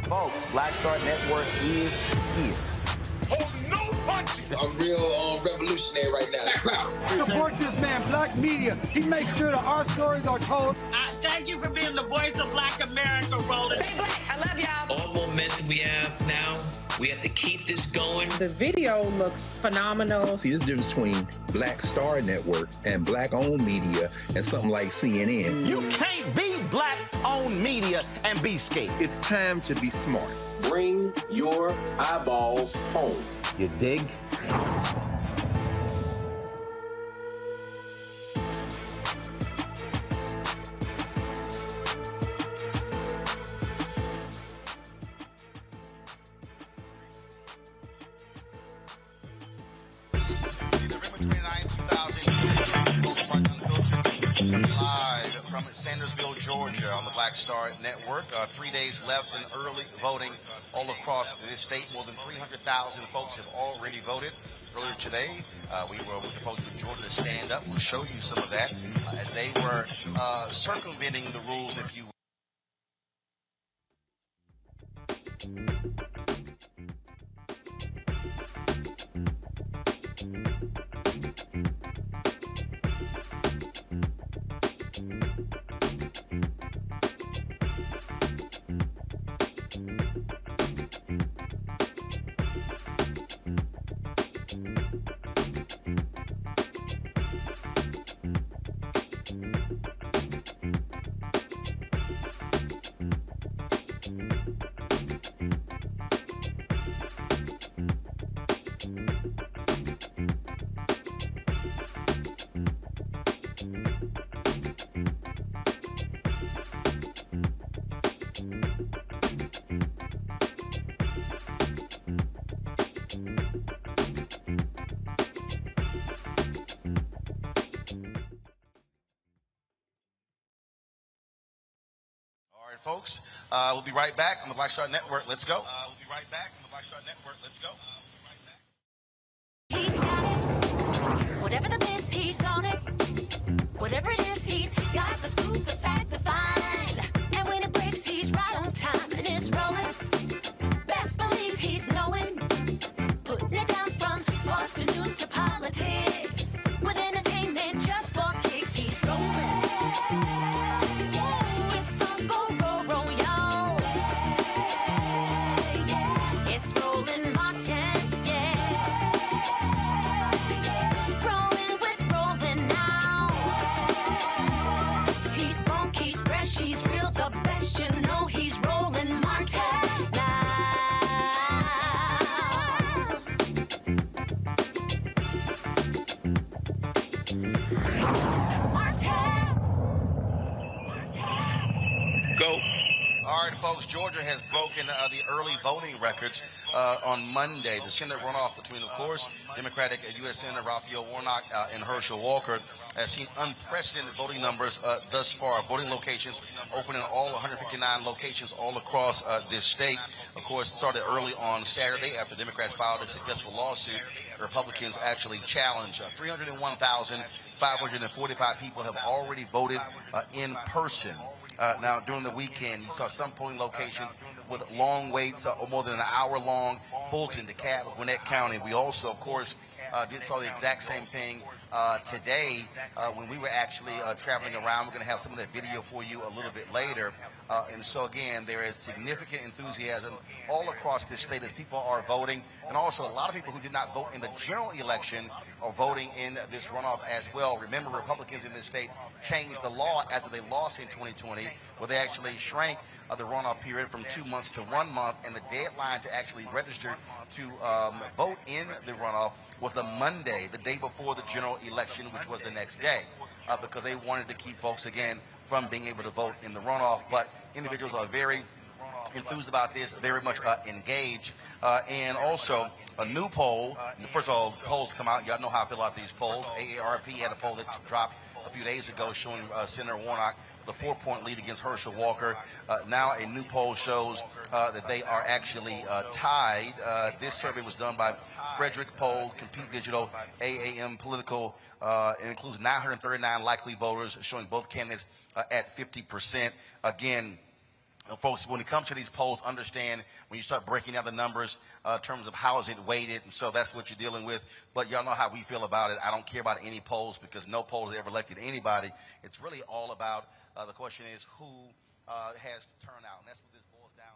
Folks, Black Star Network is here. Hold no punches! I'm real revolutionary right now. Support this man, Black Media. He makes sure that our stories are told. Thank you for being the voice of Black America, Roland. Stay black. I love y'all. All momentum we have now, we have to keep this going. The video looks phenomenal. See, this difference between Black Star Network and black-owned media and something like CNN. You can't be black-owned media and be scared. It's time to be smart. Bring your eyeballs home. You dig? Sandersville, Georgia, on the Black Star Network. 3 days left in early voting all across this state. More than 300,000 folks have already voted. Earlier today, we were with the folks from Georgia to stand up. We'll show you some of that as they were circumventing the rules, if you will. right, folks. We'll be right back on the Black Star Network. Let's go. He's got it. Whatever the biz, he's on it. Whatever it is, he's got the scoop, the fact, the find. And when it breaks, he's right on time and it's rolling. Best believe he's knowing. Putting it down from sports to news to politics. With entertainment just for kicks, he's rolling. It's on go, roll, roll, y'all. It's Roland Martin, rolling with Roland now. He's funk, he's fresh, he's real, the best, you know he's Roland Martin now. Go. All right, folks, Georgia has broken the early voting records on Monday. The Senate runoff between, of course, Democratic U.S. Senator Raphael Warnock and Herschel Walker has seen unprecedented voting numbers thus far. Voting locations open in all 159 locations all across this state. Of course, it started early on Saturday after Democrats filed a successful lawsuit. Republicans actually challenged 301,545 people have already voted in person. Now, during the weekend, you saw some polling locations with long waits, more than an hour long. Fulton, DeKalb, Gwinnett County. We also, of course, saw the exact same thing today when we were actually traveling around. We're going to have some of that video for you a little bit later. And so, again, there is significant enthusiasm all across this state as people are voting. And also, a lot of people who did not vote in the general election are voting in this runoff as well. Remember, Republicans in this state changed the law after they lost in 2020, where they actually shrank the runoff period from 2 months to 1 month. And the deadline to actually register to vote in the runoff was the Monday, the day before the general election, which was the next day, because they wanted to keep folks, again, from being able to vote in the runoff. But individuals are very enthused about this, very much engaged. And also, a new poll. First of all, polls come out. Y'all know how I feel about these polls. AARP had a poll that dropped a few days ago showing Senator Warnock with a 4-point lead against Herschel Walker. Now a new poll shows that they are actually tied. This survey was done by Frederick Poll, Compete Digital, AAM Political. It includes 939 likely voters, showing both candidates at 50%. Again, folks, when it comes to these polls, understand when you start breaking down the numbers in terms of how is it weighted, and so that's what you're dealing with. But y'all know how we feel about it. I don't care about any polls because no poll has ever elected anybody. It's really all about the question is who has to turn out, and that's what this boils down to.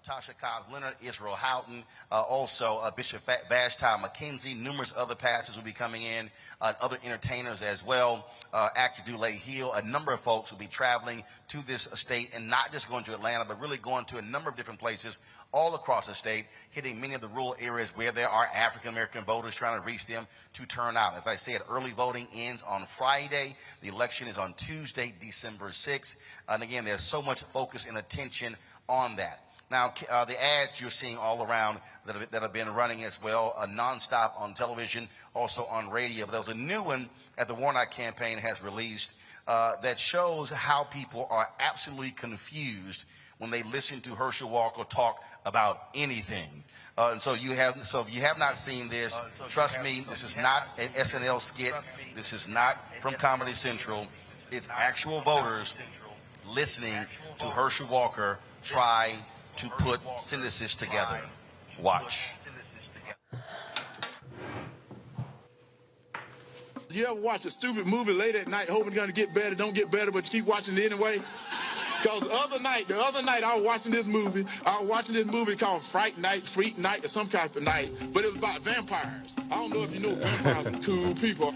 Tasha Cobb, Leonard Israel Houghton, also Bishop Vashti McKenzie, numerous other pastors will be coming in, other entertainers as well, actor Dooley Hill, a number of folks will be traveling to this state and not just going to Atlanta, but really going to a number of different places all across the state, hitting many of the rural areas where there are African-American voters, trying to reach them to turn out. As I said, early voting ends on Friday. The election is on Tuesday, December 6th. And again, there's so much focus and attention on that. Now, the ads you're seeing all around that have been running as well, nonstop on television, also on radio. But there was a new one that the Warnock campaign has released that shows how people are absolutely confused when they listen to Herschel Walker talk about anything. And so if you have not seen this, trust me, this is not an SNL skit. This is not from Comedy Central. It's actual voters listening to Herschel Walker try to put sentences together. Watch. You ever watch a stupid movie late at night hoping it's going to get better, don't get better, but you keep watching it anyway? Because the other night I was watching this movie. Called Freak Night or some type of night, but it was about vampires. I don't know if you know vampires are cool people.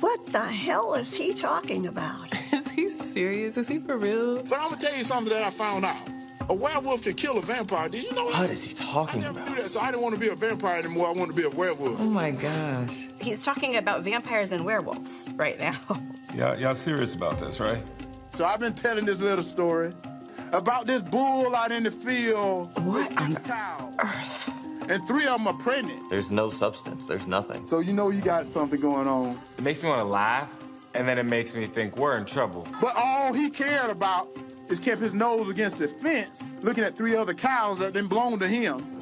What the hell is he talking about? Is he serious? Is he for real? But I'm going to tell you something that I found out. A werewolf can kill a vampire. Did you know that? What is he talking about? I never knew that, so I didn't want to be a vampire anymore. I wanted to be a werewolf. Oh, my gosh. He's talking about vampires and werewolves right now. Y'all serious about this, right? So I've been telling this little story about this bull out in the field. What on cows. earth? And 3 of them are pregnant. There's no substance. There's nothing. So you know you got something going on. It makes me want to laugh, and then it makes me think we're in trouble. But all he cared about is kept his nose against the fence, looking at 3 other cows that didn't belong to him.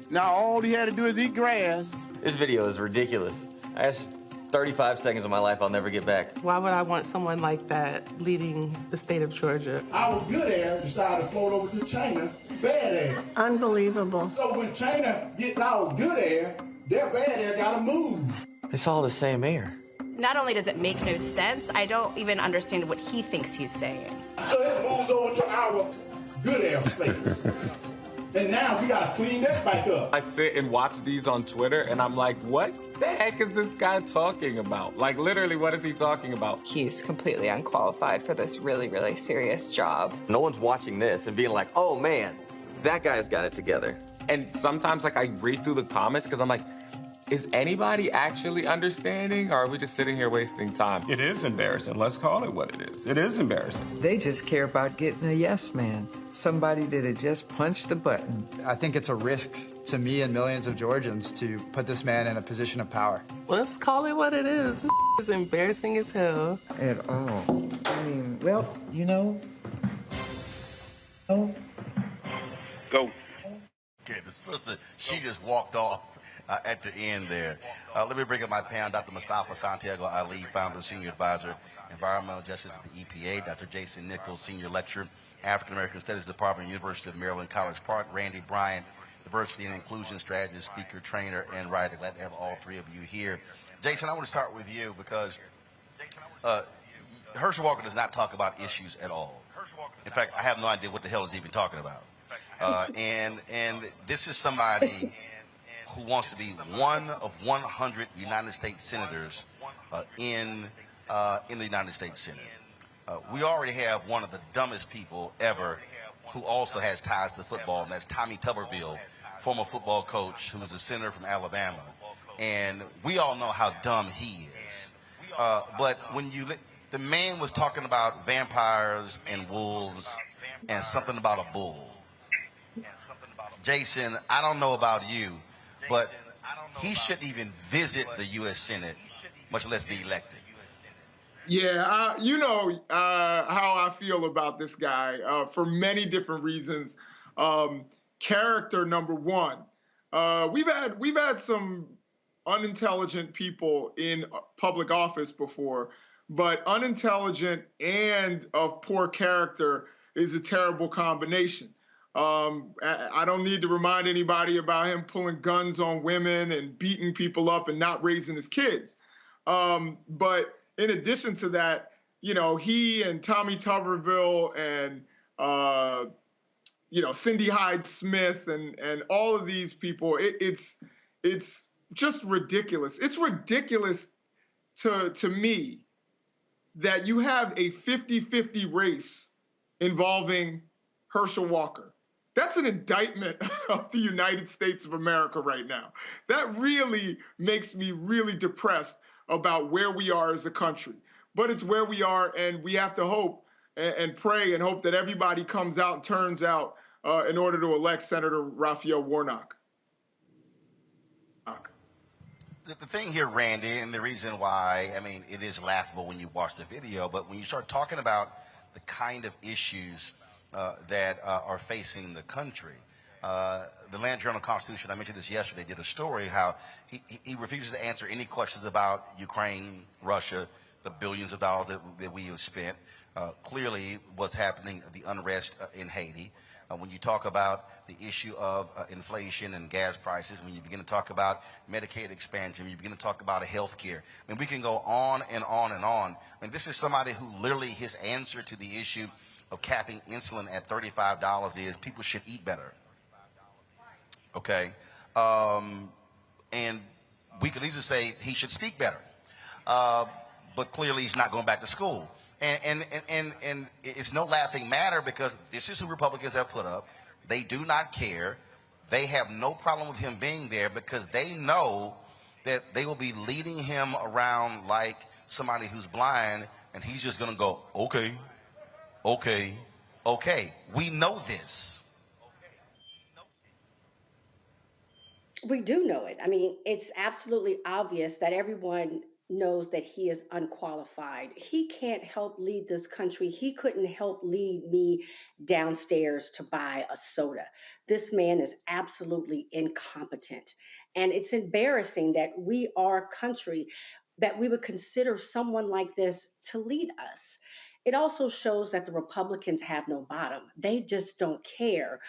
Now all he had to do is eat grass. This video is ridiculous. That's 35 seconds of my life I'll never get back. Why would I want someone like that leading the state of Georgia? Our good air decided to float over to China, bad air. Unbelievable. So when China gets our good air, their bad air gotta move. It's all the same air. Not only does it make no sense, I don't even understand what he thinks he's saying. So it moves over to our good air spaces. And now we gotta clean that back up. I sit and watch these on Twitter, and I'm like, what the heck is this guy talking about? Like, literally, what is he talking about? He's completely unqualified for this really, really serious job. No one's watching this and being like, oh man, that guy's got it together. And sometimes, like, I read through the comments because I'm like, is anybody actually understanding, or are we just sitting here wasting time? It is embarrassing. Let's call it what it is. It is embarrassing. They just care about getting a yes man. Somebody that'd just punch the button. I think it's a risk to me and millions of Georgians to put this man in a position of power. Let's call it what it is. This is embarrassing as hell. At all. I mean, well, you know. Oh. Go. Okay, the sister, she just walked off at the end there. Let me bring up my panel, Dr. Mustafa Santiago Ali, founder, senior advisor, environmental justice at the EPA, Dr. Jason Nichols, senior lecturer, African American Studies Department, University of Maryland, College Park, Randy Bryan, diversity and inclusion strategist, speaker, trainer, and writer. Glad to have all 3 of you here. Jason, I want to start with you because Herschel Walker does not talk about issues at all. In fact, I have no idea what the hell he's even talking about. And this is somebody who wants to be one of 100 United States senators in the United States Senate. We already have one of the dumbest people ever who also has ties to football, and that's Tommy Tuberville, former football coach who was a senator from Alabama. And we all know how dumb he is. But when the man was talking about vampires and wolves and something about a bull. Jason, I don't know about you, but he shouldn't even visit the U.S. Senate, much less be elected. Yeah, you know how I feel about this guy for many different reasons. Character, number one. We've had some unintelligent people in public office before, but unintelligent and of poor character is a terrible combination. I don't need to remind anybody about him pulling guns on women and beating people up and not raising his kids. But in addition to that, you know, he and Tommy Tuberville and, you know, Cindy Hyde-Smith and all of these people, it's just ridiculous. It's ridiculous to me that you have a 50-50 race involving Herschel Walker. That's an indictment of the United States of America right now. That really makes me really depressed about where we are as a country. But it's where we are, and we have to hope and pray and hope that everybody comes out and turns out in order to elect Senator Raphael Warnock. The thing here, Randy, and the reason why, I mean, it is laughable when you watch the video, but when you start talking about the kind of issues that are facing the country. The Land Journal-Constitution, I mentioned this yesterday, did a story how he refuses to answer any questions about Ukraine, Russia, the billions of dollars that we have spent. Clearly, what's happening, the unrest in Haiti. When you talk about the issue of inflation and gas prices, when you begin to talk about Medicaid expansion, when you begin to talk about health care. I mean, we can go on and on and on. I mean, this is somebody who literally his answer to the issue of capping insulin at $35 is people should eat better. Okay? And we could easily say he should speak better. But clearly he's not going back to school. And it's no laughing matter because this is who Republicans have put up. They do not care. They have no problem with him being there because they know that they will be leading him around like somebody who's blind, and he's just going to go, okay, okay, Okay, we know this. We do know it. I mean, it's absolutely obvious that everyone knows that he is unqualified. He can't help lead this country. He couldn't help lead me downstairs to buy a soda. This man is absolutely incompetent. And it's embarrassing that we are a country that we would consider someone like this to lead us. It also shows that the Republicans have no bottom. They just don't care.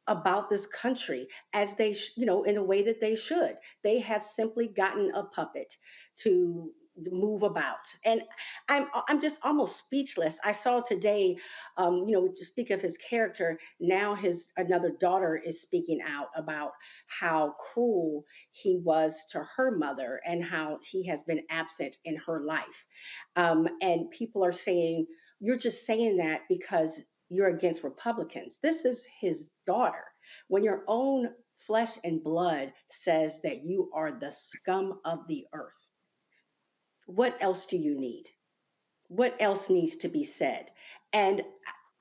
About this country as they, in a way that they should. They have simply gotten a puppet to move about. And I'm just almost speechless. I saw today, to speak of his character, now another daughter is speaking out about how cruel he was to her mother and how he has been absent in her life. And people are saying, you're just saying that because you're against Republicans. This is his daughter. When your own flesh and blood says that you are the scum of the earth, what else do you need? What else needs to be said? And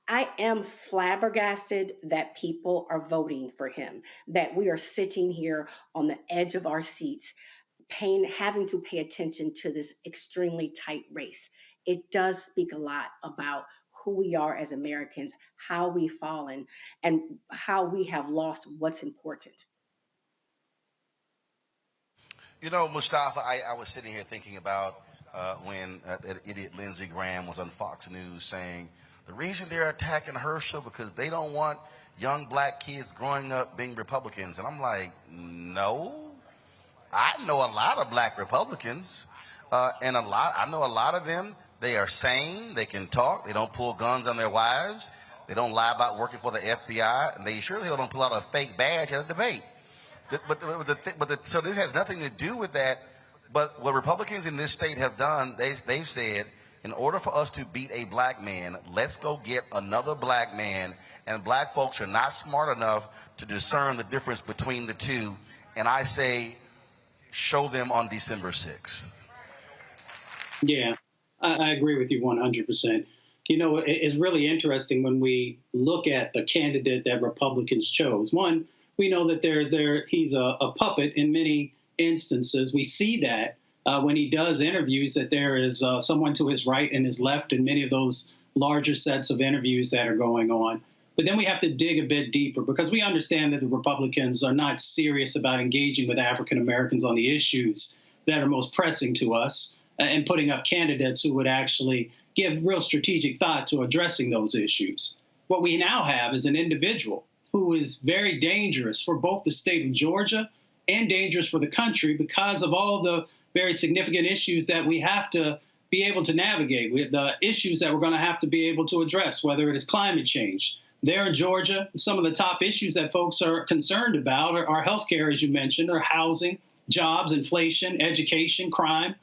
I am flabbergasted that people are voting for him, that we are sitting here on the edge of our seats, having to pay attention to this extremely tight race. It does speak a lot about who we are as Americans, how we've fallen, and how we have lost what's important. You know, Mustafa, I was sitting here thinking about when that idiot Lindsey Graham was on Fox News saying, the reason they're attacking Herschel because they don't want young black kids growing up being Republicans. And I'm like, no. I know a lot of black Republicans, and I know a lot of them. They are sane, they can talk, they don't pull guns on their wives, they don't lie about working for the FBI, and they surely don't pull out a fake badge at a debate. So this has nothing to do with that. But what Republicans in this state have done, they've said, in order for us to beat a black man, let's go get another black man, and black folks are not smart enough to discern the difference between the two, and I say, show them on December 6th. Yeah. I agree with you 100%. You know, it's really interesting when we look at the candidate that Republicans chose. One, we know that he's a puppet in many instances. We see that when he does interviews, that there is someone to his right and his left in many of those larger sets of interviews that are going on. But then we have to dig a bit deeper because we understand that the Republicans are not serious about engaging with African Americans on the issues that are most pressing to us, and putting up candidates who would actually give real strategic thought to addressing those issues. What we now have is an individual who is very dangerous for both the state of Georgia and dangerous for the country because of all the very significant issues that we have to be able to navigate, with the issues that we're going to have to be able to address, whether it is climate change. There in Georgia, some of the top issues that folks are concerned about are healthcare, as you mentioned, or housing, jobs, inflation, education, crime,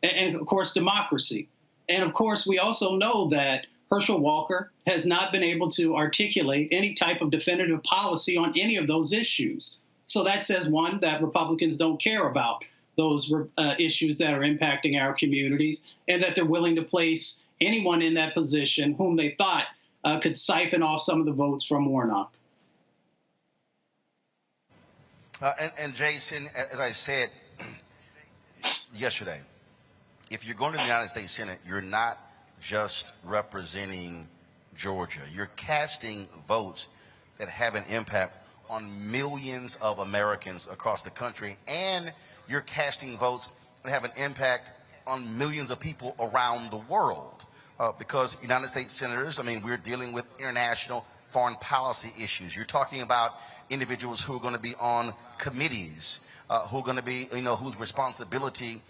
and of course, democracy. And of course, we also know that Herschel Walker has not been able to articulate any type of definitive policy on any of those issues. So that says, one, that Republicans don't care about those issues that are impacting our communities, and that they're willing to place anyone in that position whom they thought could siphon off some of the votes from Warnock. And Jason, as I said yesterday, if you're going to the United States Senate, you're not just representing Georgia. You're casting votes that have an impact on millions of Americans across the country, and you're casting votes that have an impact on millions of people around the world. Because United States senators, I mean, we're dealing with international foreign policy issues. You're talking about individuals who are going to be on committees, who are going to be, whose responsibility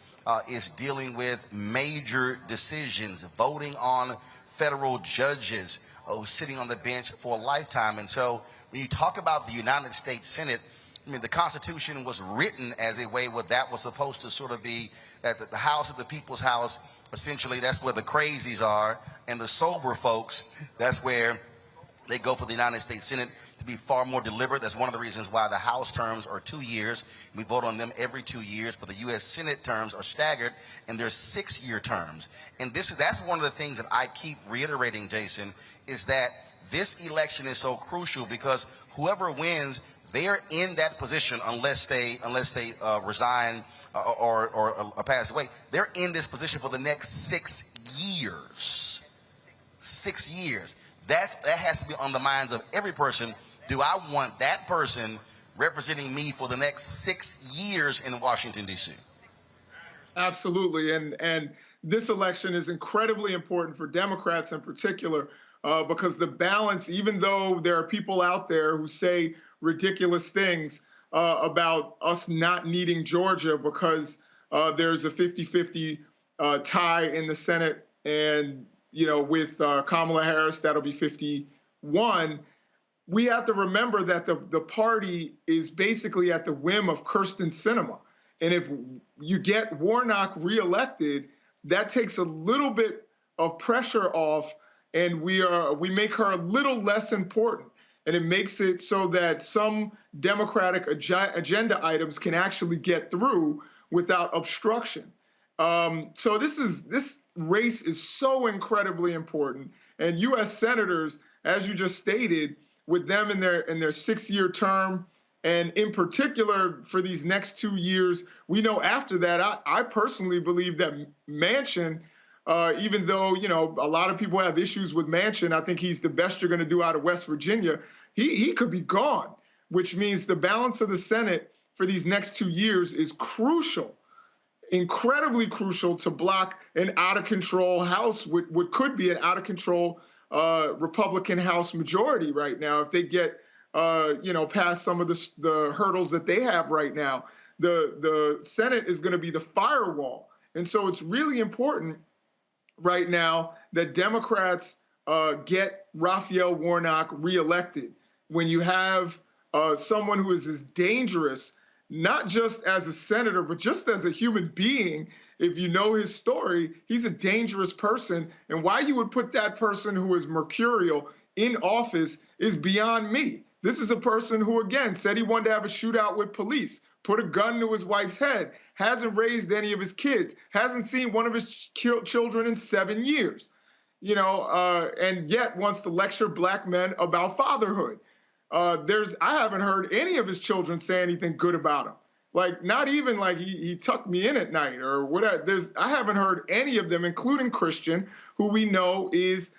is dealing with major decisions, voting on federal judges sitting on the bench for a lifetime. And so when you talk about the United States Senate, I mean, the Constitution was written as a way where that was supposed to sort of be at the house of the people's house. Essentially, that's where the crazies are, and the sober folks, that's where they go for the United States Senate to be far more deliberate. That's one of the reasons why the House terms are 2 years. We vote on them every 2 years, but the U.S. Senate terms are staggered, and they're 6-year terms. And that's one of the things that I keep reiterating, Jason, is that this election is so crucial because whoever wins, they are in that position unless they resign or pass away. They're in this position for the next 6 years. 6 years. That has to be on the minds of every person. Do I want that person representing me for the next 6 years in Washington, D.C.? Absolutely. And this election is incredibly important for Democrats in particular because the balance, even though there are people out there who say ridiculous things about us not needing Georgia because there's a 50-50 tie in the Senate and, with Kamala Harris, that'll be 51. We have to remember that the party is basically at the whim of Kyrsten Sinema. And if you get Warnock reelected, that takes a little bit of pressure off, and we make her a little less important. And it makes it so that some Democratic agenda items can actually get through without obstruction. So this race is so incredibly important. And U.S. senators, as you just stated, with them in their 6-year term, and in particular for these next 2 years, we know after that, I personally believe that Manchin, even though, a lot of people have issues with Manchin, I think he's the best you're going to do out of West Virginia. He could be gone, which means the balance of the Senate for these next 2 years is crucial, incredibly crucial to block an out-of-control House, what could be an out-of-control Republican House majority right now if they get, past some of the hurdles that they have right now. The Senate is going to be the firewall. And so it's really important right now that Democrats get Raphael Warnock reelected. When you have someone who is as dangerous, not just as a senator, but just as a human being, if you know his story, he's a dangerous person. And why you would put that person who is mercurial in office is beyond me. This is a person who, again, said he wanted to have a shootout with police, put a gun to his wife's head, hasn't raised any of his kids, hasn't seen one of his children in 7 years, and yet wants to lecture black men about fatherhood. I haven't heard any of his children say anything good about him. Like, not even like he tucked me in at night or whatever. I haven't heard any of them, including Christian, who we know is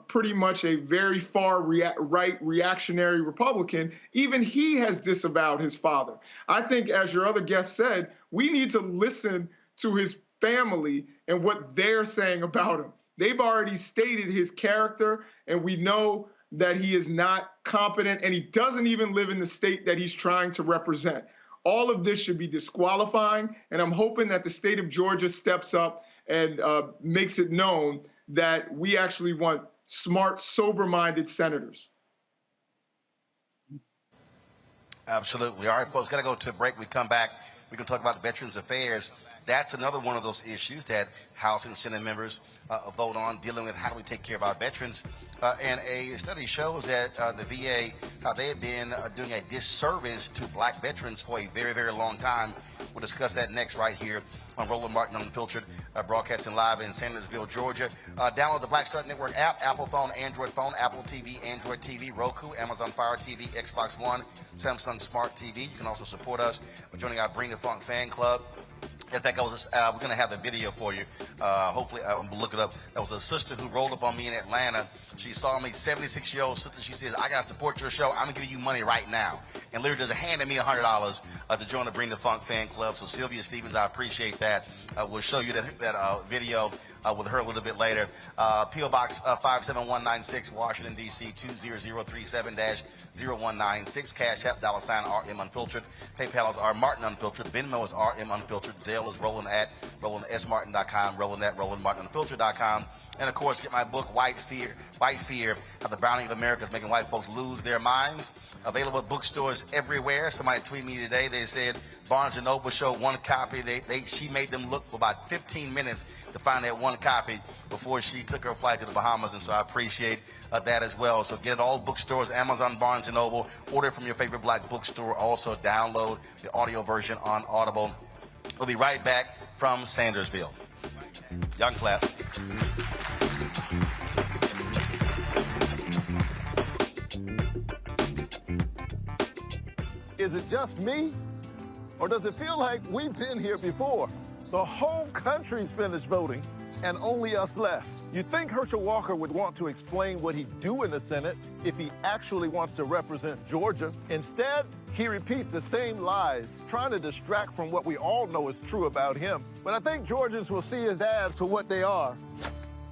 pretty much a very far right reactionary Republican. Even he has disavowed his father. I think, as your other guest said, we need to listen to his family and what they're saying about him. They've already stated his character, and we know that he is not competent, and he doesn't even live in the state that he's trying to represent. All of this should be disqualifying, and I'm hoping that the state of Georgia steps up and makes it known that we actually want smart, sober-minded senators. Absolutely. All right, folks, got to go to a break. We come back, we can talk about Veterans Affairs. That's another one of those issues that House and Senate members vote on, dealing with how do we take care of our veterans. And a study shows that the VA, how they have been doing a disservice to black veterans for a very, very long time. We'll discuss that next right here on Roland Martin Unfiltered, broadcasting live in Sandersville, Georgia. Download the Black Star Network app, Apple phone, Android phone, Apple TV, Android TV, Roku, Amazon Fire TV, Xbox One, Samsung Smart TV. You can also support us by joining our Bring the Funk fan club. In fact, we're going to have the video for you. Hopefully, I'm going to look it up. There was a sister who rolled up on me in Atlanta. She saw me, 76-year-old sister. She says, I got to support your show. I'm going to give you money right now. And literally just handed me $100 to join the Bring the Funk fan club. So, Sylvia Stevens, I appreciate that. We'll show you that video with her a little bit later. P.O. Box 57196, Washington, D.C. 20037-0196. Cash App, $RM Unfiltered. PayPal is R Martin Unfiltered. Venmo is RM Unfiltered. Zelle is Roland at RolandSMartin.com. Roland at RolandMartinUnfiltered.com. And, of course, get my book, White Fear, How the Browning of America is Making White Folks Lose Their Minds. Available at bookstores everywhere. Somebody tweeted me today. They said, Barnes & Noble showed one copy. She made them look for about 15 minutes to find that one copy before she took her flight to the Bahamas, and so I appreciate that as well. So get it all bookstores, Amazon, Barnes & Noble. Order from your favorite black bookstore. Also download the audio version on Audible. We'll be right back from Sandersville. Y'all can clap. Is it just me? Or does it feel like we've been here before? The whole country's finished voting, and only us left. You'd think Herschel Walker would want to explain what he'd do in the Senate if he actually wants to represent Georgia. Instead, he repeats the same lies, trying to distract from what we all know is true about him. But I think Georgians will see his ads for what they are.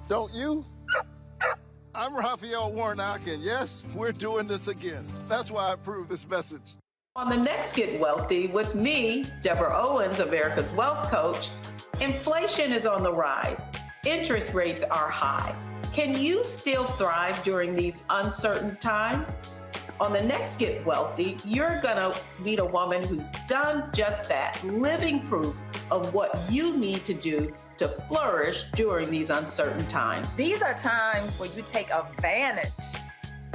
Don't you? I'm Raphael Warnock, and yes, we're doing this again. That's why I approve this message. On the next Get Wealthy with me, Deborah Owens, America's Wealth Coach, inflation is on the rise. Interest rates are high. Can you still thrive during these uncertain times? On the next Get Wealthy, you're gonna meet a woman who's done just that, living proof of what you need to do to flourish during these uncertain times. These are times where you take advantage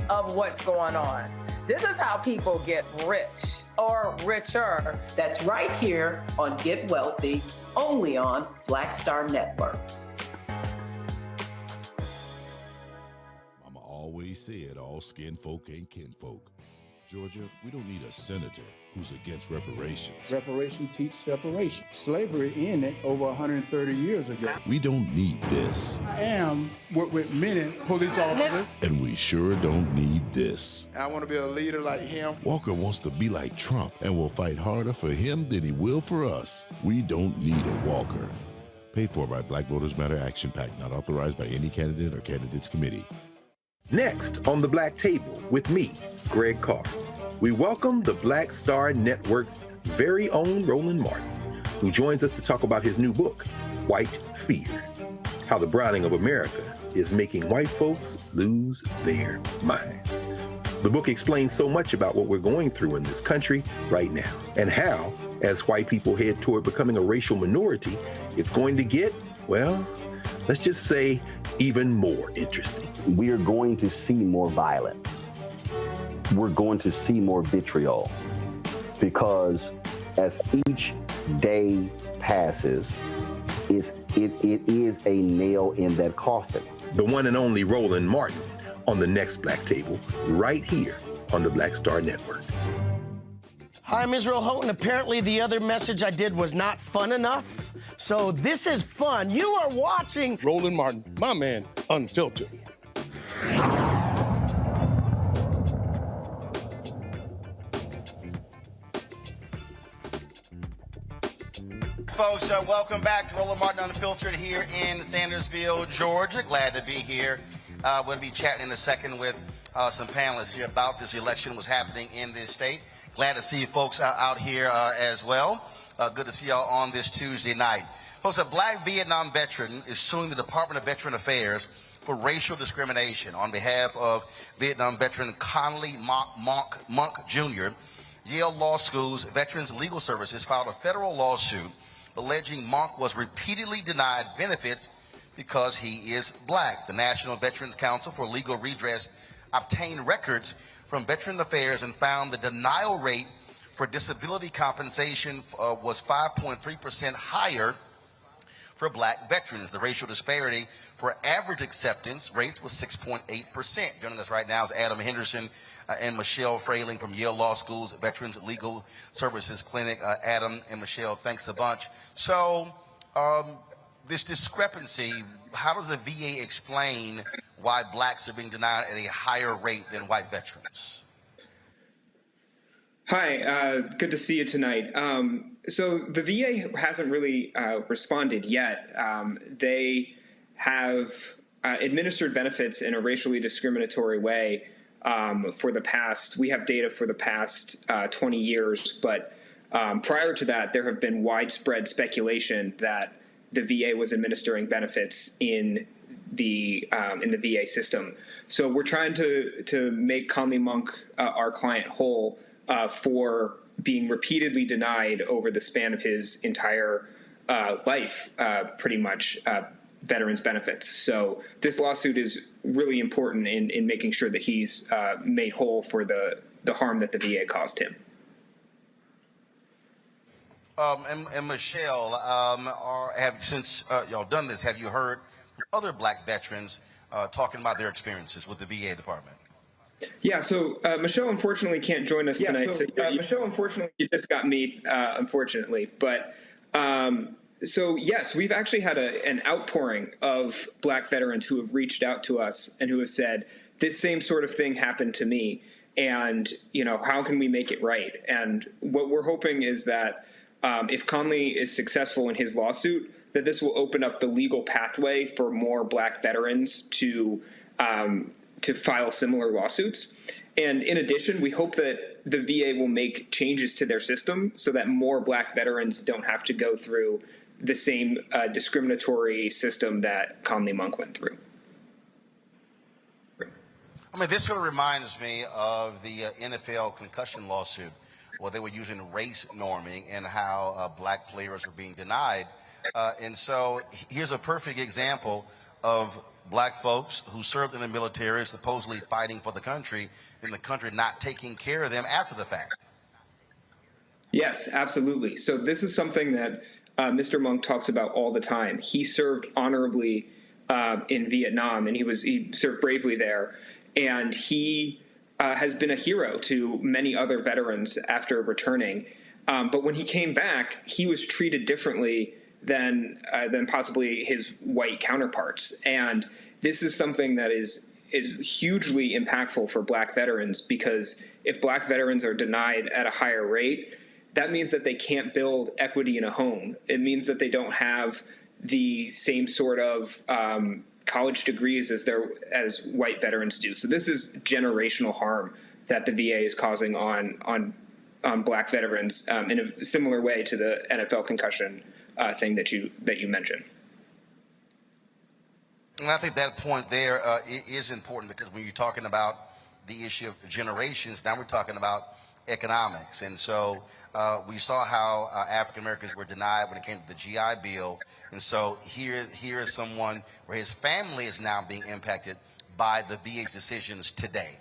of what's going on. This is how people get rich or richer. That's right here on Get Wealthy, only on Black Star Network. Mama always said all skin folk ain't kinfolk. Georgia, we don't need a senator who's against reparations. Reparations teach separation. Slavery ended over 130 years ago. We don't need this. I am with many police officers. And we sure don't need this. I want to be a leader like him. Walker wants to be like Trump and will fight harder for him than he will for us. We don't need a Walker. Paid for by Black Voters Matter Action PAC, not authorized by any candidate or candidates committee. Next on the Black Table with me, Greg Carr, we welcome the Black Star Network's very own Roland Martin, who joins us to talk about his new book, White Fear, how the browning of America is making white folks lose their minds. The book explains so much about what we're going through in this country right now, and how, as white people head toward becoming a racial minority, it's going to get, well, let's just say, even more interesting. We are going to see more violence. We're going to see more vitriol, because as each day passes, it is a nail in that coffin. The one and only Roland Martin on the next Black Table, right here on the Black Star Network. Hi, I'm Israel Houghton. Apparently the other message I did was not fun enough. So this is fun. You are watching Roland Martin, my man, Unfiltered. Folks, welcome back to Roland Martin Unfiltered here in Sandersville, Georgia. Glad to be here. We'll be chatting in a second with some panelists here about this election, what's happening in this state. Glad to see you folks out here as well. Good to see y'all on this Tuesday night. Folks, a black Vietnam veteran is suing the Department of Veteran Affairs for racial discrimination on behalf of Vietnam veteran Conley Monk Jr. Yale Law School's Veterans Legal Services filed a federal lawsuit alleging Monk was repeatedly denied benefits because he is black. The National Veterans Council for Legal Redress obtained records from Veteran Affairs and found the denial rate for disability compensation was 5.3% higher for black veterans. The racial disparity for average acceptance rates was 6.8%. Joining us right now is Adam Henderson and Michelle Frayling from Yale Law School's Veterans Legal Services Clinic. Adam and Michelle, thanks a bunch. So this discrepancy, how does the VA explain why blacks are being denied at a higher rate than white veterans? Hi, good to see you tonight. So the VA hasn't really responded yet. They have administered benefits in a racially discriminatory way for the past, we have data for the past 20 years, but prior to that, there have been widespread speculation that the VA was administering benefits in the VA system. So we're trying to make Conley Monk, our client, whole for being repeatedly denied over the span of his entire life, pretty much, veterans benefits. So this lawsuit is really important in making sure that he's made whole for the harm that the VA caused him. And Michelle, since y'all done this, have you heard other black veterans talking about their experiences with the VA department? Yeah, so Michelle unfortunately can't join us tonight. Michelle, unfortunately, you just got me, unfortunately. But so, yes, we've actually had an outpouring of black veterans who have reached out to us and who have said, this same sort of thing happened to me. And, you know, how can we make it right? And what we're hoping is that if Conley is successful in his lawsuit, that this will open up the legal pathway for more black veterans to file similar lawsuits. And in addition, we hope that the VA will make changes to their system so that more black veterans don't have to go through the same discriminatory system that Conley Monk went through. I mean, this sort of reminds me of the NFL concussion lawsuit, where they were using race norming and how black players were being denied. And so here's a perfect example of black folks who served in the military, supposedly fighting for the country, and the country not taking care of them after the fact. Yes, absolutely. So this is something that Mr. Monk talks about all the time. He served honorably in Vietnam, and he served bravely there. And he has been a hero to many other veterans after returning. But when he came back, he was treated differently than possibly his white counterparts. And this is something that is hugely impactful for black veterans, because if black veterans are denied at a higher rate, that means that they can't build equity in a home. It means that they don't have the same sort of college degrees as white veterans do. So this is generational harm that the VA is causing on black veterans in a similar way to the NFL concussion thing that you mentioned. And I think that point there is important, because when you're talking about the issue of generations, now we're talking about economics. And so we saw how African Americans were denied when it came to the GI Bill. And so here is someone where his family is now being impacted by the VA's decisions today.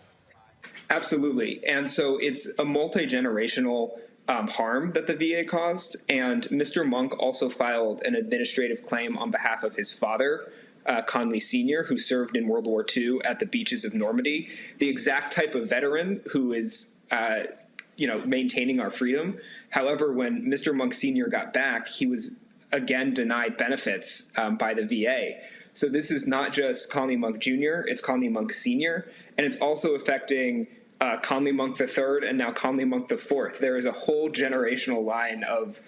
Absolutely. And so it's a multi-generational harm that the VA caused. And Mr. Monk also filed an administrative claim on behalf of his father, Conley Sr., who served in World War II at the beaches of Normandy, the exact type of veteran who is maintaining our freedom. However, when Mr. Monk Sr. got back, he was again denied benefits by the VA. So this is not just Conley Monk Jr., it's Conley Monk Sr., and it's also affecting Conley Monk III and now Conley Monk IV. There is a whole generational line of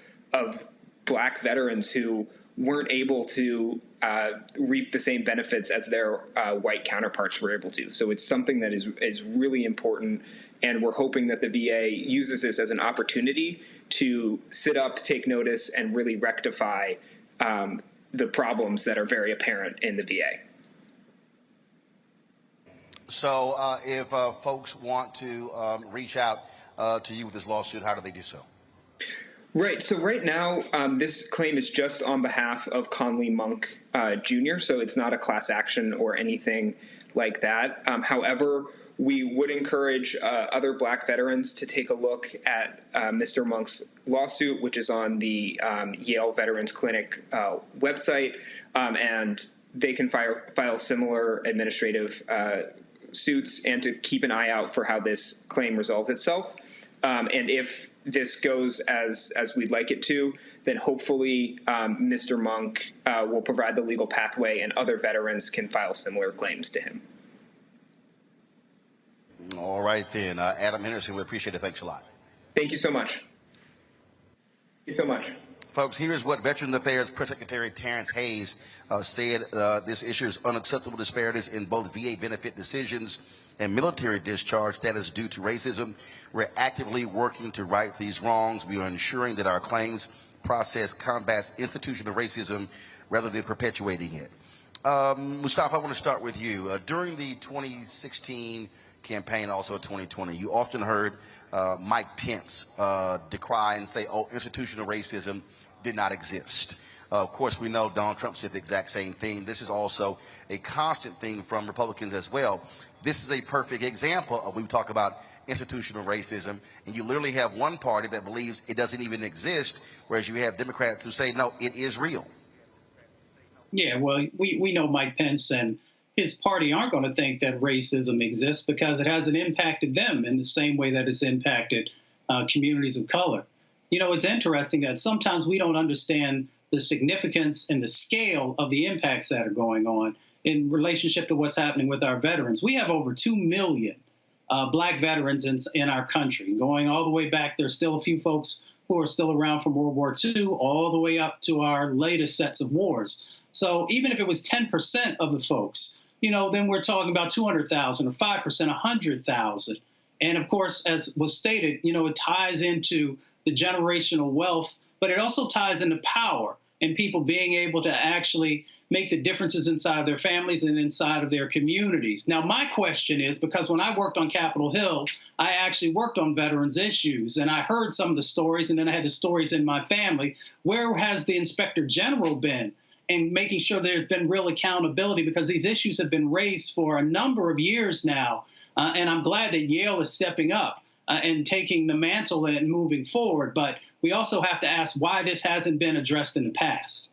black veterans who weren't able to reap the same benefits as their white counterparts were able to. So it's something that is really important, and we're hoping that the VA uses this as an opportunity to sit up, take notice, and really rectify the problems that are very apparent in the VA. So if folks want to reach out to you with this lawsuit, how do they do so? Right. So right now, this claim is just on behalf of Conley Monk Jr., so it's not a class action or anything like that. However, we would encourage other black veterans to take a look at Mr. Monk's lawsuit, which is on the Yale Veterans Clinic website, and they can file similar administrative suits, and to keep an eye out for how this claim resolves itself. And if this goes as we'd like it to, then hopefully Mr. Monk will provide the legal pathway, and other veterans can file similar claims to him. All right, then. Adam Henderson, we appreciate it. Thanks a lot. Thank you so much. Thank you so much. Folks, here's what Veterans Affairs Press Secretary Terrence Hayes said. This issue is unacceptable disparities in both VA benefit decisions and military discharge that is due to racism. We're actively working to right these wrongs. We are ensuring that our claims process combats institutional racism rather than perpetuating it. Mustafa, I want to start with you. During the 2016 campaign, also 2020. You often heard Mike Pence decry and say, oh, institutional racism did not exist. Of course, we know Donald Trump said the exact same thing. This is also a constant thing from Republicans as well. This is a perfect example of, we talk about institutional racism, and you literally have one party that believes it doesn't even exist, whereas you have Democrats who say, no, it is real. Yeah, well, we know Mike Pence and his party aren't going to think that racism exists because it hasn't impacted them in the same way that it's impacted communities of color. You know, it's interesting that sometimes we don't understand the significance and the scale of the impacts that are going on in relationship to what's happening with our veterans. We have over 2 million Black veterans in our country. Going all the way back, there's still a few folks who are still around from World War II, all the way up to our latest sets of wars. So even if it was 10% of the folks, you know, then we're talking about 200,000 or 5%, 100,000. And of course, as was stated, you know, it ties into the generational wealth, but it also ties into power and people being able to actually make the differences inside of their families and inside of their communities. Now, my question is, because when I worked on Capitol Hill, I actually worked on veterans issues, and I heard some of the stories, and then I had the stories in my family. Where has the Inspector General been in making sure there's been real accountability? Because these issues have been raised for a number of years now, and I'm glad that Yale is stepping up and taking the mantle and moving forward. But we also have to ask why this hasn't been addressed in the past.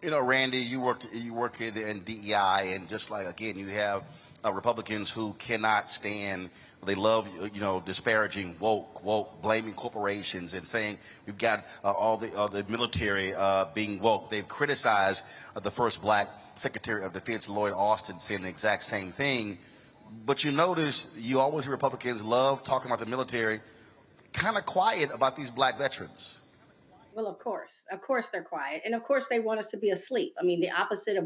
You know, Randy, you work in DEI, and just like, again, you have Republicans who cannot stand, they love, you know, disparaging woke, blaming corporations and saying we've got all the military being woke. They've criticized the first Black Secretary of Defense, Lloyd Austin, saying the exact same thing. But you notice you always hear Republicans love talking about the military, kind of quiet about these Black veterans. Well, of course they're quiet. And of course they want us to be asleep. I mean, the opposite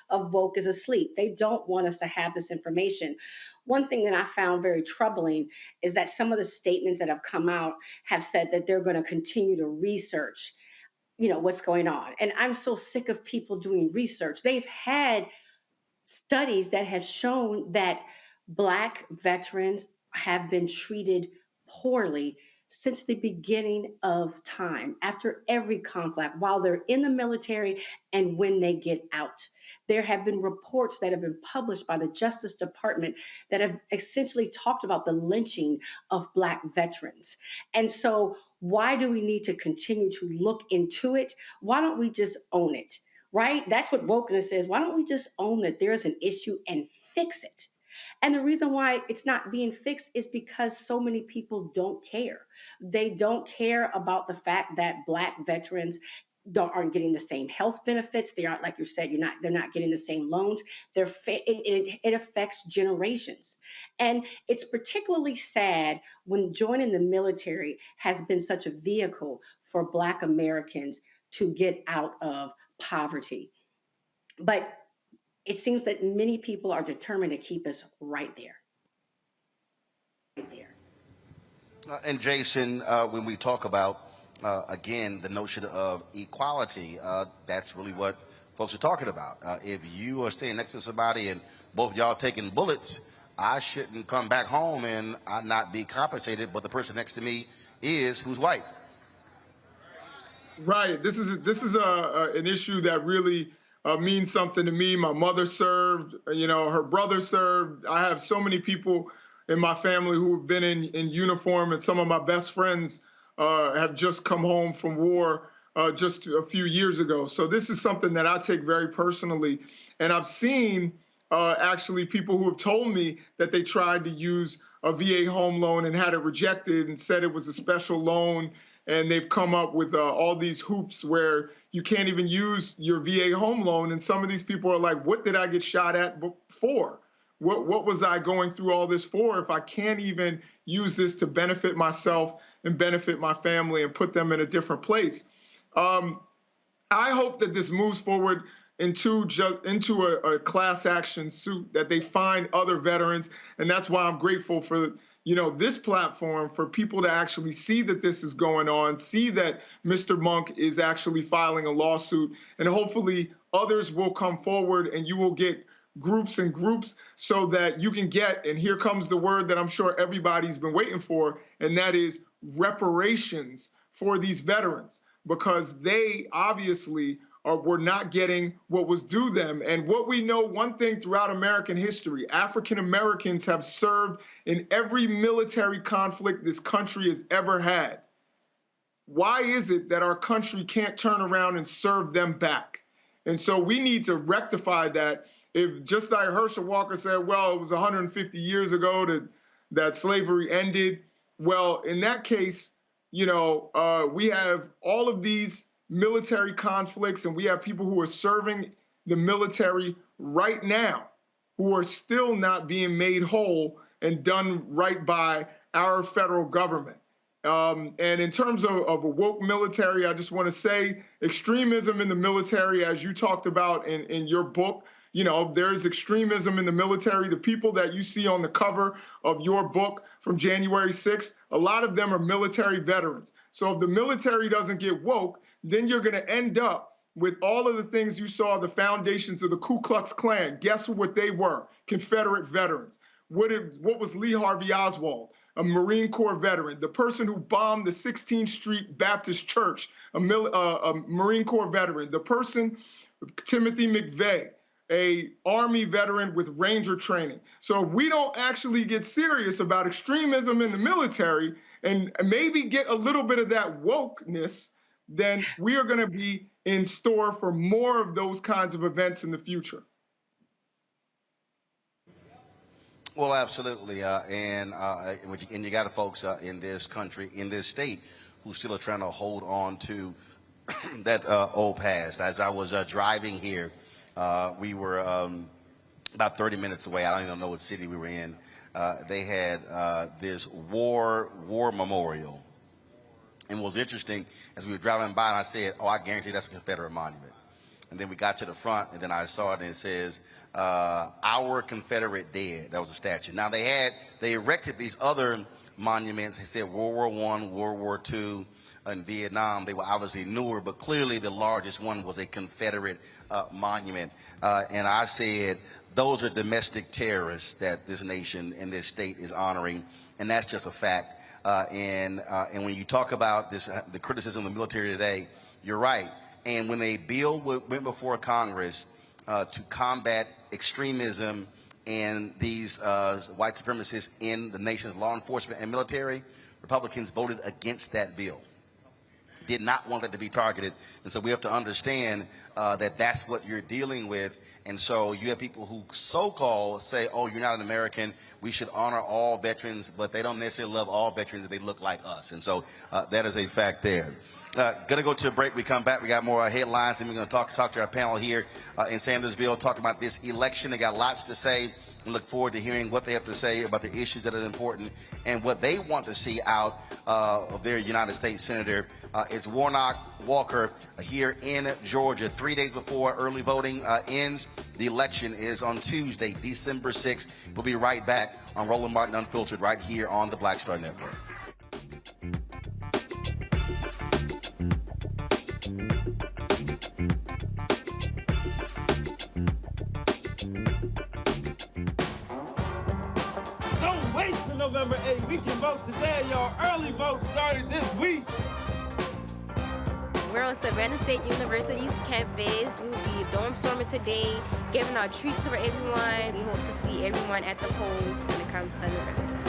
of woke is asleep. They don't want us to have this information. One thing that I found very troubling is that some of the statements that have come out have said that they're going to continue to research, you know, what's going on. And I'm so sick of people doing research. They've had studies that have shown that Black veterans have been treated poorly since the beginning of time, after every conflict, while they're in the military and when they get out. There have been reports that have been published by the Justice Department that have essentially talked about the lynching of Black veterans. And so why do we need to continue to look into it? Why don't we just own it, right? That's what wokeness is. Why don't we just own that there's an issue and fix it? And the reason why it's not being fixed is because so many people don't care. They don't care about the fact that Black veterans aren't getting the same health benefits. They aren't, like you said, they're not getting the same loans. It affects generations. And it's particularly sad when joining the military has been such a vehicle for Black Americans to get out of poverty. But it seems that many people are determined to keep us right there. And Jason, when we talk about, again, the notion of equality, that's really what folks are talking about. If you are staying next to somebody and both y'all taking bullets, I shouldn't come back home and I not be compensated, but the person next to me who's white. Right. This is an issue that really means something to me. My mother served, you know, her brother served. I have so many people in my family who have been in uniform, and some of my best friends have just come home from war just a few years ago. So this is something that I take very personally. And I've seen actually people who have told me that they tried to use a VA home loan and had it rejected and said it was a special loan. And they've come up with all these hoops where you can't even use your VA home loan. And some of these people are like, what did I get shot at for? What was I going through all this for if I can't even use this to benefit myself and benefit my family and put them in a different place? I hope that this moves forward into a class action suit, that they find other veterans. And that's why I'm grateful for this platform, for people to actually see that this is going on, see that Mr. Monk is actually filing a lawsuit, and hopefully others will come forward and you will get groups and groups so that you can get, and here comes the word that I'm sure everybody's been waiting for, and that is reparations for these veterans, because they obviously were not getting what was due them. And what we know, one thing throughout American history, African Americans have served in every military conflict this country has ever had. Why is it that our country can't turn around and serve them back? And so we need to rectify that. If just like Herschel Walker said, well, it was 150 years ago that slavery ended. Well, in that case, you know, we have all of these military conflicts, and we have people who are serving the military right now who are still not being made whole and done right by our federal government. And in terms of a woke military, I just want to say extremism in the military, as you talked about in your book, you know, there's extremism in the military. The people that you see on the cover of your book from January 6th, a lot of them are military veterans. So if the military doesn't get woke, then you're going to end up with all of the things you saw, the foundations of the Ku Klux Klan. Guess what they were? Confederate veterans. What was Lee Harvey Oswald? A Marine Corps veteran. The person who bombed the 16th Street Baptist Church, a Marine Corps veteran. The person, Timothy McVeigh, a Army veteran with Ranger training. So if we don't actually get serious about extremism in the military and maybe get a little bit of that wokeness, then we are going to be in store for more of those kinds of events in the future. Well, absolutely, and you got folks in this country, in this state, who still are trying to hold on to that old past. As I was driving here, we were about 30 minutes away. I don't even know what city we were in. They had this war memorial. And what was interesting, as we were driving by, and I said, oh, I guarantee that's a Confederate monument. And then we got to the front, and then I saw it, and it says, our Confederate dead. That was a statue. Now, they erected these other monuments. They said World War I, World War II, and Vietnam. They were obviously newer, but clearly the largest one was a Confederate monument. And I said, those are domestic terrorists that this nation and this state is honoring, and that's just a fact. And when you talk about this, the criticism of the military today, you're right. And when a bill went before Congress to combat extremism and these white supremacists in the nation's law enforcement and military, Republicans voted against that bill. Did not want that to be targeted. And so we have to understand that that's what you're dealing with. And so you have people who so-called say, oh, you're not an American, we should honor all veterans, but they don't necessarily love all veterans if they look like us. And so that is a fact there. Gonna go to a break. We come back, we got more headlines, and we're gonna talk to our panel here in Sandersville, talk about this election. They got lots to say, and look forward to hearing what they have to say about the issues that are important and what they want to see out of their United States Senator. It's Warnock Walker here in Georgia. 3 days before early voting ends, the election is on Tuesday, December 6th. We'll be right back on Roland Martin Unfiltered right here on the Black Star Network. November 8th. We can vote today, y'all. Early vote started this week. We're on Savannah State University's campus. We will be dorm storming today, giving out treats for everyone. We hope to see everyone at the polls when it comes to November.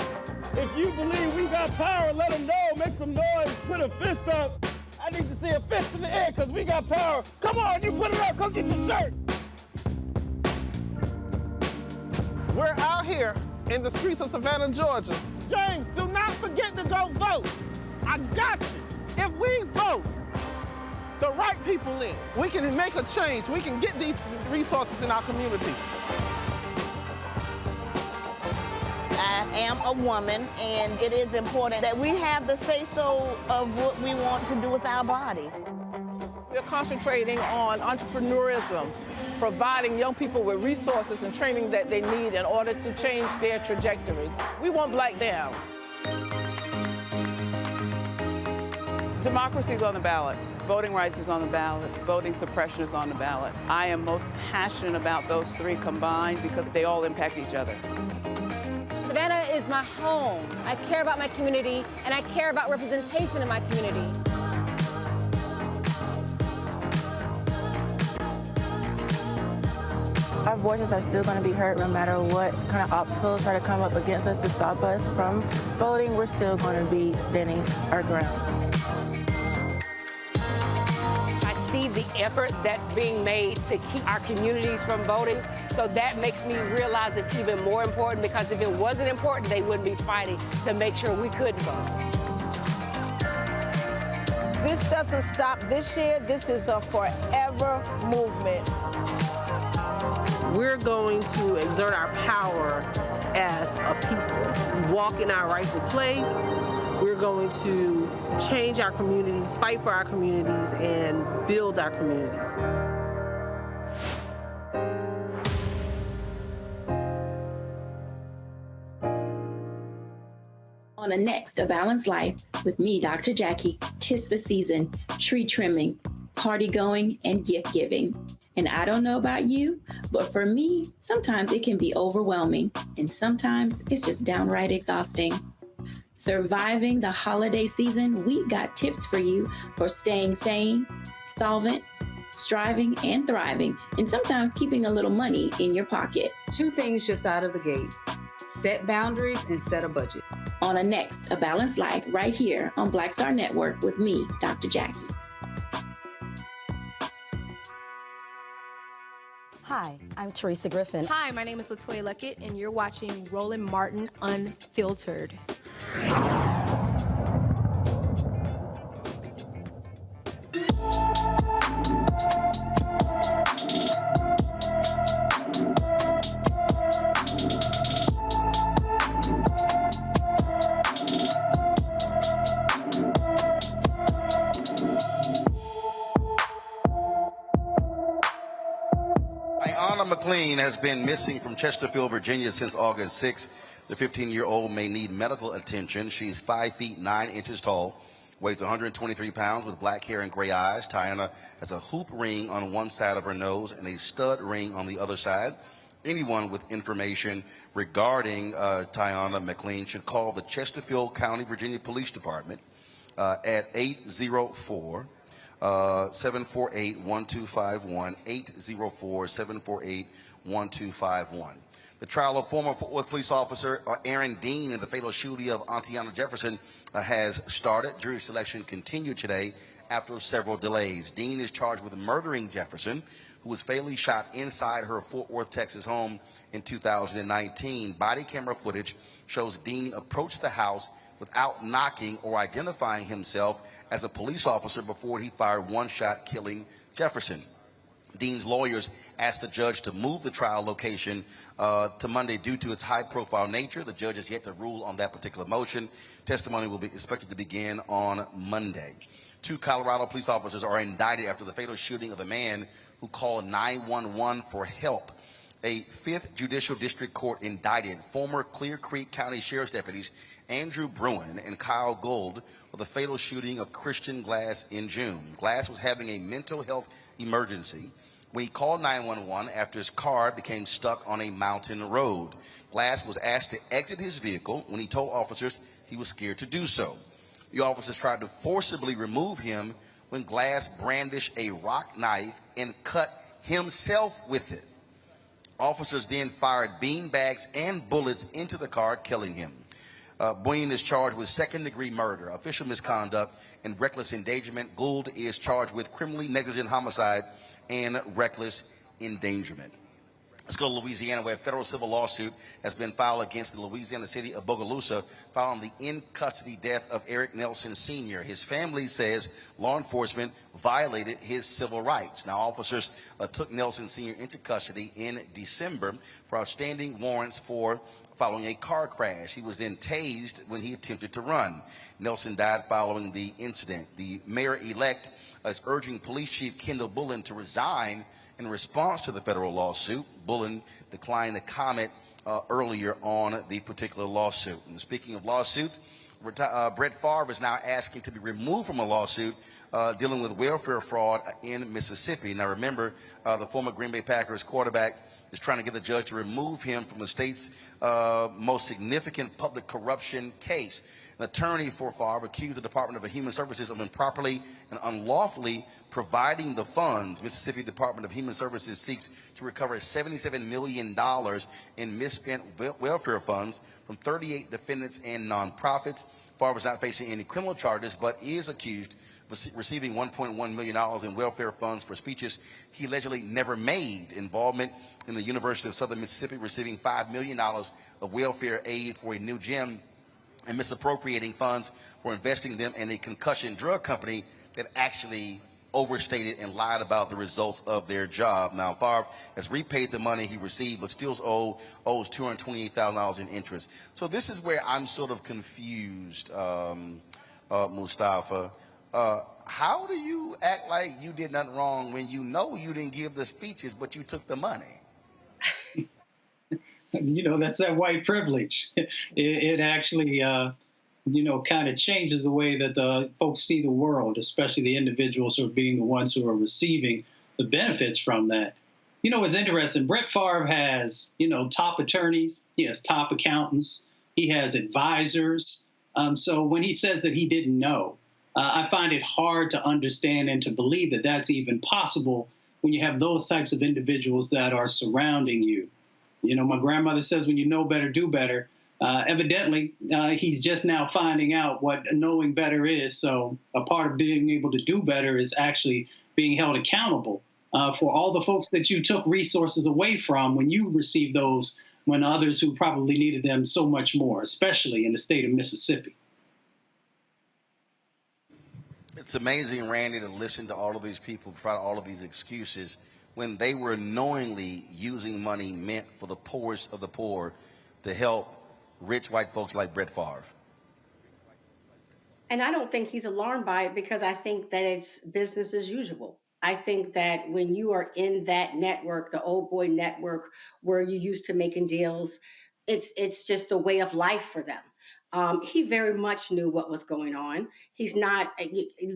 If you believe we got power, let them know. Make some noise. Put a fist up. I need to see a fist in the air because we got power. Come on, you put it up. Come get your shirt. We're out here in the streets of Savannah, Georgia. James, do not forget to go vote. I got you. If we vote the right people in, we can make a change. We can get these resources in our community. I am a woman, and it is important that we have the say-so of what we want to do with our bodies. We're concentrating on entrepreneurism, providing young people with resources and training that they need in order to change their trajectories. We want Black down. Democracy's on the ballot, voting rights is on the ballot, voting suppression is on the ballot. I am most passionate about those three combined because they all impact each other. Savannah is my home. I care about my community, and I care about representation in my community. Our voices are still going to be heard no matter what kind of obstacles try to come up against us to stop us from voting. We're still going to be standing our ground. I see the effort that's being made to keep our communities from voting, so that makes me realize it's even more important, because if it wasn't important, they wouldn't be fighting to make sure we couldn't vote. This doesn't stop this year. This is a forever movement. We're going to exert our power as a people, walk in our rightful place. We're going to change our communities, fight for our communities, and build our communities. On the next A Balanced Life with me, Dr. Jackie, 'tis the season, tree trimming, party going, and gift giving. And I don't know about you, but for me, sometimes it can be overwhelming, and sometimes it's just downright exhausting. Surviving the holiday season, we've got tips for you for staying sane, solvent, striving, and thriving, and sometimes keeping a little money in your pocket. 2 things just out of the gate: set boundaries and set a budget. On a next A Balanced Life right here on Black Star Network with me, Dr. Jackie. Hi, I'm Teresa Griffin. Hi, my name is LaToya Luckett, and you're watching Roland Martin Unfiltered. McLean has been missing from Chesterfield, Virginia since August 6th. The 15-year-old may need medical attention. She's 5 feet 9 inches tall, weighs 123 pounds, with black hair and gray eyes. Tiana has a hoop ring on one side of her nose and a stud ring on the other side. Anyone with information regarding Tiana McLean should call the Chesterfield County, Virginia Police Department at 804 748-1251, 804-748-1251. The trial of former Fort Worth police officer Aaron Dean in the fatal shooting of Atatiana Jefferson has started. Jury selection continued today after several delays. Dean is charged with murdering Jefferson, who was fatally shot inside her Fort Worth, Texas home in 2019. Body camera footage shows Dean approached the house without knocking or identifying himself as a police officer before he fired one shot, killing Jefferson. Dean's lawyers asked the judge to move the trial location to Monday due to its high-profile nature. The judge has yet to rule on that particular motion. Testimony will be expected to begin on Monday. 2 Colorado police officers are indicted after the fatal shooting of a man who called 911 for help. A 5th Judicial District Court indicted former Clear Creek County Sheriff's deputies Andrew Bruin and Kyle Gold for the fatal shooting of Christian Glass in June. Glass was having a mental health emergency when he called 911 after his car became stuck on a mountain road. Glass was asked to exit his vehicle when he told officers he was scared to do so. The officers tried to forcibly remove him when Glass brandished a rock knife and cut himself with it. Officers then fired beanbags and bullets into the car, killing him. Bruin is charged with second-degree murder, official misconduct, and reckless endangerment. Gould is charged with criminally negligent homicide and reckless endangerment. Let's go to Louisiana, where a federal civil lawsuit has been filed against the Louisiana city of Bogalusa following the in-custody death of Eric Nelson Sr. His family says law enforcement violated his civil rights. Now, officers took Nelson Sr. into custody in December for outstanding warrants following a car crash. He was then tased when he attempted to run. Nelson died following the incident. The mayor-elect is urging Police Chief Kendall Bullen to resign in response to the federal lawsuit. Bullen declined to comment earlier on the particular lawsuit. And speaking of lawsuits, Brett Farve is now asking to be removed from a lawsuit dealing with welfare fraud in Mississippi. Now remember, the former Green Bay Packers quarterback is trying to get the judge to remove him from the state's most significant public corruption case. An attorney for Farve accused the Department of Human Services of improperly and unlawfully providing the funds. Mississippi Department of Human Services seeks to recover $77 million in misspent welfare funds from 38 defendants and nonprofits. Farve is not facing any criminal charges, but is accused of receiving $1.1 million in welfare funds for speeches he allegedly never made. Involvement in the University of Southern Mississippi receiving $5 million of welfare aid for a new gym, and misappropriating funds for investing them in a concussion drug company that actually overstated and lied about the results of their job. Now, Farve has repaid the money he received, but still owes $228,000 in interest. So this is where I'm sort of confused, Mustafa. How do you act like you did nothing wrong when you know you didn't give the speeches, but you took the money? You know, that's that white privilege. It actually, you know, kind of changes the way that the folks see the world, especially the individuals who are being the ones who are receiving the benefits from that. You know, it's interesting. Brett Farve has, you know, top attorneys. He has top accountants. He has advisors. So when he says that he didn't know, I find it hard to understand and to believe that that's even possible when you have those types of individuals that are surrounding you. You know, my grandmother says, when you know better, do better. Evidently, he's just now finding out what knowing better is. So a part of being able to do better is actually being held accountable for all the folks that you took resources away from when you received those, when others who probably needed them so much more, especially in the state of Mississippi. It's amazing, Randy, to listen to all of these people provide all of these excuses when they were knowingly using money meant for the poorest of the poor to help rich white folks like Brett Farve. And I don't think he's alarmed by it, because I think that it's business as usual. I think that when you are in that network, the old boy network, where you used to making deals, it's just a way of life for them. He very much knew what was going on. He's not,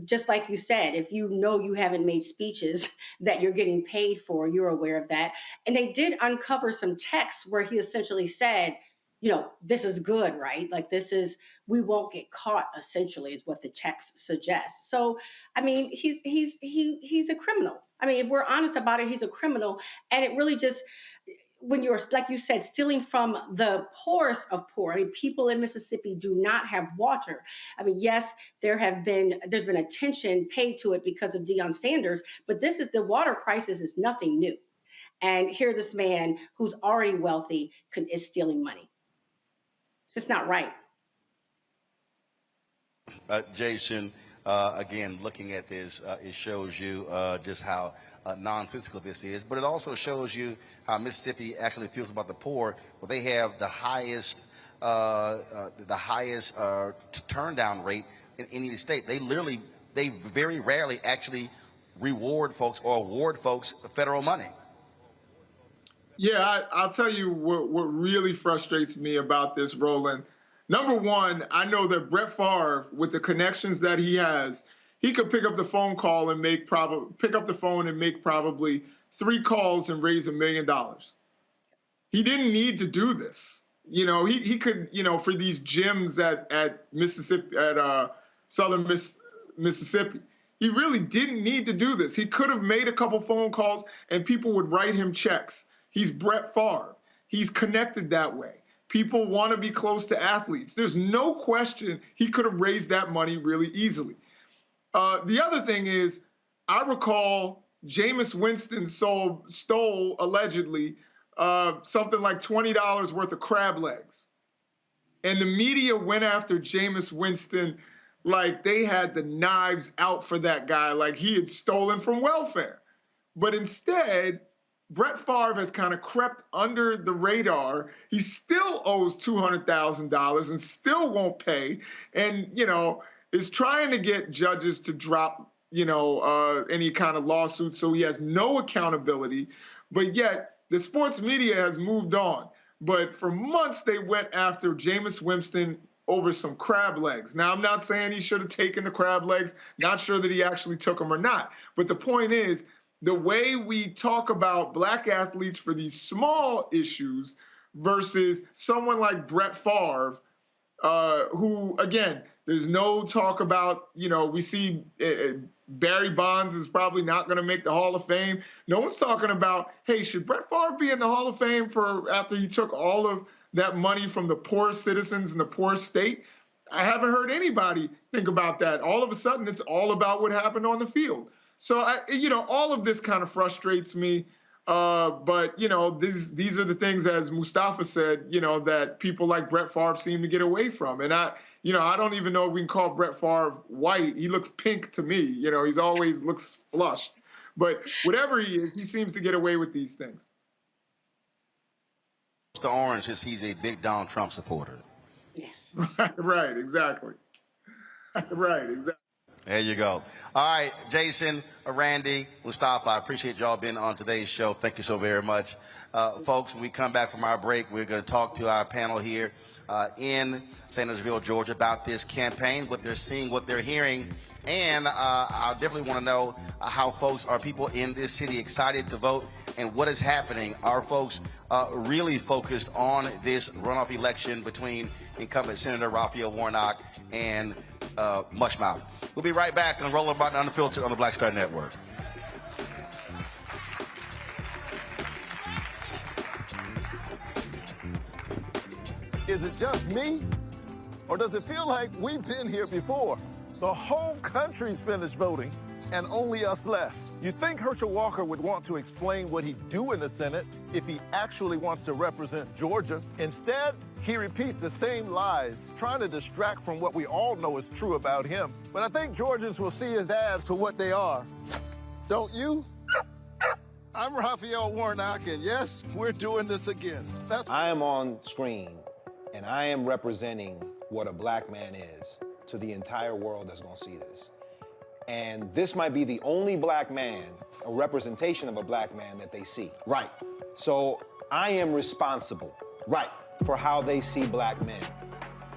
just like you said, if you know you haven't made speeches that you're getting paid for, you're aware of that. And they did uncover some texts where he essentially said, you know, this is good, right? Like, this is, we won't get caught, essentially, is what the text suggests. So, I mean, he's a criminal. I mean, if we're honest about it, he's a criminal. And it really just, when you're, like you said, stealing from the poorest of poor. I mean, people in Mississippi do not have water. I mean, yes, there's been attention paid to it because of Deion Sanders, but the water crisis is nothing new. And here this man who's already wealthy is stealing money. It's just not right. Jason, again, looking at this, it shows you just how nonsensical this is, but it also shows you how Mississippi actually feels about the poor. Well, they have the highest turn down rate in any state. They very rarely actually reward folks or award folks federal money. Yeah, I'll tell you what really frustrates me about this, Roland. Number one, I know that Brett Farve, with the connections that he has, he could pick up the phone and make probably 3 calls and raise $1 million. He didn't need to do this. You know, he could, you know, for these gyms at Mississippi, at Southern Mississippi, he really didn't need to do this. He could have made a couple phone calls and people would write him checks. He's Brett Farve. He's connected that way. People want to be close to athletes. There's no question he could have raised that money really easily. The other thing is, I recall Jameis Winston stole allegedly something like $20 worth of crab legs. And the media went after Jameis Winston like they had the knives out for that guy, like he had stolen from welfare. But instead, Brett Farve has kind of crept under the radar. He still owes $200,000 and still won't pay. And, you know, is trying to get judges to drop, you know, any kind of lawsuit, so he has no accountability. But yet the sports media has moved on. But for months they went after Jameis Winston over some crab legs. Now, I'm not saying he should have taken the crab legs, not sure that he actually took them or not. But the point is, the way we talk about black athletes for these small issues versus someone like Brett Favre, who, again, there's no talk about, we see Barry Bonds is probably not going to make the Hall of Fame. No one's talking about, hey, should Brett Favre be in the Hall of Fame for after he took all of that money from the poorest citizens in the poorest state? I haven't heard anybody think about that. All of a sudden, it's all about what happened on the field. So, all of this kind of frustrates me. But, these are the things, as Mustafa said, that people like Brett Favre seem to get away from. And I don't even know if we can call Brett Favre white. He looks pink to me. He's always looks flushed. But whatever he is, he seems to get away with these things. The orange is he's a big Donald Trump supporter. Yes. Right, exactly. Right, exactly. There you go. All right, Jason, Randy, Mustafa, I appreciate y'all being on today's show. Thank you so very much. Folks, when we come back from our break, we're going to talk to our panel here in Sandersville, Georgia, about this campaign, what they're seeing, what they're hearing. And I definitely want to know how folks, are people in this city excited to vote, and what is happening? Are folks really focused on this runoff election between incumbent Senator Raphael Warnock and Mushmouth? We'll be right back on Roland Martin Unfiltered on the Black Star Network. Is it just me? Or does it feel like we've been here before? The whole country's finished voting, and only us left. You'd think Herschel Walker would want to explain what he'd do in the Senate if he actually wants to represent Georgia. Instead, he repeats the same lies, trying to distract from what we all know is true about him. But I think Georgians will see his ads for what they are. Don't you? I'm Raphael Warnock, and yes, we're doing this again. I am on screen, and I am representing what a black man is to the entire world that's gonna see this. And this might be the only black man, a representation of a black man that they see. Right. So I am responsible. Right. For how they see black men.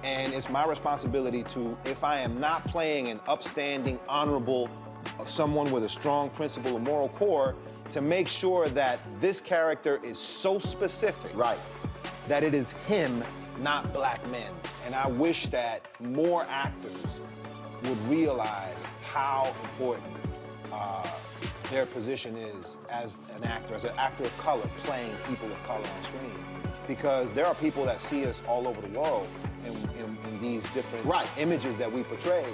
And it's my responsibility to, if I am not playing an upstanding, honorable, someone with a strong principle or moral core, to make sure that this character is so specific. Right. That it is him, not black men. And I wish that more actors would realize how important their position is as an actor of color, playing people of color on screen. Because there are people that see us all over the world in these different images that we portray.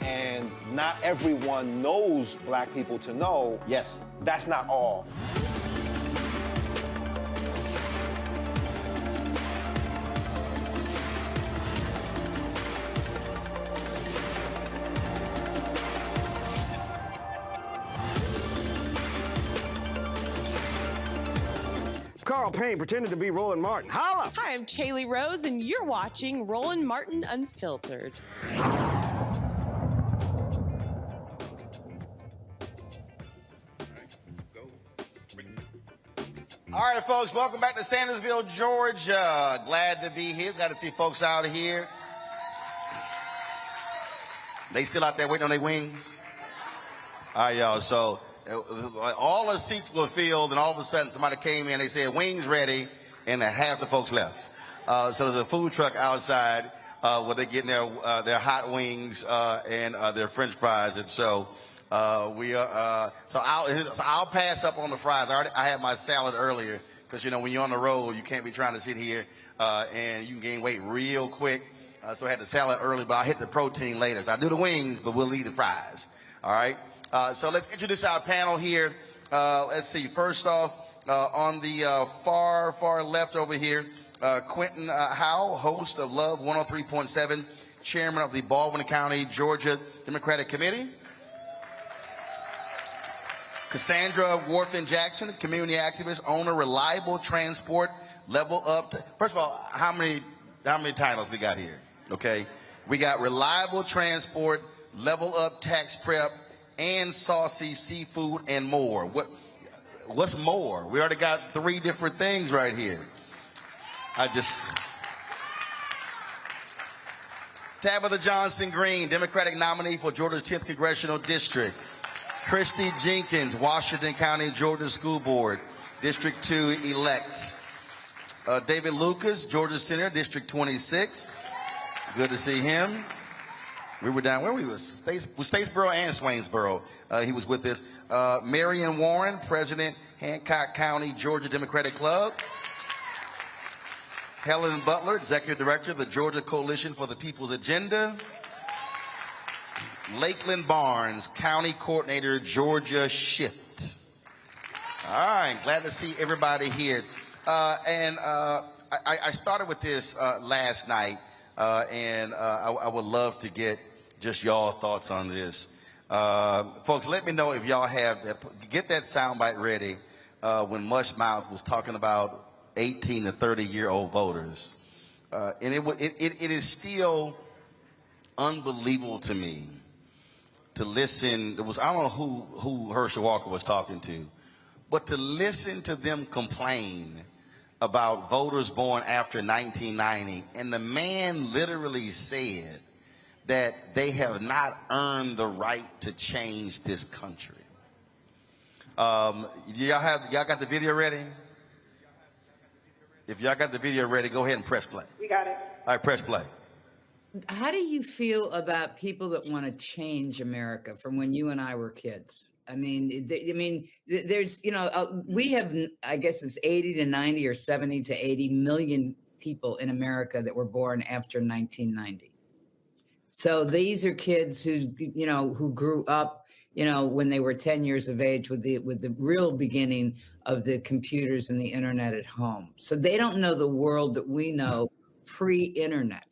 And not everyone knows black people to know. Yes. That's not all. Carl Payne pretended to be Roland Martin. Holla! Hi, I'm Chaley Rose, and you're watching Roland Martin Unfiltered. All right, folks, welcome back to Sandersville, Georgia. Glad to be here. Got to see folks out here. They still out there waiting on their wings? All right, y'all, so all the seats were filled, and all of a sudden somebody came in, they said, wings ready, and half the folks left. So there's a food truck outside where they're getting their hot wings and their French fries. And so I'll pass up on the fries. I had my salad earlier because, when you're on the road, you can't be trying to sit here and you can gain weight real quick. So I had the salad early, but I'll hit the protein later. So I do the wings, but we'll leave the fries. All right? So let's introduce our panel here. Let's see. First off, on the far left over here, Quentin Howell, host of Love 103.7, chairman of the Baldwin County, Georgia Democratic Committee. Cassandra Worthen-Jackson, community activist, owner, Reliable Transport, Level Up. First of all, how many titles we got here? Okay, we got Reliable Transport, Level Up Tax Prep, and Saucy Seafood and more. What's more? We already got 3 different things right here. Tabitha Johnson Green, Democratic nominee for Georgia's 10th Congressional District. Christy Jenkins, Washington County, Georgia School Board, District 2 elect. David Lucas, Georgia Senator, District 26. Good to see him. We were down where we was, Statesboro and Swainsboro. He was with us. Marion Warren, President, Hancock County, Georgia Democratic Club. Helen Butler, Executive Director of the Georgia Coalition for the People's Agenda. Lakeland Barnes, County Coordinator, Georgia Shift. All right, glad to see everybody here. I started with this last night, and I would love to get just y'all thoughts on this. Folks, let me know if y'all have that. Get that soundbite ready when Mushmouth was talking about 18 to 30-year-old voters. And it is still unbelievable to me to listen. I don't know who Herschel Walker was talking to, but to listen to them complain about voters born after 1990, and the man literally said that they have not earned the right to change this country. Y'all got the video ready? If y'all got the video ready, go ahead and press play. We got it. All right, press play. How do you feel about people that want to change America from when you and I were kids? I mean, there's, we have, I guess it's 80 to 90 or 70 to 80 million people in America that were born after 1990. So these are kids who grew up, when they were 10 years of age with the real beginning of the computers and the internet at home. So they don't know the world that we know pre-internet.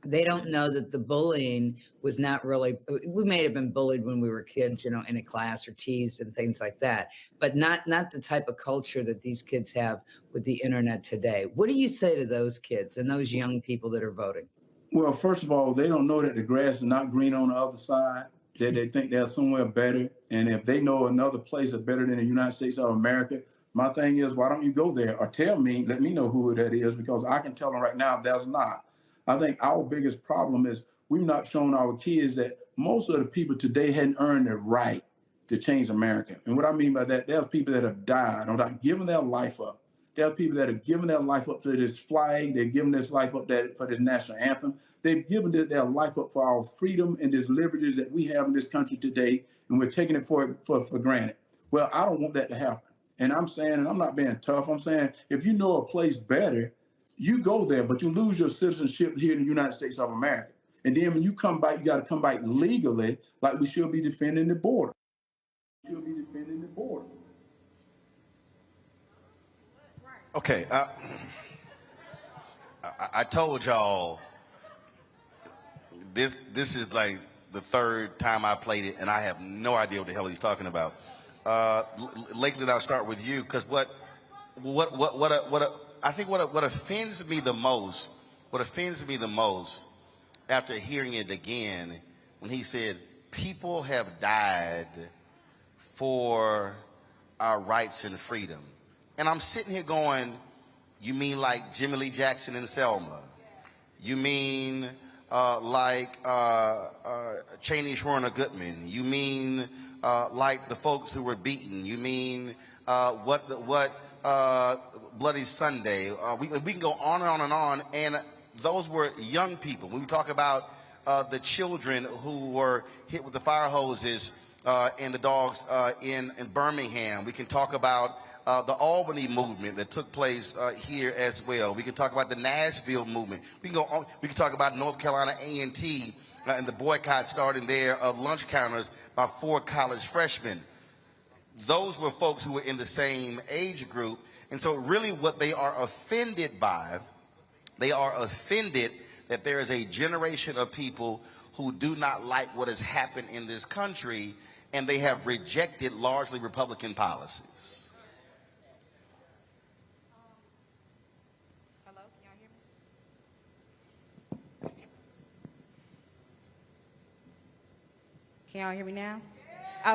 They don't know that the bullying was not really, we may have been bullied when we were kids, in a class or teased and things like that, but not the type of culture that these kids have with the internet today. What do you say to those kids and those young people that are voting? Well, first of all, they don't know that the grass is not green on the other side, that they think they're somewhere better. And if they know another place is better than the United States of America, my thing is, why don't you go there or tell me, let me know who that is, because I can tell them right now that's not. I think our biggest problem is we've not shown our kids that most of the people today hadn't earned the right to change America. And what I mean by that, there's people that have died or not given their life up. There are people that have given their life up to this flag. They've given this life up for the national anthem. They've given their life up for our freedom and these liberties that we have in this country today, and we're taking it for granted. Well, I don't want that to happen. And I'm saying, and I'm not being tough, I'm saying, if you know a place better, you go there, but you lose your citizenship here in the United States of America. And then when you come back, you got to come back legally, like we should be defending the border. Okay, I told y'all this is like the third time I played it, and I have no idea what the hell he's talking about. Lakeland, I'll start with you, because what offends me the most after hearing it again, when he said, people have died for our rights and freedom. And I'm sitting here going, you mean like Jimmy Lee Jackson and Selma? You mean like Cheney, Schwerner, Goodman? You mean like the folks who were beaten? You mean what Bloody Sunday? We can go on and on and on. And those were young people. When we talk about the children who were hit with the fire hoses and the dogs in Birmingham, we can talk about the Albany movement that took place here as well. We can talk about the Nashville movement. We can go on. We can talk about North Carolina A&T and the boycott starting there of lunch counters by 4 college freshmen. Those were folks who were in the same age group. And so really what they are offended by, they are offended that there is a generation of people who do not like what has happened in this country, and they have rejected largely Republican policies. Hello, can y'all hear me? Can y'all hear me now?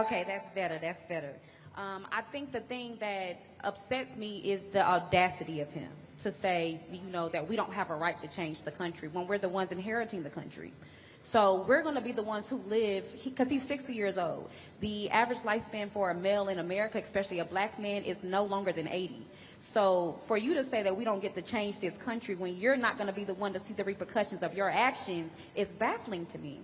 Okay, that's better, I think the thing that upsets me is the audacity of him. to say, that we don't have a right to change the country when we're the ones inheriting the country. So we're going to be the ones who live, because he's 60 years old. The average lifespan for a male in America, especially a black man, is no longer than 80. So for you to say that we don't get to change this country when you're not going to be the one to see the repercussions of your actions is baffling to me.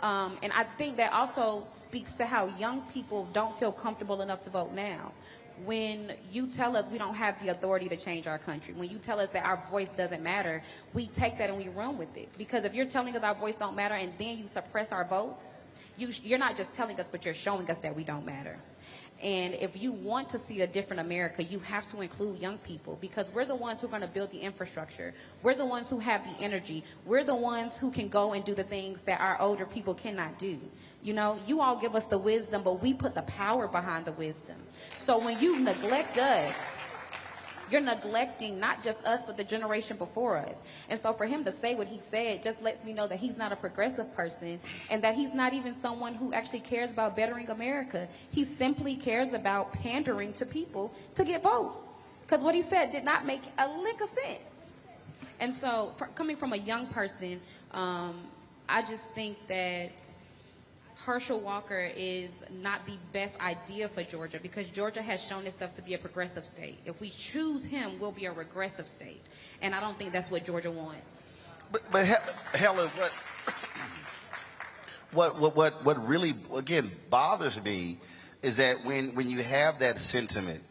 And I think that also speaks to how young people don't feel comfortable enough to vote now. When you tell us we don't have the authority to change our country, when you tell us that our voice doesn't matter, we take that and we run with it. Because if you're telling us our voice don't matter and then you suppress our votes, you're not just telling us, but you're showing us that we don't matter. And if you want to see a different America, you have to include young people, because we're the ones who are going to build the infrastructure. We're the ones who have the energy. We're the ones who can go and do the things that our older people cannot do. You all give us the wisdom, but we put the power behind the wisdom. So when you neglect us, you're neglecting not just us, but the generation before us. And so for him to say what he said just lets me know that he's not a progressive person and that he's not even someone who actually cares about bettering America. He simply cares about pandering to people to get votes. Because what he said did not make a lick of sense. And so coming from a young person, I just think that Herschel Walker is not the best idea for Georgia, because Georgia has shown itself to be a progressive state. If we choose him, we'll be a regressive state. And I don't think that's what Georgia wants. But Helen, what really, again, bothers me is that when you have that sentiment,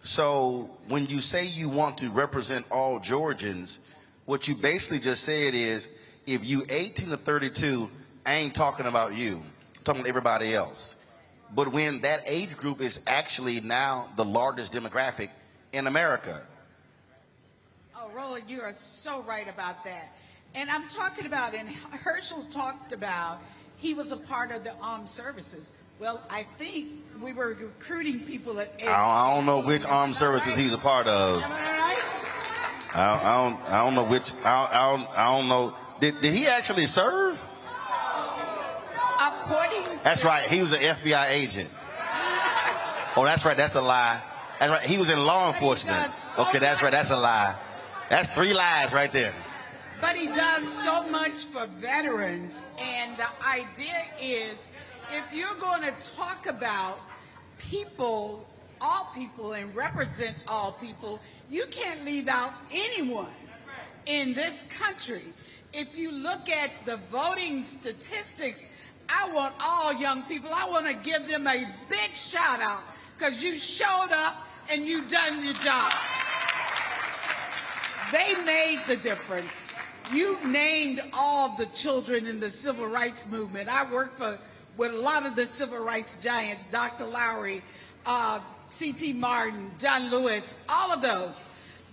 so when you say you want to represent all Georgians, what you basically just said is, if you 18 to 32, I ain't talking about you. Talking about everybody else. But when that age group is actually now the largest demographic in America. Oh, Roland, you are so right about that. And I'm talking about, and Herschel talked about, he was a part of the armed services. Well, I think we were recruiting people at age. I don't know which armed services he's a part of. Am I right? I don't know which. I don't know. Did he actually serve? That's right. He was an FBI agent. Oh, that's right. That's a lie. That's right. He was in law enforcement. Okay, that's right. That's a lie. That's 3 lies right there. But he does so much for veterans. And the idea is, if you're going to talk about people, all people, and represent all people, you can't leave out anyone in this country. If you look at the voting statistics, I want all young people, I want to give them a big shout out, because you showed up and you done your job. They made the difference. You named all the children in the civil rights movement. I worked with a lot of the civil rights giants, Dr. Lowry, C.T. Martin, John Lewis, all of those.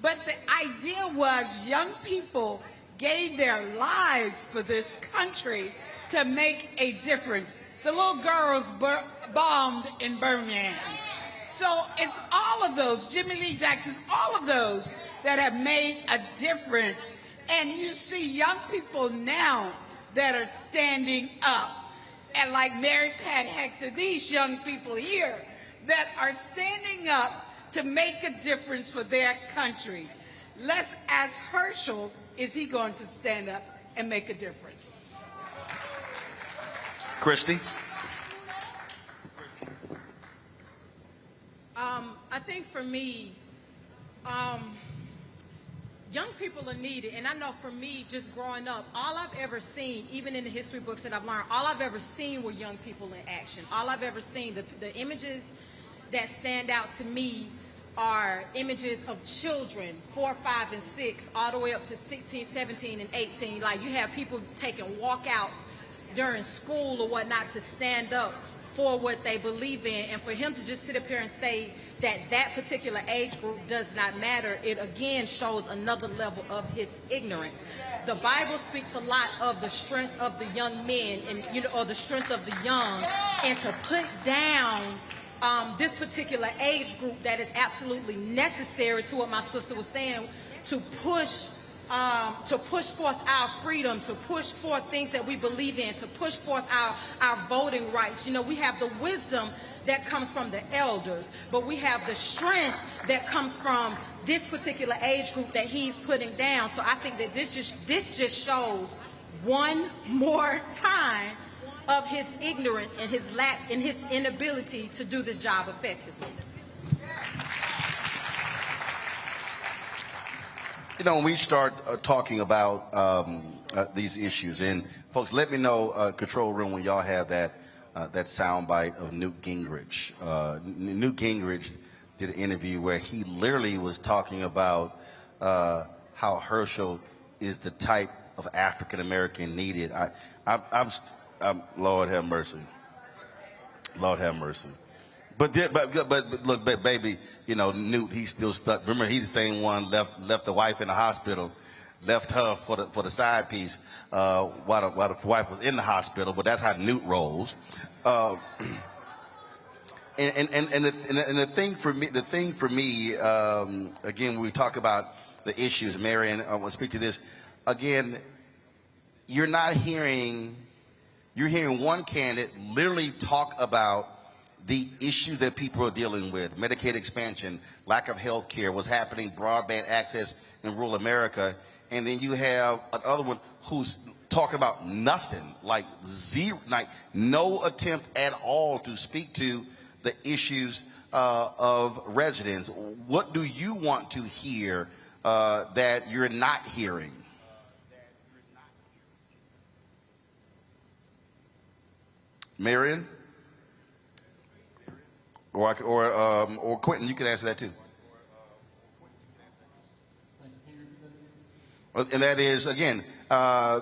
But the idea was young people gave their lives for this country to make a difference. The little girls bombed in Birmingham. So it's all of those, Jimmy Lee Jackson, all of those that have made a difference. And you see young people now that are standing up. And like Mary Pat Hector, these young people here that are standing up to make a difference for their country. Let's ask Herschel, is he going to stand up and make a difference? Christy? I think for me, young people are needed. And I know for me, just growing up, all I've ever seen, even in the history books that I've learned, all I've ever seen were young people in action. All I've ever seen, the images that stand out to me are images of children, 4, 5, and 6, all the way up to 16, 17, and 18. Like, you have people taking walkouts during school or whatnot to stand up for what they believe in. And for him to just sit up here and say that that particular age group does not matter, it again shows another level of his ignorance. The Bible speaks a lot of the strength of the young men, and or the strength of the young, and to put down this particular age group that is absolutely necessary, to what my sister was saying, to push forth our freedom, to push forth things that we believe in, to push forth our voting rights. You know, we have the wisdom that comes from the elders, but we have the strength that comes from this particular age group that he's putting down. So I think that this just shows one more time of his ignorance and his lack and his inability to do this job effectively. You know, when we start talking about these issues, and folks, let me know, control room, when y'all have that soundbite of Newt Gingrich. Newt Gingrich did an interview where he literally was talking about how Herschel is the type of African American needed. I'm Lord have mercy. Lord have mercy. But look, baby, you know, Newt, he's still stuck. Remember, he's the same one left the wife in the hospital, left her for the side piece while the wife was in the hospital. But that's how Newt rolls. And the thing for me, again, when we talk about the issues, Marion, I want to speak to this again. You're hearing one candidate literally talk about the issues that people are dealing with: Medicaid expansion, lack of health care, what's happening, broadband access in rural America. And then you have another one who's talking about nothing, like zero, like no attempt at all to speak to the issues of residents. What do you want to hear that you're not hearing? Marion? Or Quentin, you can answer that too. And that is, again,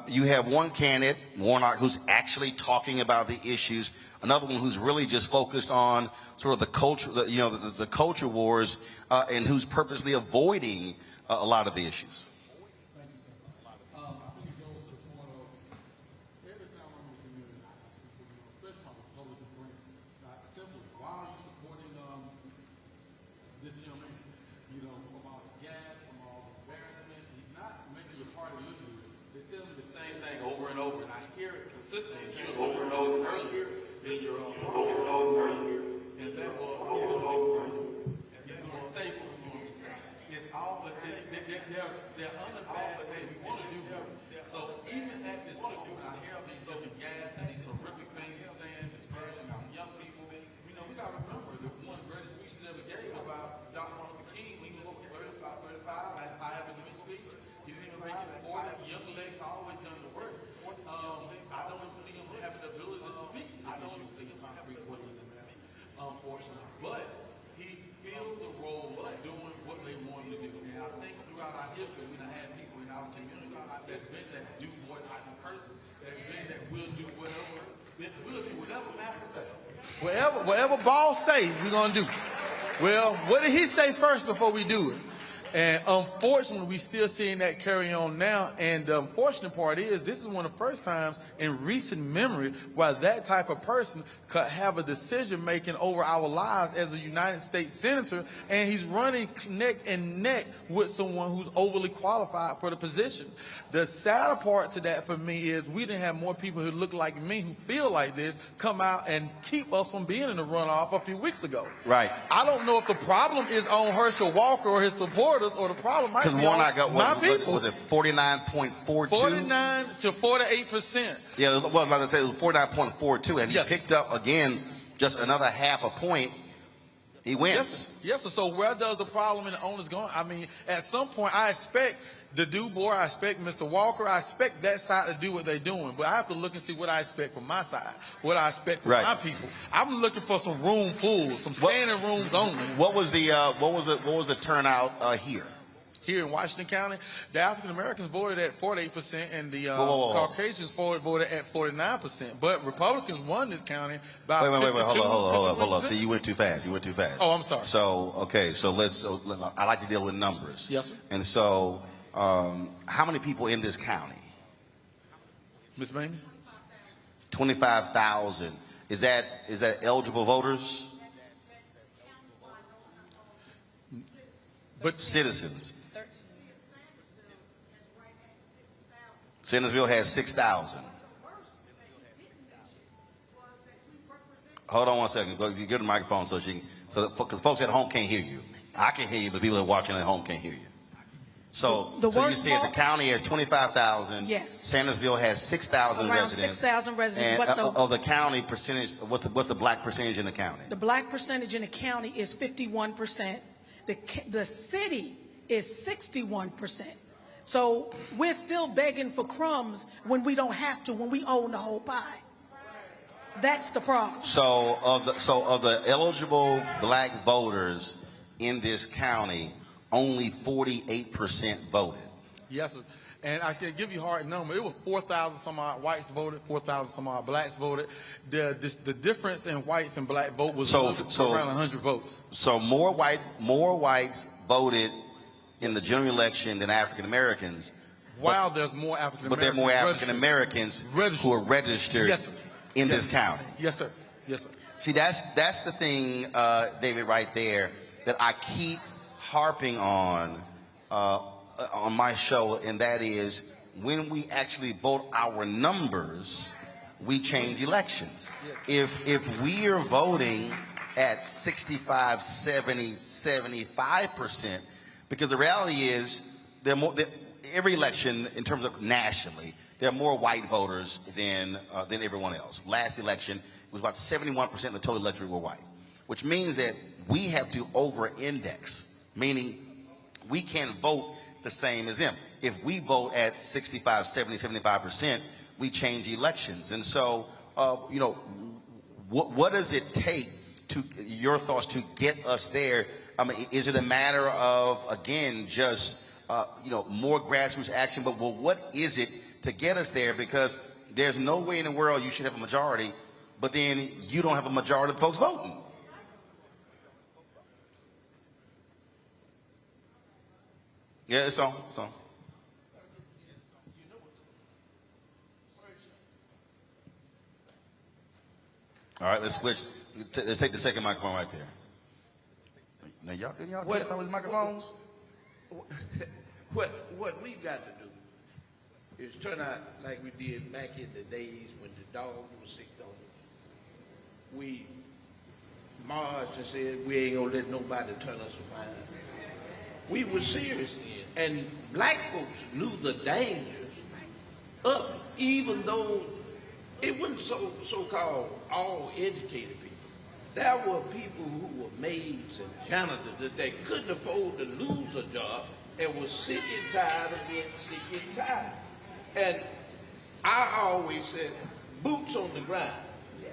you have one candidate, Warnock, who's actually talking about the issues. Another one who's really just focused on sort of the culture, the culture wars, and who's purposely avoiding a lot of the issues. Whatever boss say, we're going to do. Well, what did he say first before we do it? And unfortunately, we still seeing that carry on now. And the unfortunate part is this is one of the first times in recent memory where that type of person could have a decision making over our lives as a United States senator, and he's running neck and neck with someone who's overly qualified for the position. The sadder part to that for me is we didn't have more people who look like me, who feel like this, come out and keep us from being in the runoff a few weeks ago. Right. I don't know if the problem is on Herschel Walker or his supporters, or the problem might be Warnock on my people. Was it 49.42? 49 to 48%. Yeah, well, like I said, it was 49.42, and he Yes. picked up again just another half a point. He wins. Yes, sir. So where does the problem and the onus go? I mean, at some point, I expect the Du Bois, I expect Mr. Walker, I expect that side to do what they're doing. But I have to look and see what I expect from my side, what I expect from my people. I'm looking for some room full, some standing rooms only. What was the turnout here? Here in Washington County, the African Americans voted at 48%, and the Caucasians voted at 49%. But Republicans won this county by 52%. Hold on. See, you went too fast. Oh, I'm sorry. So, okay, so I like to deal with numbers. Yes, sir. And so, how many people in this county? Ms. Mamie? 25,000. Is that eligible voters? But citizens. Centersville has 6,000. Hold on one second. Go get the microphone so because folks at home can't hear you. I can hear you, but people that are watching at home can't hear you. So, The so you worst said part- the county has 25,000. Yes. Sandersville has 6,000 Around residents. 6,000 residents. And But of the county percentage, what's the black percentage in the county? the black percentage in the county is 51%. The city is 61%. So we're still begging for crumbs when we don't have to, when we own the whole pie. That's the problem. So of the eligible black voters in this county, only 48% voted. Yes, sir. And I can give you a hard number. It was 4,000 some odd whites voted, 4,000 some odd blacks voted. The difference in whites and black vote was around 100 votes. So more whites voted in the general election than African Americans. While there's more African Americans. But there are more African Americans who are registered Yes, sir. in this county. Yes, sir. Yes, sir. See, that's the thing, David, right there, that I keep harping on my show, and that is when we actually vote our numbers, we change elections. If we are voting at 65, 70, 75%, because the reality is every election, in terms of nationally, there are more white voters than everyone else. Last election, it was about 71% of the total electorate were white, which means that we have to over-index, meaning we can't vote the same as them. If we vote at 65, 70, 75%, we change elections. And so, what does it take to, your thoughts, to get us there? I mean, is it a matter of, again, just, more grassroots action? But what is it to get us there? Because there's no way in the world you should have a majority, but then you don't have a majority of the folks voting. Yeah, it's on. It's on. All right, let's switch. Let's take the second microphone right there. Now, y'all test out with microphones? What we've got to do is turn out like we did back in the days when the dog was sick on us. We marched and said we ain't gonna let nobody turn us around. We were serious then, and black folks knew the dangers of it, even though it wasn't so-called all educated people. There were people who were maids and janitors that they couldn't afford to lose a job and were sick and tired of being sick and tired. And I always said, boots on the ground,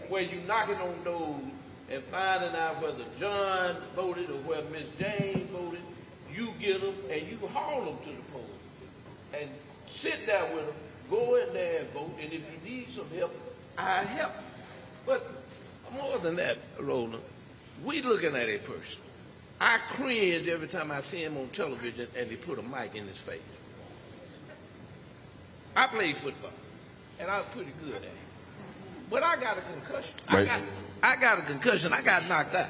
where you knocking on doors and finding out whether John voted or whether Miss Jane voted. You get them and you haul them to the poll and sit there with them, go in there and vote, and if you need some help, I help you. But more than that, Roland, we looking at a person. I cringe every time I see him on television and they put a mic in his face. I played football, and I was pretty good at it. But I got a concussion. Right. I got a concussion. I got knocked out.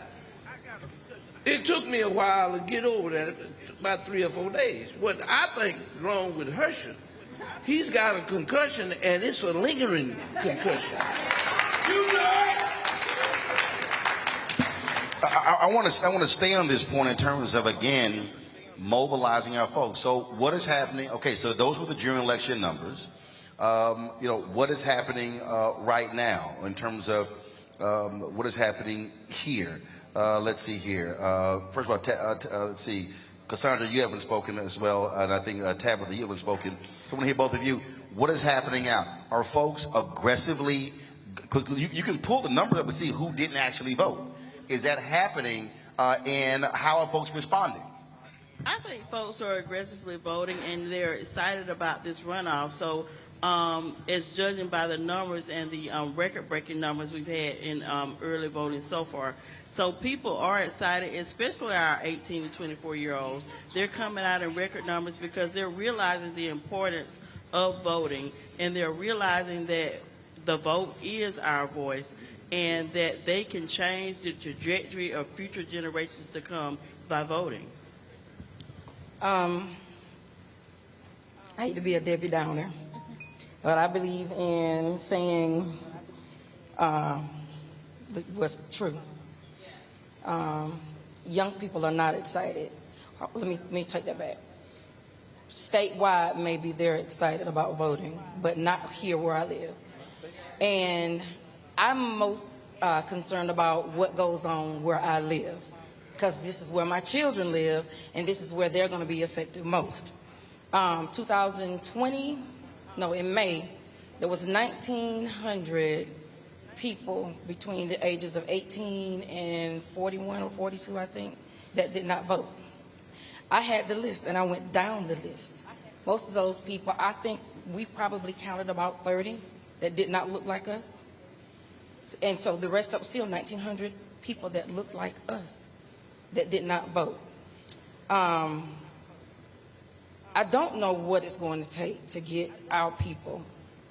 It took me a while to get over that, about 3 or 4 days. What I think is wrong with Herschel, he's got a concussion, and it's a lingering concussion. I want to stay on this point in terms of, again, mobilizing our folks. So what is happening? Okay, so those were the general election numbers. What is happening right now in terms of what is happening here? Let's see here. First of all, let's see. Cassandra, you haven't spoken as well, and I think Tabitha, you haven't spoken. So I want to hear both of you. What is happening now? Are folks aggressively? You can pull the numbers up and see who didn't actually vote. Is that happening? And how are folks responding? I think folks are aggressively voting, and they're excited about this runoff. So, as judging by the numbers and the record-breaking numbers we've had in early voting so far. So people are excited, especially our 18 to 24-year-olds. They're coming out in record numbers because they're realizing the importance of voting, and they're realizing that the vote is our voice, and that they can change the trajectory of future generations to come by voting. I hate to be a Debbie Downer, but I believe in saying what's true. young people are not excited. Let me take that back. Statewide, maybe they're excited about voting, but not here where I live. And I'm most concerned about what goes on where I live, because this is where my children live, and this is where they're going to be affected most. 2020, no, in May, there was 1,900 people between the ages of 18 and 41 or 42, I think, that did not vote. I had the list, and I went down the list. Most of those people, I think we probably counted about 30 that did not look like us. And so the rest of still 1,900 people that looked like us that did not vote. I don't know what it's going to take to get our people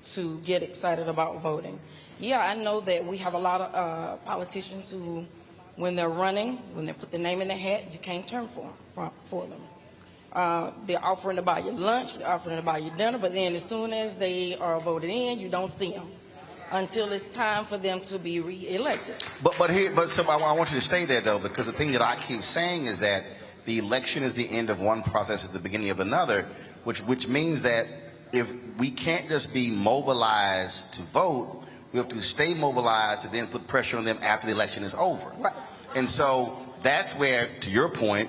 to get excited about voting. Yeah, I know that we have a lot of politicians who, when they're running, when they put their name in the hat, you can't turn for them. They're offering to buy you lunch, they're offering to buy you dinner, but then as soon as they are voted in, you don't see them until it's time for them to be re-elected. So I want you to stay there, though, because the thing that I keep saying is that the election is the end of one process, is the beginning of another, which means that if we can't just be mobilized to vote, we have to stay mobilized to then put pressure on them after the election is over. Right. And so that's where, to your point,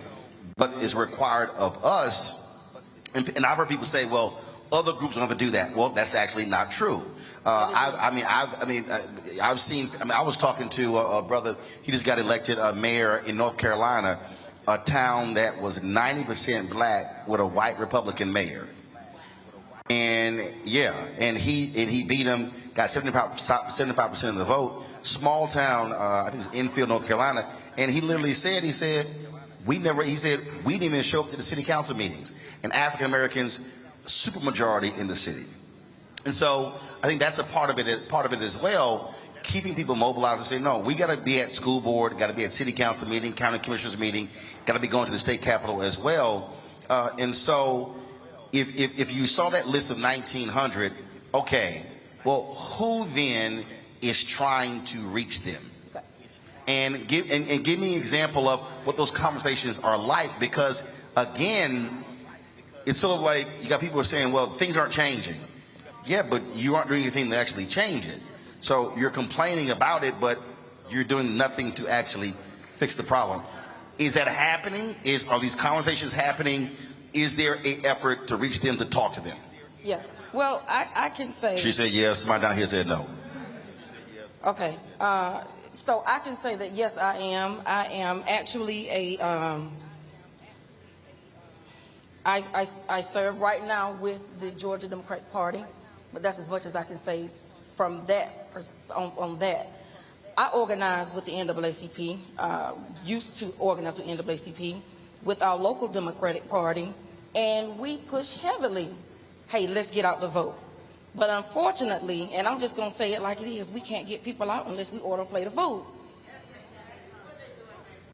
what is required of us, and I've heard people say, well, other groups don't have to do that. Well, that's actually not true. I've seen, I was talking to a brother, he just got elected mayor in North Carolina, a town that was 90% black with a white Republican mayor. And yeah, and he beat him, got 75% of the vote. Small town, I think it was Enfield, North Carolina, and he literally said, we didn't even show up to the city council meetings. And African Americans, super majority in the city. And so I think that's a part of it as well, keeping people mobilized and saying, no, we got to be at school board, got to be at city council meeting, county commissioners meeting, got to be going to the state capitol as well. And so if you saw that list of 1,900, okay, well, who then is trying to reach them? And give me an example of what those conversations are like, because again, it's sort of like you got people who are saying, well, things aren't changing. Yeah, but you aren't doing anything to actually change it. So you're complaining about it, but you're doing nothing to actually fix the problem. Is that happening? Are these conversations happening? Is there an effort to reach them, to talk to them? Yeah. Well, I can say. She said yes. Somebody down here said no. Okay. So I can say that yes, I am. I am actually I serve right now with the Georgia Democratic Party, but that's as much as I can say from that on that. I organize with the NAACP, used to organize with NAACP, with our local Democratic Party, and we push heavily, hey, let's get out the vote. But unfortunately, and I'm just going to say it like it is, we can't get people out unless we order a plate of food.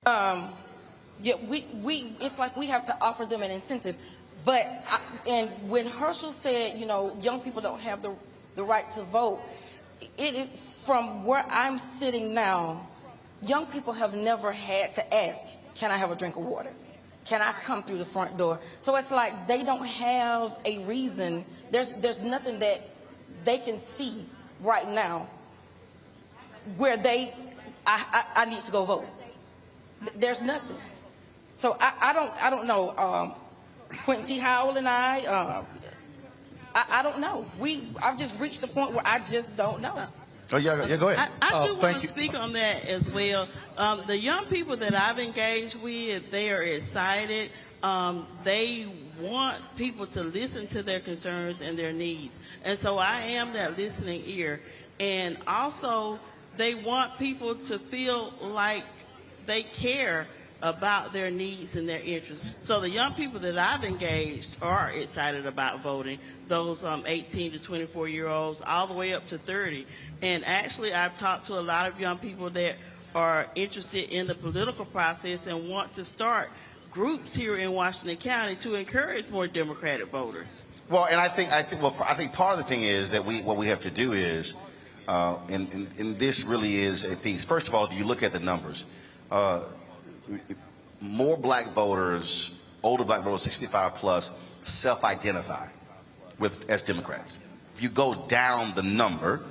Yeah, it's like we have to offer them an incentive. But, and when Herschel said, you know, young people don't have the right to vote, it is from where I'm sitting now, young people have never had to ask, can I have a drink of water? Can I come through the front door? So it's like they don't have a reason. There's nothing that they can see right now where I need to go vote. There's nothing. So I don't know. Quentin T. Howell and I don't know. I've just reached the point where I just don't know. Oh, yeah, go ahead. I do want to speak on that as well. The young people that I've engaged with, they are excited. They want people to listen to their concerns and their needs. And so I am that listening ear. And also, they want people to feel like they care about their needs and their interests. So the young people that I've engaged are excited about voting, those 18 to 24-year-olds, all the way up to 30. And actually, I've talked to a lot of young people that are interested in the political process and want to start groups here in Washington County to encourage more Democratic voters. Well, and I think part of the thing is that what we have to do is, and this really is a piece. First of all, if you look at the numbers, more black voters, older black voters, 65 plus, self-identify as Democrats. If you go down the number,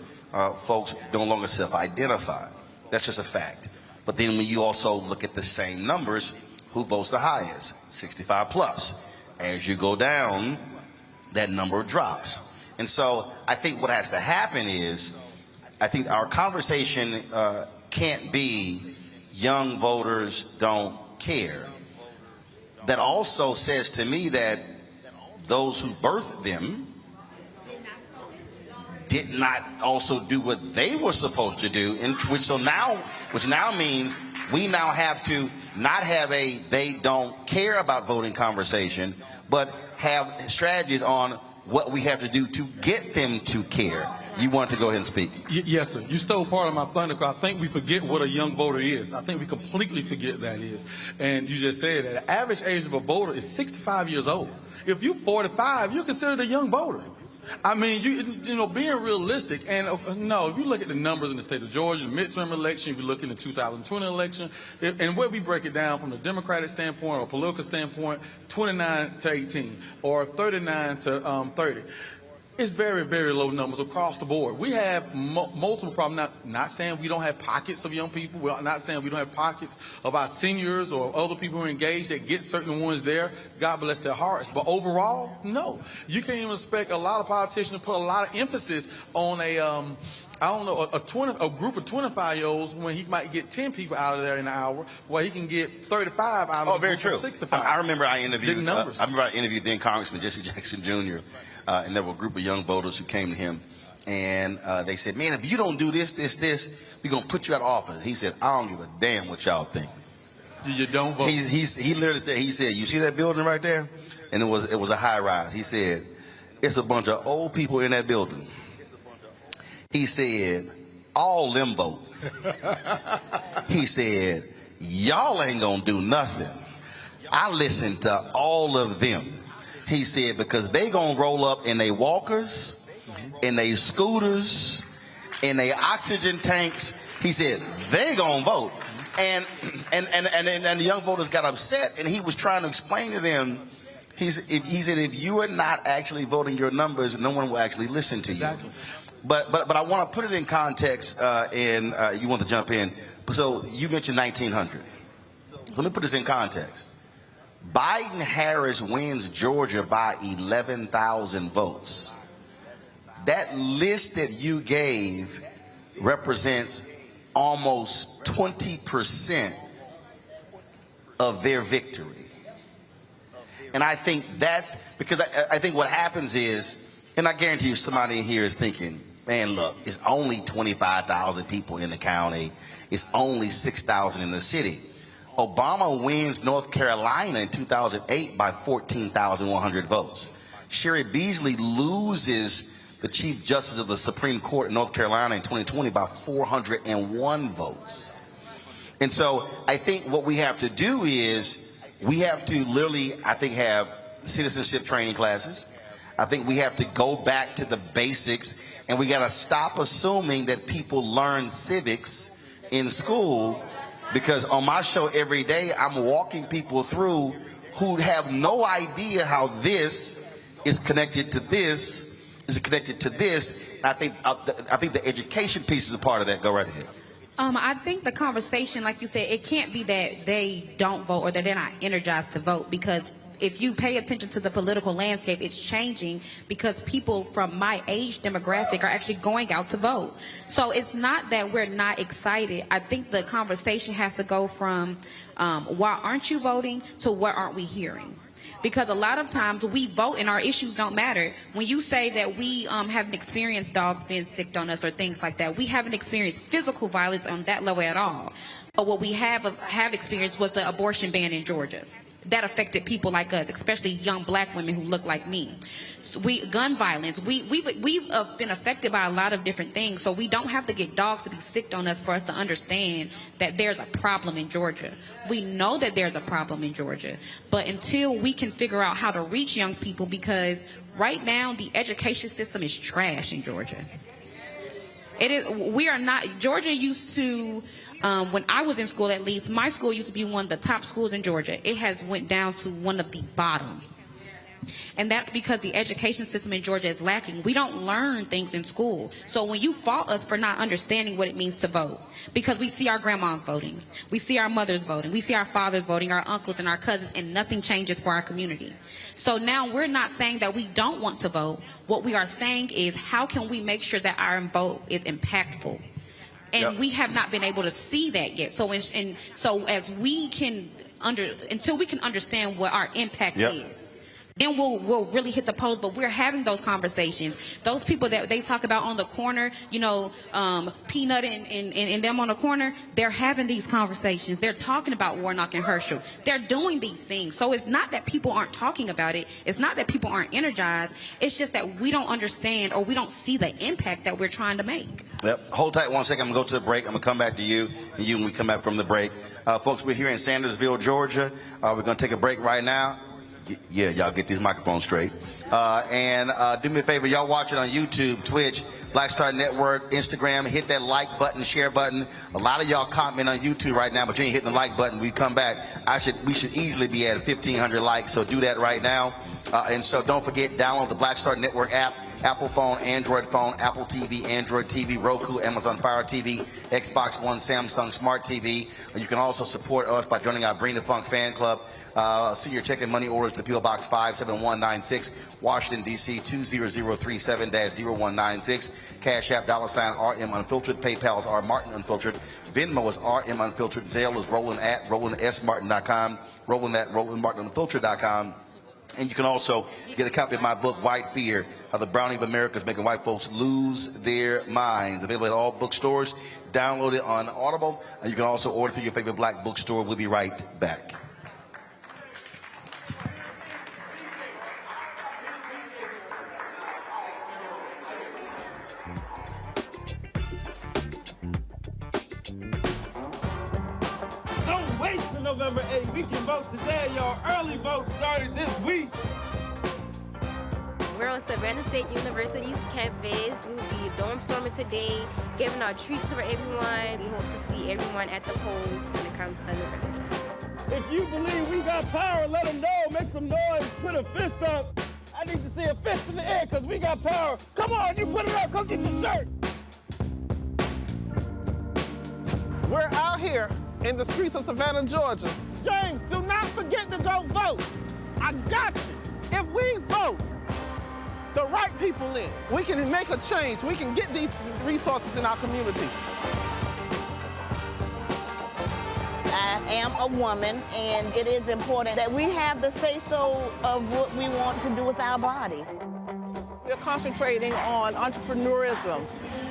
folks no longer self-identify. That's just a fact. But then when you also look at the same numbers, who votes the highest? 65 plus. As you go down, that number drops. And so I think what has to happen is, I think our conversation can't be young voters don't care. That also says to me that those who birthed them did not also do what they were supposed to do, which now means we now have to not have a they don't care about voting conversation, but have strategies on what we have to do to get them to care. You want to go ahead and speak? Yes, sir. You stole part of my thunder, because I think we forget what a young voter is. I think we completely forget that is. And you just said that the average age of a voter is 65 years old. If you're 45, you're considered a young voter. I mean, you know, being realistic, and no, if you look at the numbers in the state of Georgia, the midterm election, if you look in the 2020 election, and where we break it down from the Democratic standpoint or political standpoint, 29 to 18 or 39 to 30. It's very, very low numbers across the board. We have multiple problems. Not saying we don't have pockets of young people. We're not saying we don't have pockets of our seniors or other people who are engaged that get certain ones there. God bless their hearts. But overall, no. You can't even expect a lot of politicians to put a lot of emphasis on a group of 25-year-olds when he might get 10 people out of there in an hour, while he can get 35 out of very true. 65. I remember I interviewed Big then Congressman Jesse Jackson Jr., and there were a group of young voters who came to him, and they said, man, if you don't do this, we're going to put you out of office. He said, I don't give a damn what y'all think. You don't vote. He literally said, you see that building right there? And it was a high rise. He said, it's a bunch of old people in that building. He said, all them vote. He said, y'all ain't gonna do nothing. I listened to all of them. He said, because they gonna roll up in they walkers, in they scooters, in they oxygen tanks. He said, they gonna vote. And the young voters got upset, and he was trying to explain to them, he said, if you are not actually voting your numbers, no one will actually listen to you. Exactly. But I want to put it in context, and you want to jump in. So you mentioned 1900. So let me put this in context. Biden-Harris wins Georgia by 11,000 votes. That list that you gave represents almost 20% of their victory. And I think that's because I think what happens is, and I guarantee you somebody in here is thinking, man, look, it's only 25,000 people in the county. It's only 6,000 in the city. Obama wins North Carolina in 2008 by 14,100 votes. Sherry Beasley loses the Chief Justice of the Supreme Court in North Carolina in 2020 by 401 votes. And so I think what we have to do is we have to literally, I think, have citizenship training classes. I think we have to go back to the basics, and we got to stop assuming that people learn civics in school, because on my show every day, I'm walking people through who have no idea how this is connected to this, is connected to this. I think the education piece is a part of that. Go right ahead. I think the conversation, like you said, it can't be that they don't vote or that they're not energized to vote, because if you pay attention to the political landscape, it's changing because people from my age demographic are actually going out to vote. So it's not that we're not excited. I think the conversation has to go from why aren't you voting to what aren't we hearing? Because a lot of times we vote and our issues don't matter. When you say that we haven't experienced dogs being sicked on us or things like that, we haven't experienced physical violence on that level at all. But what we have experienced was the abortion ban in Georgia. That affected people like us, especially young black women who look like me. So gun violence, we've been affected by a lot of different things, so we don't have to get dogs to be sicked on us for us to understand that there's a problem in Georgia. We know that there's a problem in Georgia, but until we can figure out how to reach young people, because right now the education system is trash in Georgia. It is. We are not. Georgia used to When I was in school, at least, my school used to be one of the top schools in Georgia. It has went down to one of the bottom. And that's because the education system in Georgia is lacking. We don't learn things in school. So when you fault us for not understanding what it means to vote, because we see our grandmas voting, we see our mothers voting, we see our fathers voting, our uncles and our cousins, and nothing changes for our community. So now we're not saying that we don't want to vote. What we are saying is, how can we make sure that our vote is impactful? And we have not been able to see that yet. So so as we can until we can understand what our impact is, then we'll really hit the polls. But we're having those conversations. Those people that they talk about on the corner, you know, Peanut and them on the corner, they're having these conversations. They're talking about Warnock and Herschel. They're doing these things. So it's not that people aren't talking about it. It's not that people aren't energized. It's just that we don't understand, or we don't see the impact that we're trying to make. Yep. Hold tight 1 second. I'm going to go to the break. I'm going to come back to you, and you when we come back from the break. Folks, we're here in Sandersville, Georgia. We're going to take a break right now. Yeah, y'all get these microphones straight. And do me a favor, y'all watch it on YouTube, Twitch, Black Star Network, Instagram. Hit that like button, share button. A lot of y'all comment on YouTube right now, but you ain't hitting the like button. We come back. We should easily be at 1,500 likes, so do that right now. And so don't forget, download the Black Star Network app. Apple phone, Android phone, Apple TV, Android TV, Roku, Amazon Fire TV, Xbox One, Samsung Smart TV. You can also support us by joining our Bring the Funk fan club. Send your check and money orders to P.O. Box 57196, Washington, D.C. 20037-0196. Cash App, $RM Unfiltered. PayPal is R Martin Unfiltered. Venmo is RM Unfiltered. Zelle is Roland at RolandSMartin.com. Roland at RolandMartinUnfiltered.com. And you can also get a copy of my book, White Fear, How the Browning of America is Making White Folks Lose Their Minds. Available at all bookstores. Download it on Audible. And you can also order through your favorite black bookstore. We'll be right back. Don't wait till November 8th. We can vote today, y'all. Early vote started this week. We're on Savannah State University's campus. We will be dorm storming today, giving out treats for everyone. We hope to see everyone at the polls when it comes to November. If you believe we got power, let them know. Make some noise. Put a fist up. I need to see a fist in the air because we got power. Come on, you put it up. Come get your shirt. We're out here in the streets of Savannah, Georgia. James, do not forget to go vote. I got you. If we vote the right people in, we can make a change. We can get these resources in our community. I am a woman, and it is important that we have the say-so of what we want to do with our bodies. We're concentrating on entrepreneurism,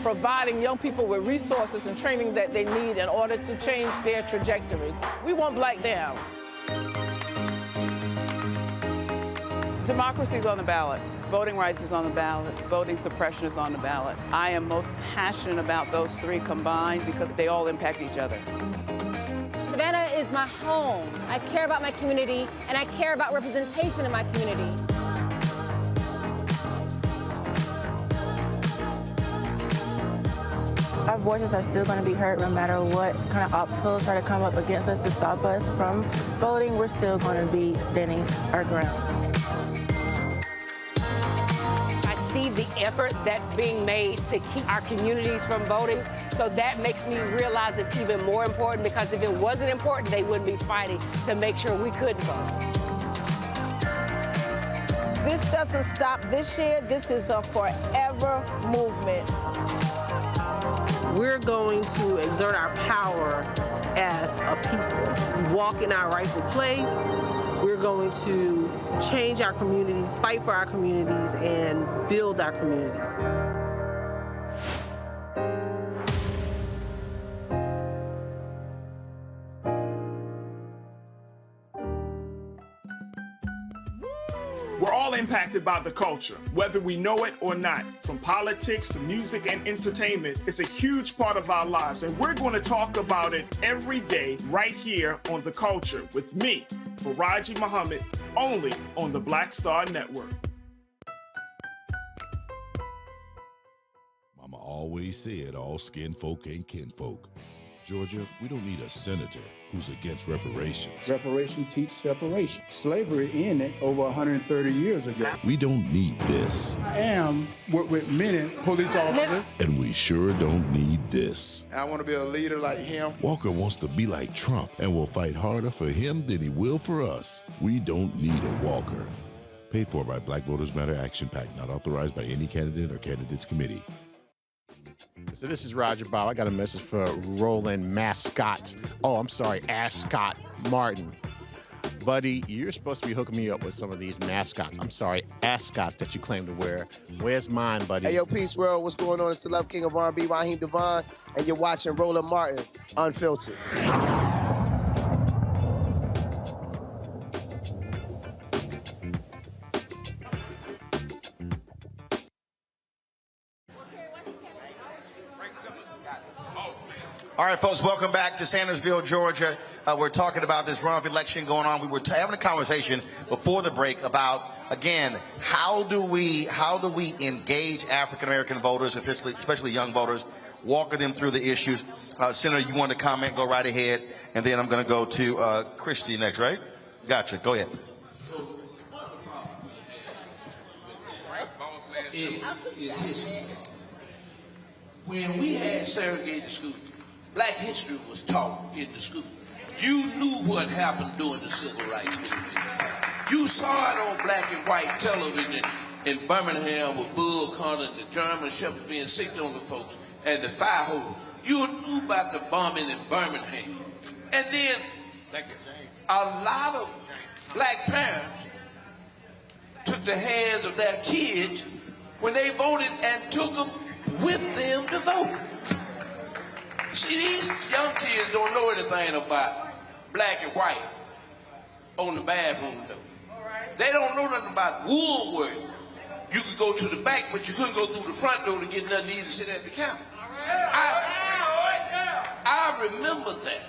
providing young people with resources and training that they need in order to change their trajectories. We want Black down. Democracy is on the ballot. Voting rights is on the ballot. Voting suppression is on the ballot. I am most passionate about those three combined because they all impact each other. Savannah is my home. I care about my community, and I care about representation in my community. Our voices are still going to be heard no matter what kind of obstacles try to come up against us to stop us from voting. We're still going to be standing our ground. I see the effort that's being made to keep our communities from voting, so that makes me realize it's even more important, because if it wasn't important, they wouldn't be fighting to make sure we couldn't vote. This doesn't stop this year. This is a forever movement. We're going to exert our power as a people, walk in our rightful place. We're going to change our communities, fight for our communities, and build our communities. We're all impacted by the culture, whether we know it or not. From politics to music and entertainment, it's a huge part of our lives, and we're going to talk about it every day right here on The Culture with me, Faraji Muhammad, only on the Black Star Network. Mama always said all skin folk ain't kinfolk. Georgia, we don't need a senator who's against reparations. Reparation teach separation. Slavery ended over 130 years ago. We don't need this. I am with many police officers. And we sure don't need this. I want to be a leader like him. Walker wants to be like Trump and will fight harder for him than he will for us. We don't need a Walker. Paid for by Black Voters Matter Action PAC, not authorized by any candidate or candidates committee. So this is Roger Bob. I got a message for Roland Ascot Martin. Buddy, you're supposed to be hooking me up with some of these ascots that you claim to wear. Where's mine, buddy? Hey, yo, Peace World. What's going on? It's the Love King of R&B, Raheem Devon, and you're watching Roland Martin Unfiltered. All right, folks, welcome back to Sandersville, Georgia. We're talking about this runoff election going on. We were having a conversation before the break about, again, how do we engage African-American voters, especially young voters, walking them through the issues. Senator, you want to comment? Go right ahead. And then I'm going to go to Christy next, right? Gotcha. Go ahead. Is history. When we had segregated schools, Black history was taught in the school. You knew what happened during the Civil Rights Movement. You saw it on black and white television in Birmingham with Bull Connor and the German shepherds being sick on the folks and the fire hose. You knew about the bombing in Birmingham. And then a lot of black parents took the hands of their kids when they voted and took them with them to vote. See, these young kids don't know anything about black and white on the bathroom door. They don't know nothing about Woolworth. You could go to the back, but you couldn't go through the front door to get nothing to eat and sit at the counter. I remember that.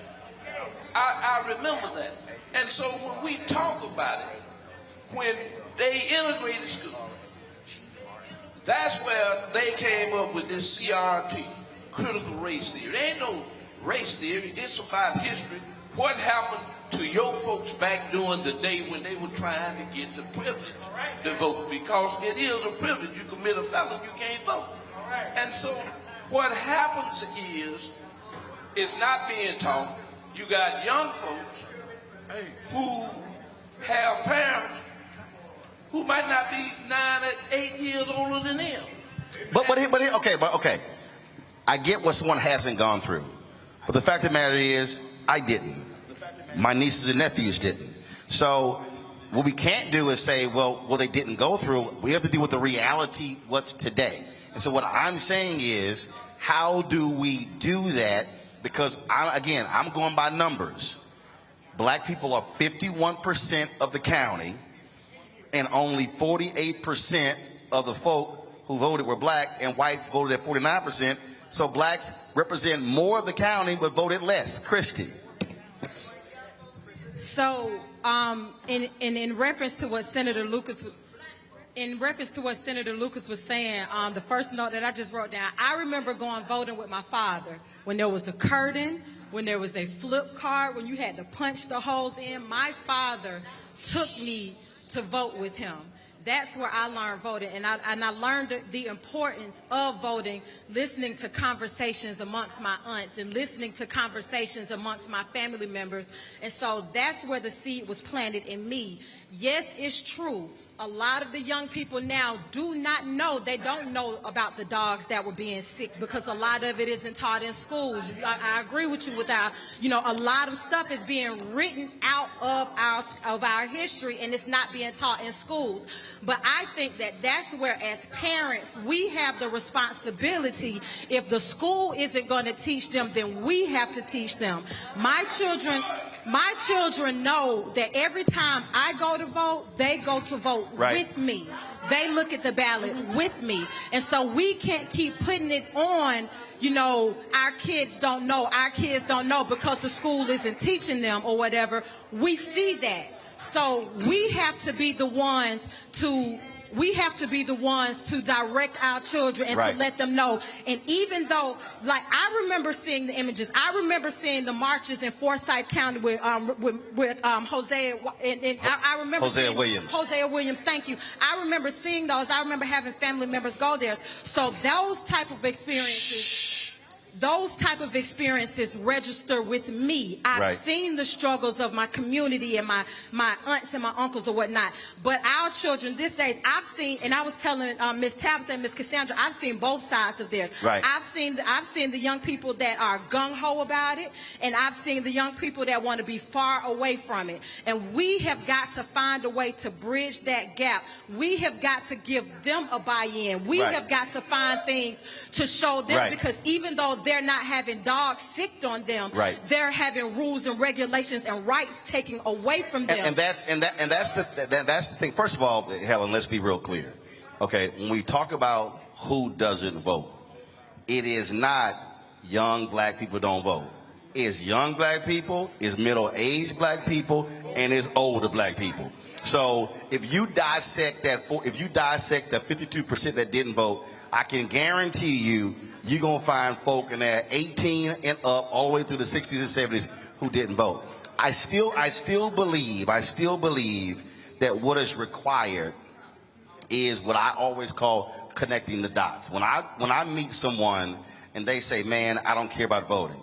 I remember that. And so when we talk about it, when they integrated school, that's where they came up with this CRT. Critical race theory. There ain't no race theory. It's about history. What happened to your folks back during the day when they were trying to get the privilege to vote? Because it is a privilege. You commit a felony, you can't vote. And so what happens is, it's not being taught. You got young folks who have parents who might not be 9 or 8 years older than them. But okay. I get what someone hasn't gone through. But the fact of the matter is, I didn't. My nieces and nephews didn't. So what we can't do is say, well, they didn't go through. We have to deal with the reality, what's today. And so what I'm saying is, how do we do that? Because, I'm going by numbers. Black people are 51% of the county, and only 48% of the folk who voted were black, and whites voted at 49%. So blacks represent more of the county, but voted less. Christy. So, in reference to what Senator Lucas was saying, the first note that I just wrote down, I remember going voting with my father when there was a curtain, when there was a flip card, when you had to punch the holes in. My father took me to vote with him. That's where I learned voting, and I learned the importance of voting, listening to conversations amongst my aunts and listening to conversations amongst my family members. And so that's where the seed was planted in me. Yes, it's true. A lot of the young people now do not know. They don't know about the dogs that were being sick because a lot of it isn't taught in schools. I agree with you with a lot of stuff is being written out of our history, and it's not being taught in schools. But I think that's where, as parents, we have the responsibility. If the school isn't going to teach them, then we have to teach them. My children know that every time I go to vote, they go to vote with me. They look at the ballot with me. And so we can't keep putting it on, our kids don't know because the school isn't teaching them or whatever. We see that. So we have to be the ones to we have to be the ones to direct our children and Right. to let them know. And even though, like, I remember seeing the images. I remember seeing the marches in Forsyth County with Hosea, and I remember Hosea seeing Williams. Hosea Williams, thank you. I remember seeing those. I remember having family members go there. So those type of experiences register with me. I've Right. seen the struggles of my community and my aunts and my uncles or whatnot. But our children these days, I've seen, and I was telling Miss Tabitha and Miss Cassandra, I've seen both sides of this. Right. I've seen the young people that are gung-ho about it, and I've seen the young people that want to be far away from it. And we have got to find a way to bridge that gap. We have got to give them a buy-in. We Right. have got to find things to show them, Right. because even though they're not having dogs sicked on them, Right. they're having rules and regulations and rights taken away from them. And that's the thing. First of all, Helen, let's be real clear. Okay, when we talk about who doesn't vote, it is not young black people don't vote. It's young black people, it's middle-aged black people, and it's older black people. So if you dissect that 52% that didn't vote, I can guarantee you're gonna find folk in there 18 and up, all the way through the 60s and 70s who didn't vote. I still believe that what is required is what I always call connecting the dots. When I meet someone and they say, "Man, I don't care about voting,"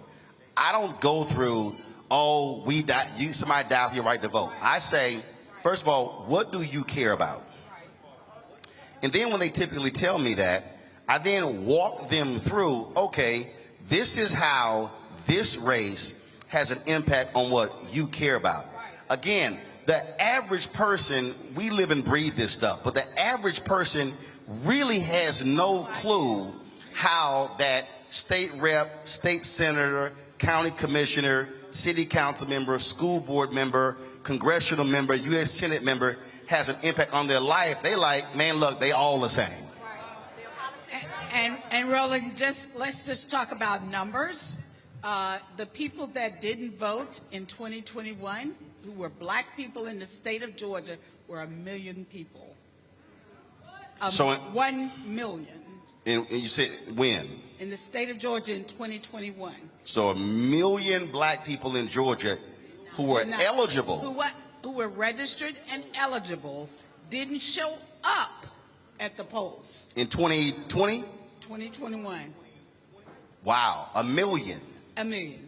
I don't go through, "Oh, somebody died for your right to vote." I say, first of all, what do you care about? And then when they typically tell me that, I then walk them through, okay, this is how this race has an impact on what you care about. Again, the average person, we live and breathe this stuff, but the average person really has no clue how that state rep, state senator, county commissioner, city council member, school board member, congressional member, U.S. Senate member has an impact on their life. They like, man, look, they all the same. And Roland, let's just talk about numbers. The people that didn't vote in 2021, who were black people in the state of Georgia, were 1 million people. 1 million. And you said when? In the state of Georgia in 2021. So 1 million black people in Georgia who were eligible. Who were registered and eligible didn't show up at the polls. In 2020? 2021. Wow, 1 million. 1 million.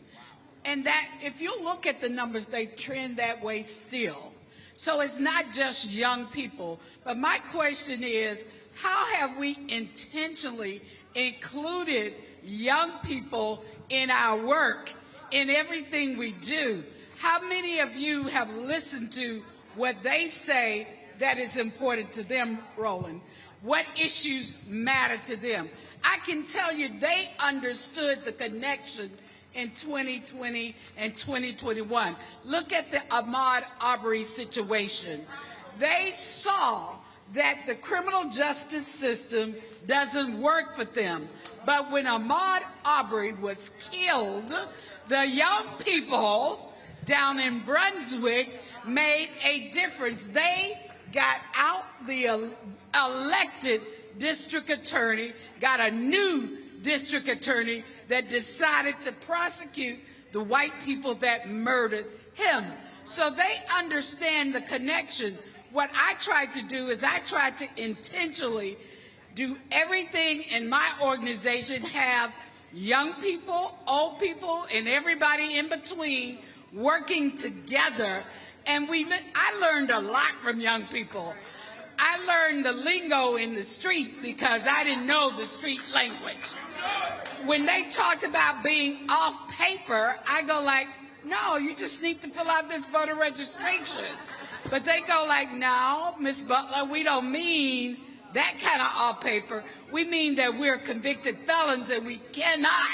And that, if you look at the numbers, they trend that way still. So it's not just young people. But my question is, how have we intentionally included young people in our work, in everything we do? How many of you have listened to what they say that is important to them, Roland? What issues matter to them? I can tell you they understood the connection in 2020 and 2021. Look at the Ahmaud Arbery situation. They saw that the criminal justice system doesn't work for them. But when Ahmaud Arbery was killed, the young people down in Brunswick made a difference. They got out the elected district attorney, got a new district attorney that decided to prosecute the white people that murdered him. So they understand the connection. What I tried to do is I tried to intentionally do everything in my organization, have young people, old people, and everybody in between working together. And I learned a lot from young people. I learned the lingo in the street because I didn't know the street language. When they talked about being off paper, I go like, no, you just need to fill out this voter registration. But they go like, no, Miss Butler, we don't mean that kind of off paper. We mean that we're convicted felons and we cannot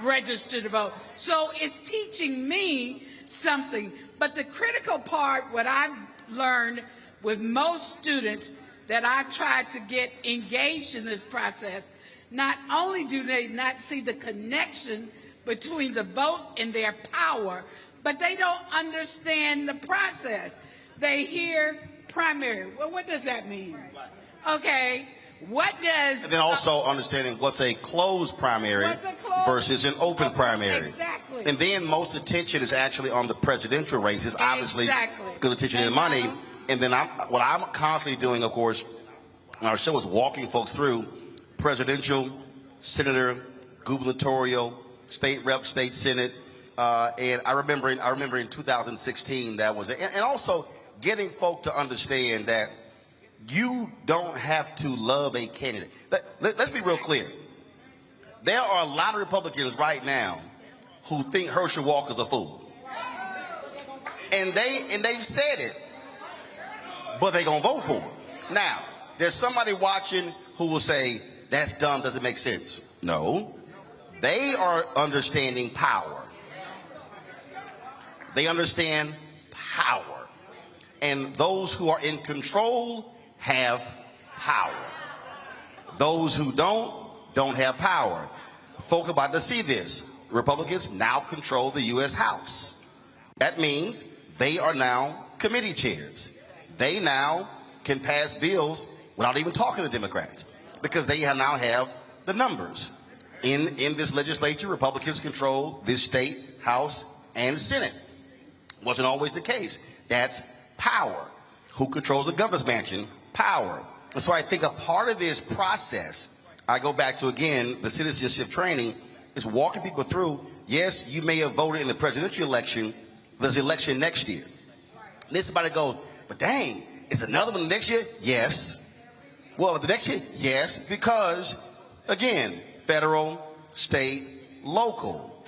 register to vote. So it's teaching me something. But the critical part, what I've learned with most students that I've tried to get engaged in this process, not only do they not see the connection between the vote and their power, but they don't understand the process. They hear primary. Well, what does that mean? Okay, what does... And then also understanding what's a closed primary versus an open primary. Exactly. And then most attention is actually on the presidential races, obviously, because attention and money. And then what I'm constantly doing, of course, on our show is walking folks through presidential, senator, gubernatorial, state rep, state senate. And I remember in 2016 that was it. And also getting folk to understand that you don't have to love a candidate. Let's be real clear. There are a lot of Republicans right now who think Herschel Walker's a fool. And they've said it, but they're going to vote for him. Now, there's somebody watching who will say, that's dumb, doesn't make sense. No, they are understanding power. They understand power. And those who are in control have power. Those who don't have power. Folk are about to see this. Republicans now control the U.S. House. That means they are now committee chairs. They now can pass bills without even talking to Democrats because they now have the numbers. In this legislature, Republicans control this state, House, and Senate. Wasn't always the case. That's power. Who controls the governor's mansion? Power. And so I think a part of this process, I go back to, again, the citizenship training, is walking people through, yes, you may have voted in the presidential election, there's an election next year. And this somebody goes, but dang, is another one next year? Yes. Well, the next year? Yes, because, again, federal, state, local.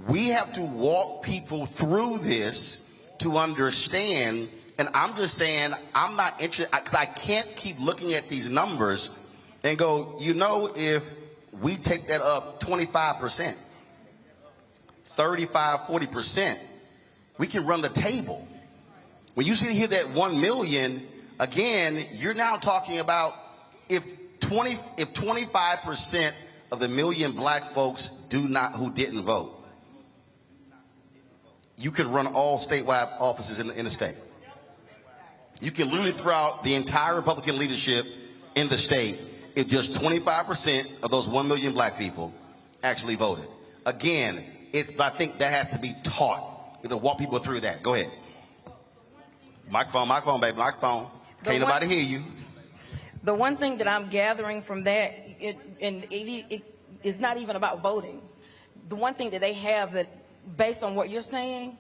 We have to walk people through this to understand. And I'm just saying, I'm not interested, because I can't keep looking at these numbers and go, you know, if we take that up 25%, 35, 40%, we can run the table. When you see here that 1 million, again, you're now talking about if 25% of the million black folks who didn't vote, you can run all statewide offices in the state. You can literally throw out the entire Republican leadership in the state if just 25% of those 1 million black people actually voted. Again, but I think that has to be taught. You know, walk people through that. Go ahead. Microphone, baby, microphone. Can't nobody hear you. The one thing that I'm gathering from that, it is not even about voting. The one thing that they have that, based on what you're saying,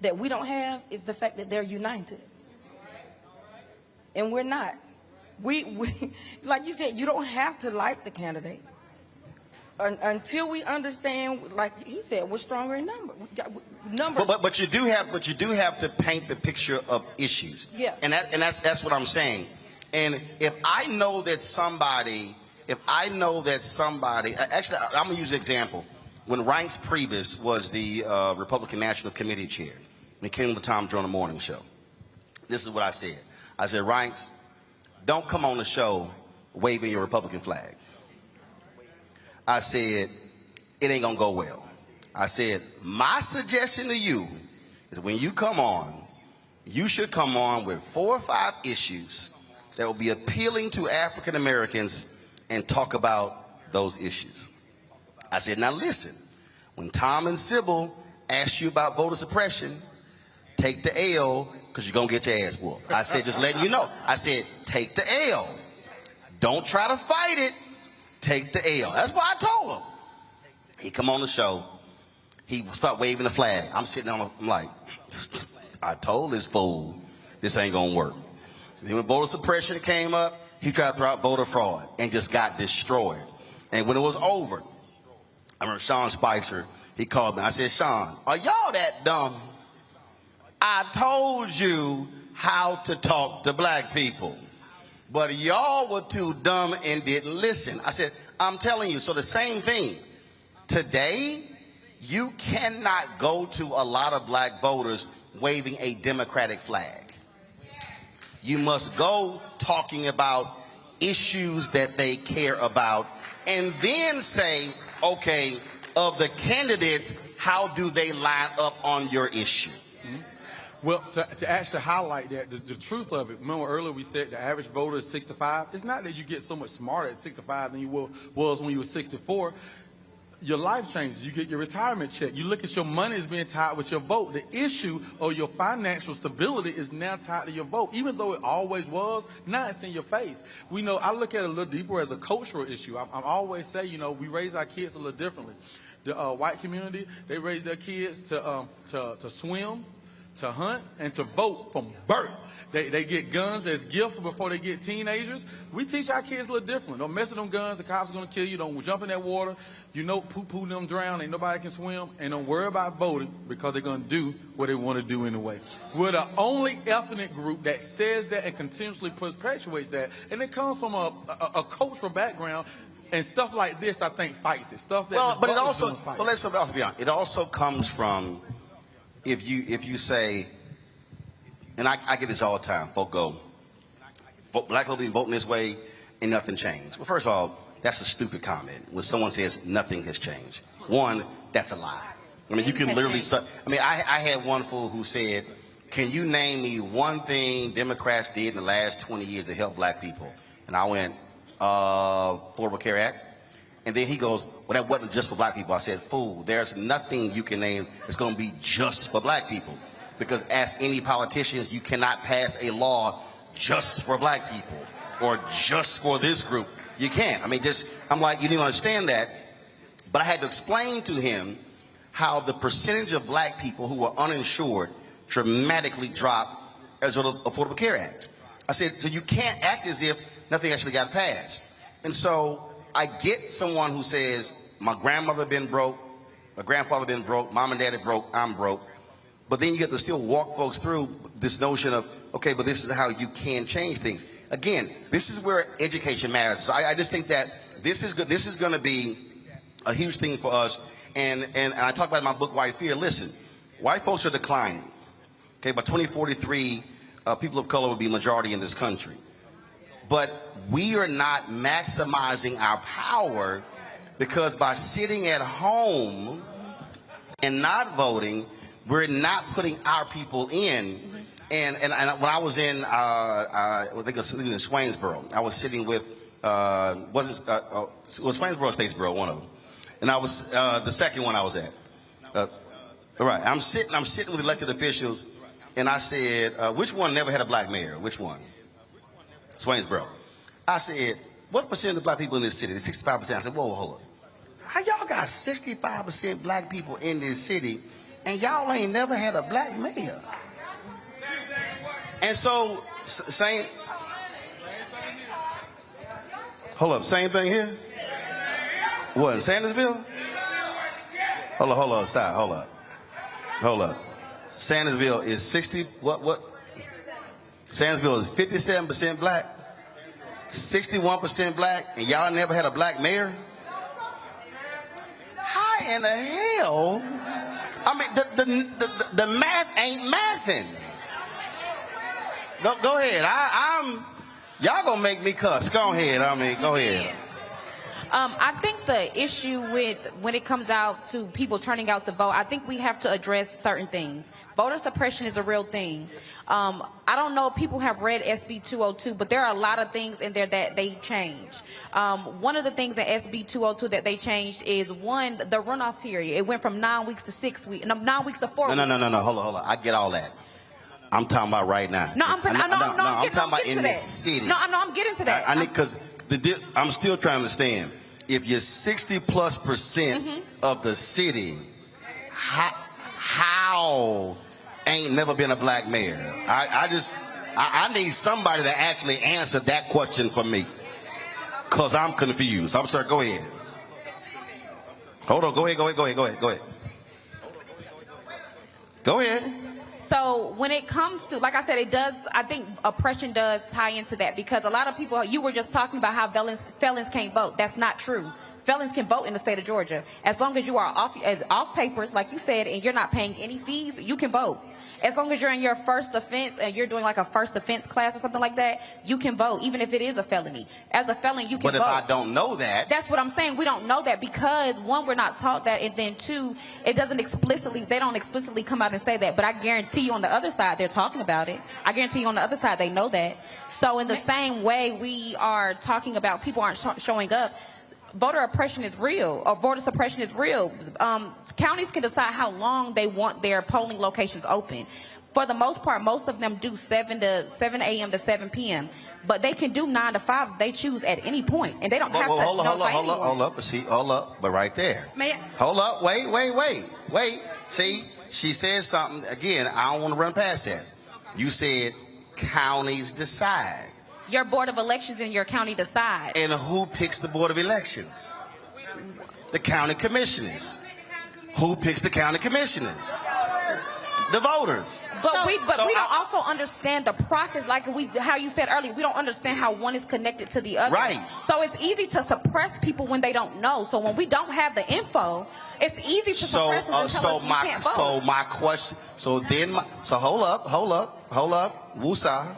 that we don't have is the fact that they're united. And we're not. We like you said, you don't have to like the candidate. Until we understand, like he said, we're stronger in numbers. But you do have to paint the picture of issues. Yeah. And that's what I'm saying. And if I know that somebody, actually, I'm gonna use an example. When Reince Priebus was the Republican National Committee chair, and he came to the Tom Joyner Morning Show, this is what I said. I said, Reince, don't come on the show waving your Republican flag. I said, it ain't gonna go well. I said, my suggestion to you is when you come on, you should come on with 4 or 5 issues that will be appealing to African Americans and talk about those issues. I said, now listen, when Tom and Sybil ask you about voter suppression, take the L, because you're going to get your ass whooped. I said, just letting you know. I said, take the L. Don't try to fight it. Take the L. That's what I told him. He come on the show. He start waving the flag. I'm sitting on, I'm like, I told this fool, this ain't going to work. Then when voter suppression came up, he tried to throw out voter fraud and just got destroyed. And when it was over, I remember Sean Spicer, he called me. I said, Sean, are y'all that dumb? I told you how to talk to black people, but y'all were too dumb and didn't listen. I said, I'm telling you. So the same thing. Today, you cannot go to a lot of black voters waving a Democratic flag. You must go talking about issues that they care about and then say, okay, of the candidates, how do they line up on your issue? Well, to actually highlight that, the truth of it, remember earlier we said the average voter is 65. It's not that you get so much smarter at 65 than you was when you were 64. Your life changes. You get your retirement check. You look at your money as being tied with your vote. The issue of your financial stability is now tied to your vote. Even though it always was, now it's in your face. We know, I look at it a little deeper as a cultural issue. I always say, you know, we raise our kids a little differently. The white community, they raise their kids to swim, to hunt, and to vote from birth. They get guns as gifts before they get teenagers. We teach our kids a little differently. Don't mess with them guns. The cops are going to kill you. Don't jump in that water. You know, poo-poo them drown. Ain't nobody can swim. And don't worry about voting because they're going to do what they want to do anyway. We're the only ethnic group that says that and continuously perpetuates that. And it comes from a cultural background. And stuff like this, I think, fights it. Stuff that well, but it also, well, let's also be honest. It also comes from if you say, and I get this all the time. Folk go, black people been voting this way and nothing changed. Well, first of all, that's a stupid comment. When someone says nothing has changed, one, that's a lie. I mean, you can literally start. I mean, I had one fool who said, "Can you name me one thing Democrats did in the last 20 years to help black people?" And I went, Affordable Care Act. And then he goes, "Well, that wasn't just for black people." I said, "Fool, there's nothing you can name that's going to be just for black people. Because as any politicians, you cannot pass a law just for black people or just for this group. You can't." I mean, I'm like, you didn't understand that. But I had to explain to him how the percentage of black people who are uninsured dramatically dropped as a result of Affordable Care Act. I said, so you can't act as if nothing actually got passed. And so I get someone who says, my grandmother been broke, my grandfather been broke, mom and daddy broke, I'm broke. But then you have to still walk folks through this notion of, okay, but this is how you can change things. Again, this is where education matters. So I just think that this is good. This is going to be a huge thing for us. And I talk about in my book, White Fear. Listen, white folks are declining. Okay, by 2043, people of color will be majority in this country. But we are not maximizing our power because by sitting at home and not voting, we're not putting our people in. And when I was in, I think it was in Swainsboro, I was sitting with, was Swainsboro or Statesboro, one of them. And I was, the second one I was at. All right, I'm sitting with elected officials, and I said, which one never had a black mayor? Which one? Swainsboro. I said, what percent of black people in this city? 65%. I said, whoa, hold on. How y'all got 65% black people in this city, and y'all ain't never had a black mayor? And so, same thing here? What, in Sandersville? Hold up, stop, hold up. Sandersville is 60, what? Sandersville is 57% black, 61% black, and y'all never had a black mayor? How in the hell? I mean, the math ain't mathing. Go ahead. Y'all gonna make me cuss. Go ahead. Go ahead. I think the issue when it comes out to people turning out to vote, I think we have to address certain things. Voter suppression is a real thing. I don't know if people have read SB 202, but there are a lot of things in there that they changed. One of the things that SB 202 that they changed is, one, the runoff period. It went from 9 weeks to 6 weeks, 9 weeks to 4 weeks. No. Hold on. I get all that. I'm talking about right now. I'm talking about in this city. I'm getting to that. Because I'm still trying to understand. If you're 60+% of the city, how ain't never been a black mayor? I need somebody to actually answer that question for me, because I'm confused. I'm sorry, go ahead. Hold on, go ahead. Go ahead. So when it comes to, like I said, I think oppression does tie into that, because a lot of people, you were just talking about how felons can't vote. That's not true. felons can vote in the state of Georgia. As long as you are off papers, like you said, and you're not paying any fees, you can vote. As long as you're in your first offense and you're doing like a first offense class or something like that, you can vote, even if it is a felony. As a felon, you can vote. But if I don't know that. That's what I'm saying. We don't know that because, one, we're not taught that, and then two, they don't explicitly come out and say that. But I guarantee you on the other side, they're talking about it. I guarantee you on the other side, they know that. So in the same way we are talking about people aren't showing up, voter oppression is real, or voter suppression is real. Counties can decide how long they want their polling locations open. For the most part, most of them do 7 a.m. to 7 p.m. But they can do 9 to 5 if they choose at any point, and they don't have to. Hold up. See, hold up. But right there. Hold up. Wait. See, she said something again. I don't want to run past that. You said counties decide. Your board of elections in your county decide. And who picks the board of elections? The county commissioners. Who picks the county commissioners? The voters. But we don't also understand the process, like how you said earlier. We don't understand how one is connected to the other. Right. So it's easy to suppress people when they don't know. So when we don't have the info, it's easy to suppress them and tell us you can't vote. So my question. So hold up. Woosah.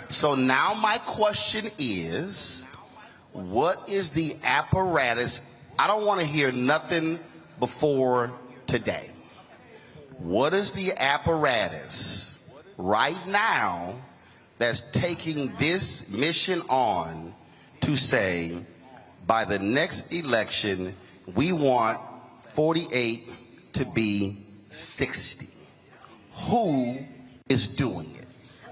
So now my question is, what is the apparatus? I don't want to hear nothing before today. What is the apparatus right now that's taking this mission on to say, by the next election, we want 48 to be 60? Who is doing it?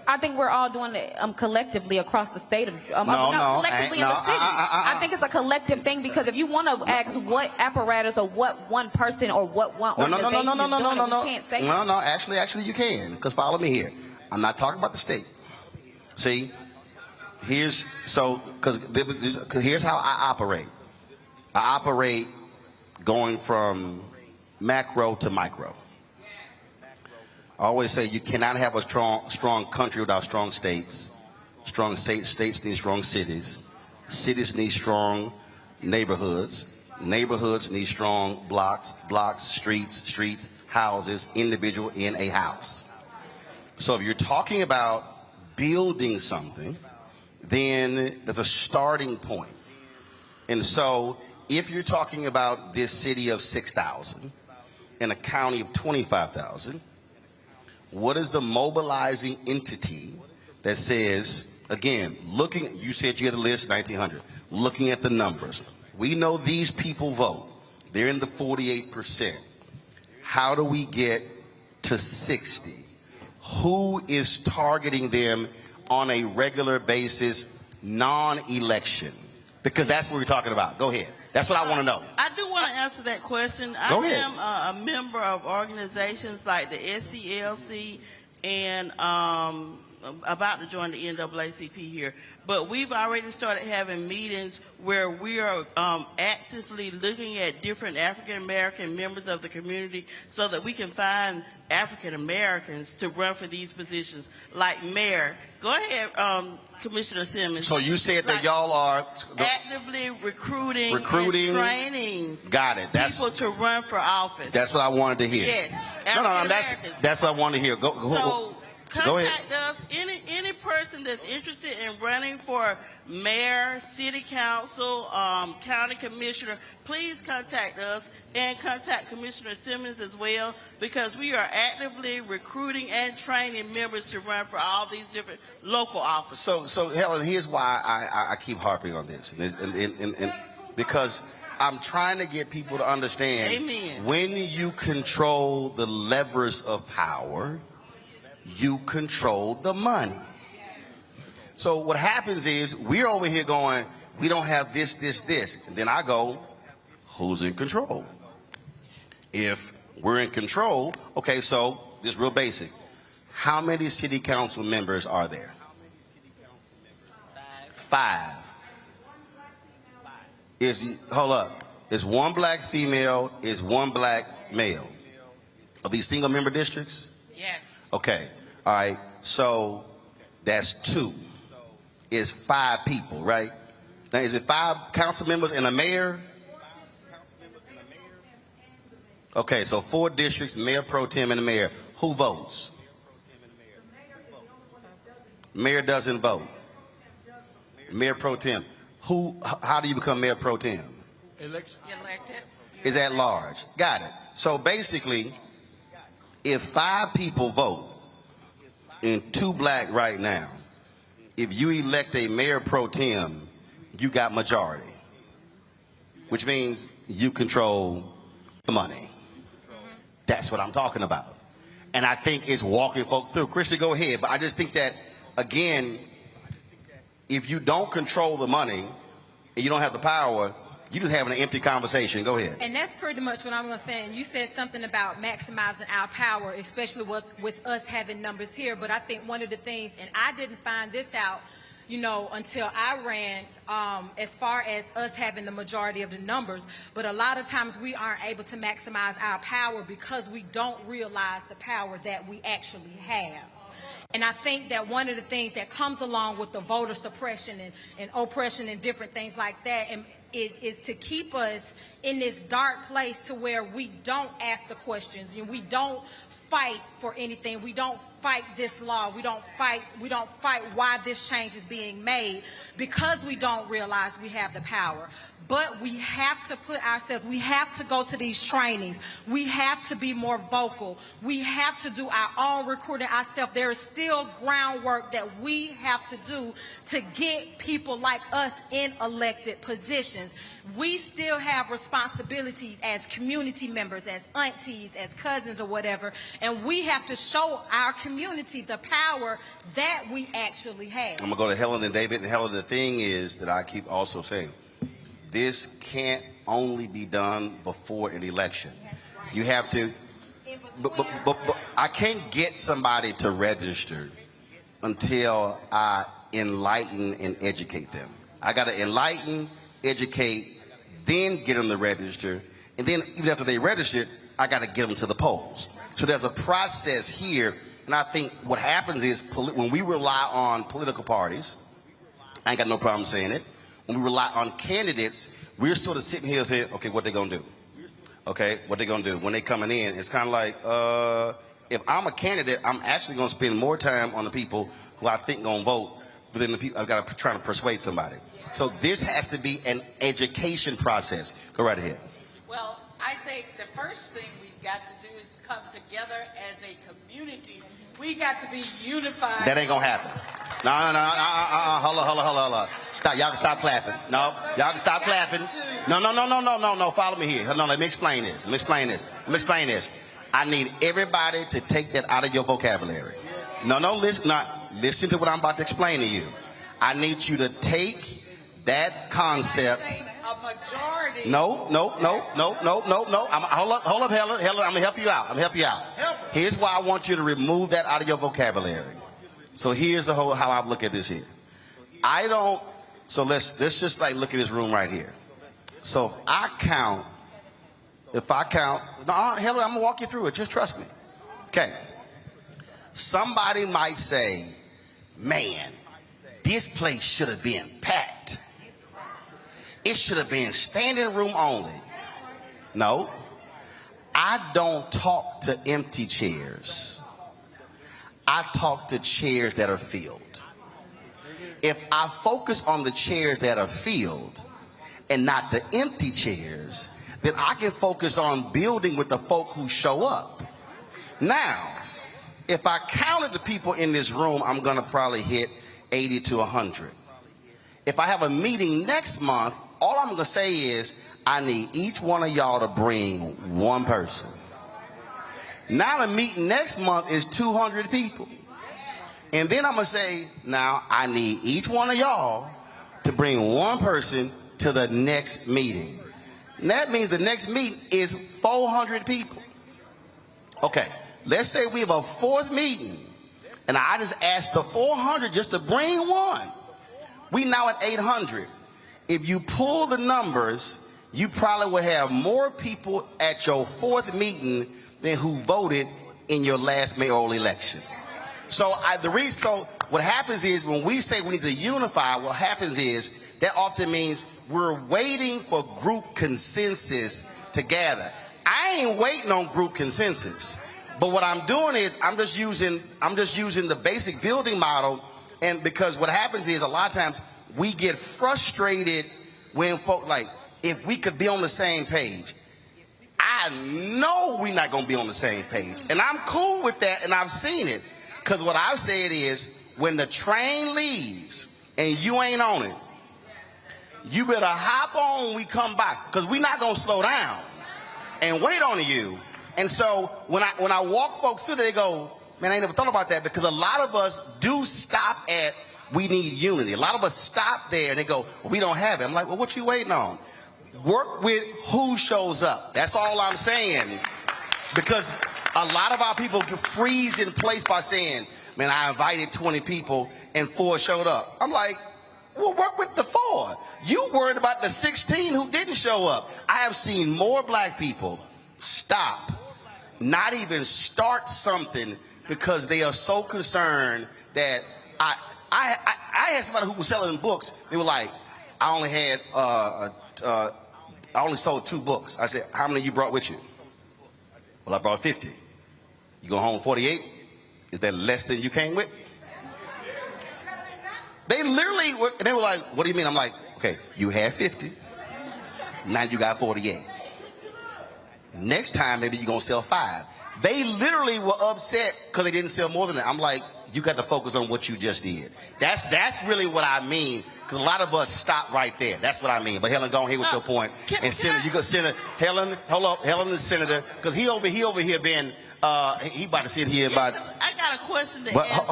I think we're all doing it collectively across the state of collectively in the city. I think it's a collective thing, because if you want to ask what apparatus or what one person or what one organization is doing, you can't say that. No, actually you can, because follow me here. I'm not talking about the state. See, here's how I operate. I operate going from macro to micro. I always say you cannot have a strong country without strong states. Strong states need strong cities. Cities need strong neighborhoods. Neighborhoods need strong blocks, streets, houses, individual in a house. So if you're talking about building something, then there's a starting point. And so if you're talking about this city of 6,000 and a county of 25,000, what is the mobilizing entity that says, again, you said you had a list, 1,900, looking at the numbers. We know these people vote. They're in the 48%. How do we get to 60? Who is targeting them on a regular basis, non-election? Because that's what we're talking about. Go ahead. That's what I want to know. I do want to answer that question. Go ahead. I am a member of organizations like the SCLC and about to join the NAACP here. But we've already started having meetings where we are actively looking at different African American members of the community so that we can find African Americans to run for these positions, like mayor. Go ahead, Commissioner Simmons. So you said that y'all are actively recruiting and training people to run for office. That's what I wanted to hear. Yes. That's what I wanted to hear. Go ahead. Contact us. Any person that's interested in running for mayor, city council, county commissioner, please contact us and contact Commissioner Simmons as well, because we are actively recruiting and training members to run for all these different local offices. So Helen, here's why I keep harping on this, and because I'm trying to get people to understand. Amen. When you control the levers of power, you control the money. So what happens is we're over here going, we don't have this. And then I go, who's in control? If we're in control, okay, so this is real basic. How many city council members are there? 5. Hold up. Is one black female, is one black male? Are these single member districts? Yes. Okay. All right. So that's 2. Is 5 people, right? Now, is it 5 council members and a mayor? Okay, so 4 districts, mayor pro tem and the mayor. Who votes? Mayor doesn't vote. Mayor pro tem. How do you become mayor pro tem? Election. Elected. Is at large. Got it. So basically, if 5 people vote and 2 black right now, if you elect a mayor pro tem, you got majority, which means you control the money. That's what I'm talking about. And I think it's walking folk through. Christy, go ahead. But I just think that, again, if you don't control the money and you don't have the power, you're just having an empty conversation. Go ahead. And that's pretty much what I'm going to say. And you said something about maximizing our power, especially with us having numbers here. But I think one of the things, and I didn't find this out, you know, until I ran, as far as us having the majority of the numbers, but a lot of times we aren't able to maximize our power because we don't realize the power that we actually have. And I think that one of the things that comes along with the voter suppression and oppression and different things like that is to keep us in this dark place to where we don't ask the questions and we don't fight for anything. We don't fight this law. We don't fight why this change is being made because we don't realize we have the power. But we have to put ourselves, we have to go to these trainings. We have to be more vocal. We have to do our own recruiting ourselves. There is still groundwork that we have to do to get people like us in elected positions. We still have responsibilities as community members, as aunties, as cousins or whatever, and we have to show our community the power that we actually have. I'm going to go to Helen and David. And Helen, the thing is that I keep also saying, this can't only be done before an election. You have to, but I can't get somebody to register until I enlighten and educate them. I got to enlighten, educate, then get them to register. And then even after they register, I got to get them to the polls. So there's a process here. And I think what happens is when we rely on political parties, I ain't got no problem saying it. When we rely on candidates, we're sort of sitting here saying, okay, what they gonna do? Okay, what they gonna do? When they coming in, it's kind of like, if I'm a candidate, I'm actually gonna spend more time on the people who I think gonna vote than the people I've got to try to persuade somebody. So this has to be an education process. Go right ahead. Well, I think the first thing we've got to do is come together as a community. We got to be unified. That ain't gonna happen. No. Hold on. Stop. Y'all can stop clapping. No, y'all can stop clapping. No. Follow me here. No, let me explain this. I need everybody to take that out of your vocabulary. Listen to what I'm about to explain to you. I need you to take that concept. A majority. No. Hold up, Helen. I'm gonna help you out. Here's why I want you to remove that out of your vocabulary. So here's how I look at this here. So let's just like look at this room right here. So if I count, no, Helen, I'm gonna walk you through it. Just trust me. Okay. Somebody might say, man, this place should have been packed. It should have been standing room only. No, I don't talk to empty chairs. I talk to chairs that are filled. If I focus on the chairs that are filled and not the empty chairs, then I can focus on building with the folk who show up. Now, if I counted the people in this room, I'm going to probably hit 80 to 100. If I have a meeting next month, all I'm going to say is I need each one of y'all to bring one person. Now the meeting next month is 200 people. And then I'm going to say, now I need each one of y'all to bring one person to the next meeting. And that means the next meeting is 400 people. Okay, let's say we have a fourth meeting and I just asked the 400 just to bring one. We now at 800. If you pull the numbers, you probably will have more people at your fourth meeting than who voted in your last mayoral election. So what happens is when we say we need to unify, what happens is that often means we're waiting for group consensus to gather. I I ain't waiting on group consensus. But what I'm doing is I'm just using the basic building model, and because what happens is a lot of times we get frustrated when folk like, if we could be on the same page. I know we're not gonna be on the same page. And I'm cool with that, and I've seen it. Because what I've said is, when the train leaves and you ain't on it, you better hop on when we come back, because we're not gonna slow down and wait on you. And so when I walk folks through there, they go, man, I ain't never thought about that, because a lot of us do stop at, we need unity. A lot of us stop there and they go, well, we don't have it. I'm like, well, what you waiting on? Work with who shows up. That's all I'm saying. Because a lot of our people can freeze in place by saying, man, I invited 20 people and 4 showed up. I'm like, well, work with the 4. You worried about the 16 who didn't show up. I have seen more black people stop, not even start something, because they are so concerned that I had somebody who was selling books. They were like, I only sold 2 books. I said, how many you brought with you? Well, I brought 50. You go home 48? Is that less than you came with? They literally were, they were like, what do you mean? I'm like, okay, you had 50. Now you got 48. Next time, maybe you're going to sell 5. They literally were upset because they didn't sell more than that. I'm like, you got to focus on what you just did. That's really what I mean, because a lot of us stop right there. That's what I mean. But Helen, go on here with your point. And Senator, you go, Senator Helen, hold up, Helen the Senator, because he over here been, he about to sit here about. I got a question to ask.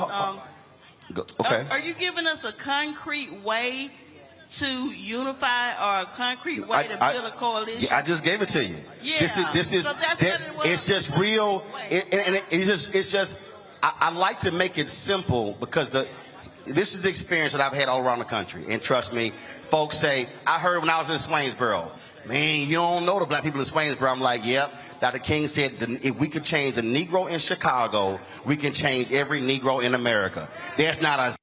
Okay. Are you giving us a concrete way to unify, or a concrete way to build a coalition? I just gave it to you. Yeah. This is so that's what it was. It's just real, it's just. I like to make it simple, because this is the experience that I've had all around the country. And trust me, folks say, I heard when I was in Swainsboro, man, you don't know the black people in Swainsboro. I'm like, yep. Dr. King said, if we could change the Negro in Chicago, we can change every Negro in America. There's not a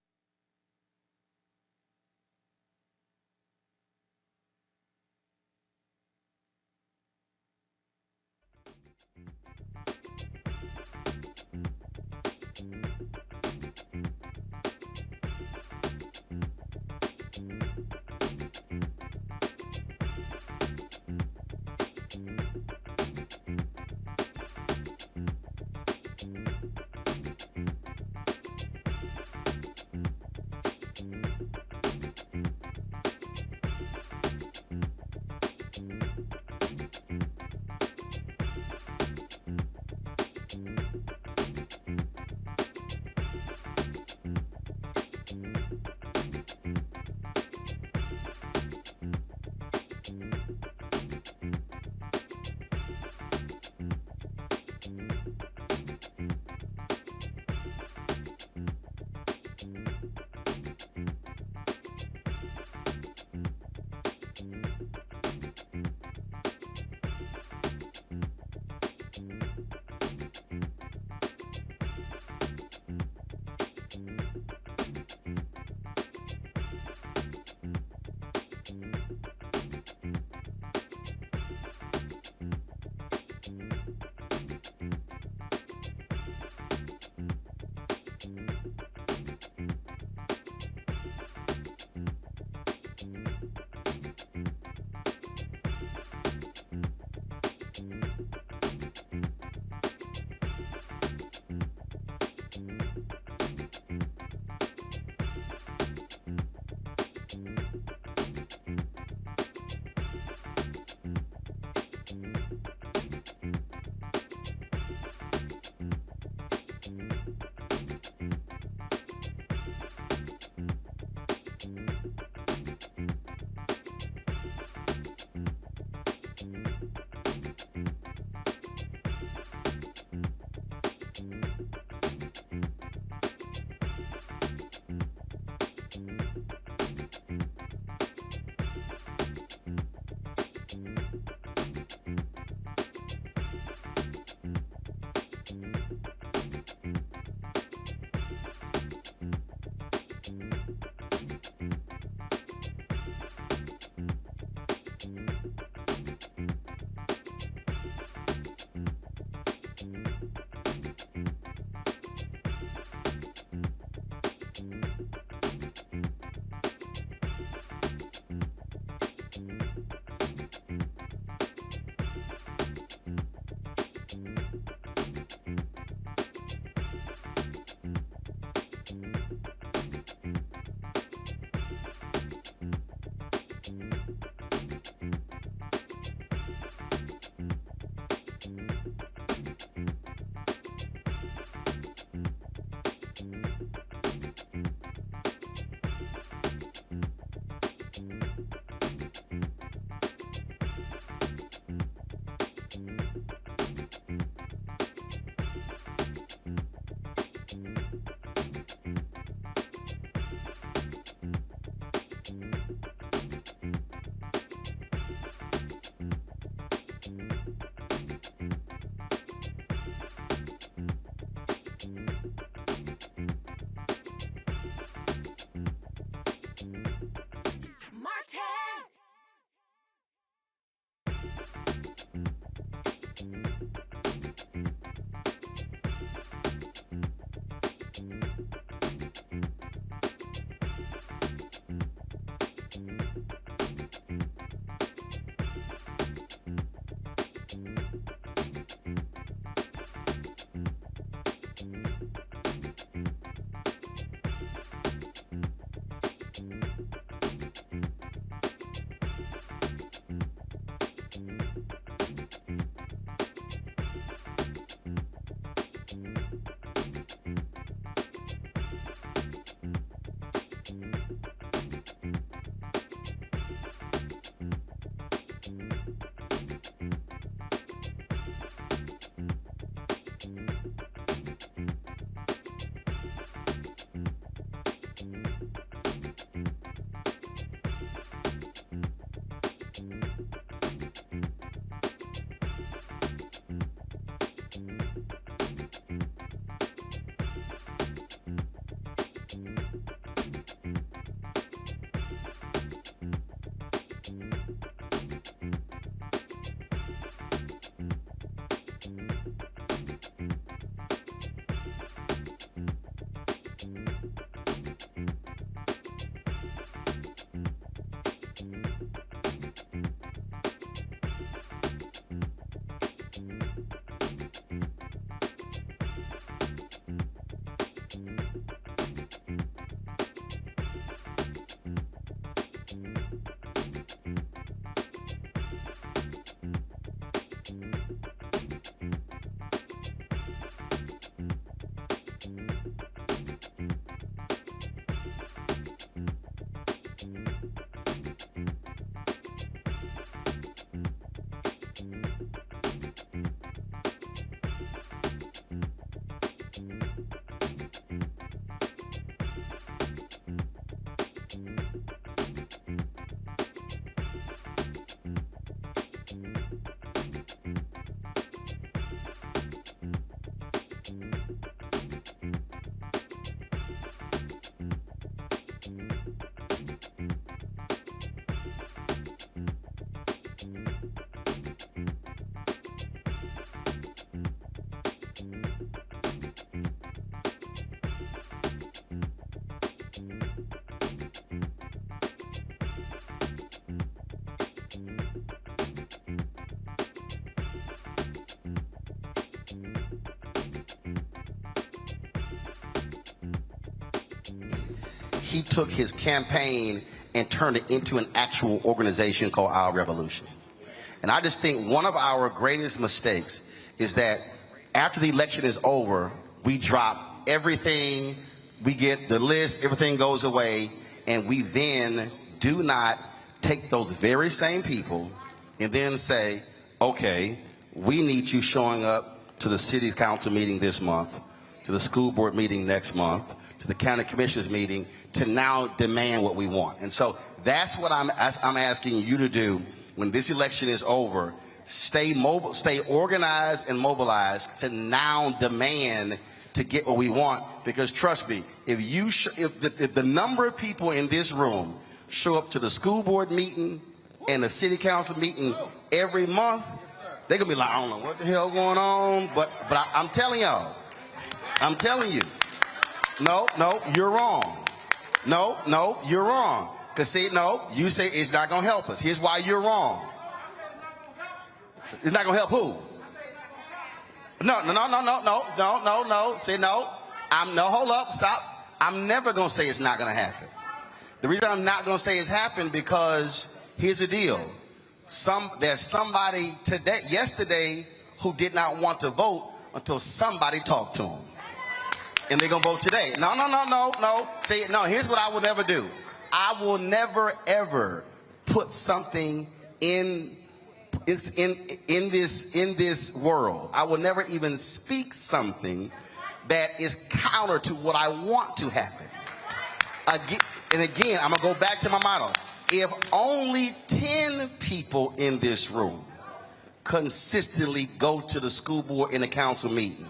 he took his campaign and turned it into an actual organization called Our Revolution. And I just think one of our greatest mistakes is that after the election is over, we drop everything, we get the list, everything goes away, and we then do not take those very same people and then say, okay, we need you showing up to the city council meeting this month, to the school board meeting next month, to the county commissioners meeting, to now demand what we want. And so that's what I'm asking you to do when this election is over. Stay mobile, stay organized and mobilized to now demand to get what we want. Because trust me, if the number of people in this room show up to the school board meeting and the city council meeting every month, they're gonna be like, I don't know what the hell going on, but I'm telling y'all, I'm telling you, no, you're wrong. No, you're wrong. Because see, no, you say it's not going to help us. Here's why you're wrong. It's not going to help who? No. Say no. Hold up, stop. I'm never going to say it's not going to happen. The reason I'm not going to say it's happened because here's the deal. There's somebody yesterday who did not want to vote until somebody talked to them. And they're going to vote today. No. See, no, here's what I will never do. I will never, ever put something in this world. I will never even speak something that is counter to what I want to happen. Again, I'm going to go back to my motto. If only 10 people in this room consistently go to the school board and the council meeting,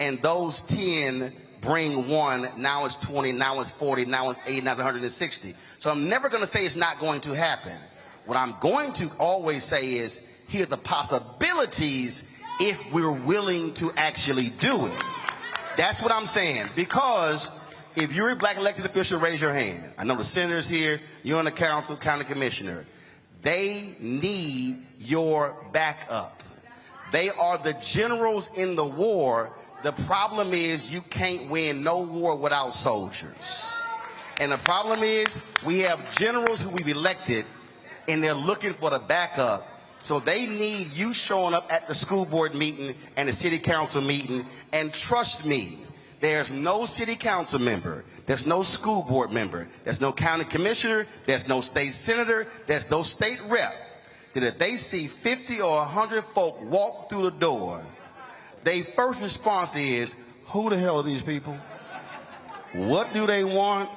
and those 10 bring one, now it's 20, now it's 40, now it's 80, now it's 160. So I'm never going to say it's not going to happen. What I'm going to always say is, here are the possibilities if we're willing to actually do it. That's what I'm saying. Because if you're a black elected official, raise your hand. I know the senators here, you're on the council, county commissioner. They need your backup. They are the generals in the war. The problem is you can't win no war without soldiers. And the problem is we have generals who we've elected and they're looking for the backup. So they need you showing up at the school board meeting and the city council meeting. And trust me, there's no city council member, there's no school board member, there's no county commissioner, there's no state senator, there's no state rep, that if they see 50 or 100 folk walk through the door, their first response is, who the hell are these people? What do they want?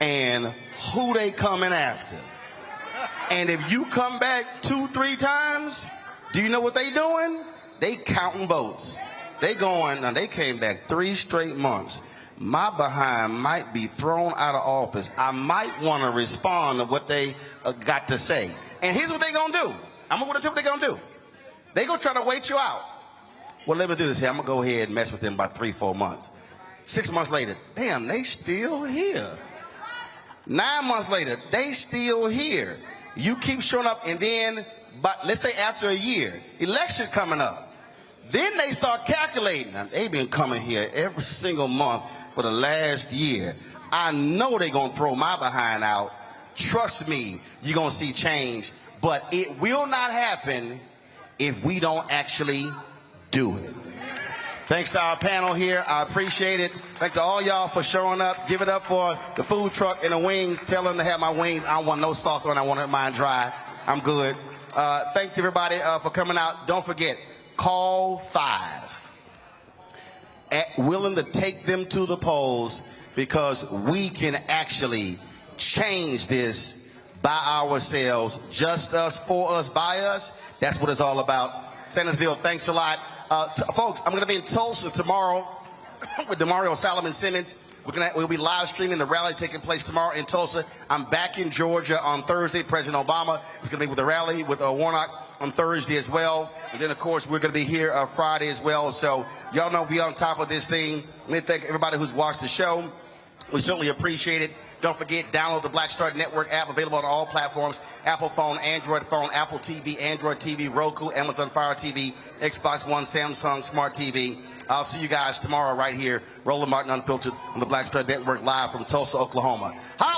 And who they coming after? And if you come back 2-3 times, do you know what they doing? They counting votes. They going, now they came back 3 straight months. My behind might be thrown out of office. I might want to respond to what they got to say. And here's what they gonna do. I'm gonna tell you what they gonna do. They gonna try to wait you out. Well, let me do this here. I'm gonna go ahead and mess with them about 3-4 months. 6 months later, damn, they still here. 9 months later, they still here. You keep showing up, and then, but let's say after a year, election coming up, then they start calculating. Now, they've been coming here every single month for the last year. I know they're gonna throw my behind out. Trust me, you're gonna see change, but it will not happen if we don't actually do it. Thanks to our panel here. I appreciate it. Thanks to all y'all for showing up. Give it up for the food truck and the wings. Tell them to have my wings. I don't want no sauce on. I want mine dry. I'm good. Thanks to everybody for coming out. Don't forget, call 5. Willing to take them to the polls, because we can actually change this by ourselves. Just us, for us, by us. That's what it's all about. Sandersville, thanks a lot. Folks, I'm going to be in Tulsa tomorrow with Demario Solomon Simmons. We'll be live streaming the rally taking place tomorrow in Tulsa. I'm back in Georgia on Thursday. President Obama is going to be with the rally with Warnock on Thursday as well. And then, of course, we're going to be here Friday as well. So y'all know we on top of this thing. Let me thank everybody who's watched the show. We certainly appreciate it. Don't forget, download the Black Star Network app, available on all platforms: Apple phone, Android phone, Apple TV, Android TV, Roku, Amazon Fire TV, Xbox One, Samsung Smart TV. I'll see you guys tomorrow right here. Roland Martin Unfiltered on the Black Star Network live from Tulsa, Oklahoma. Hi!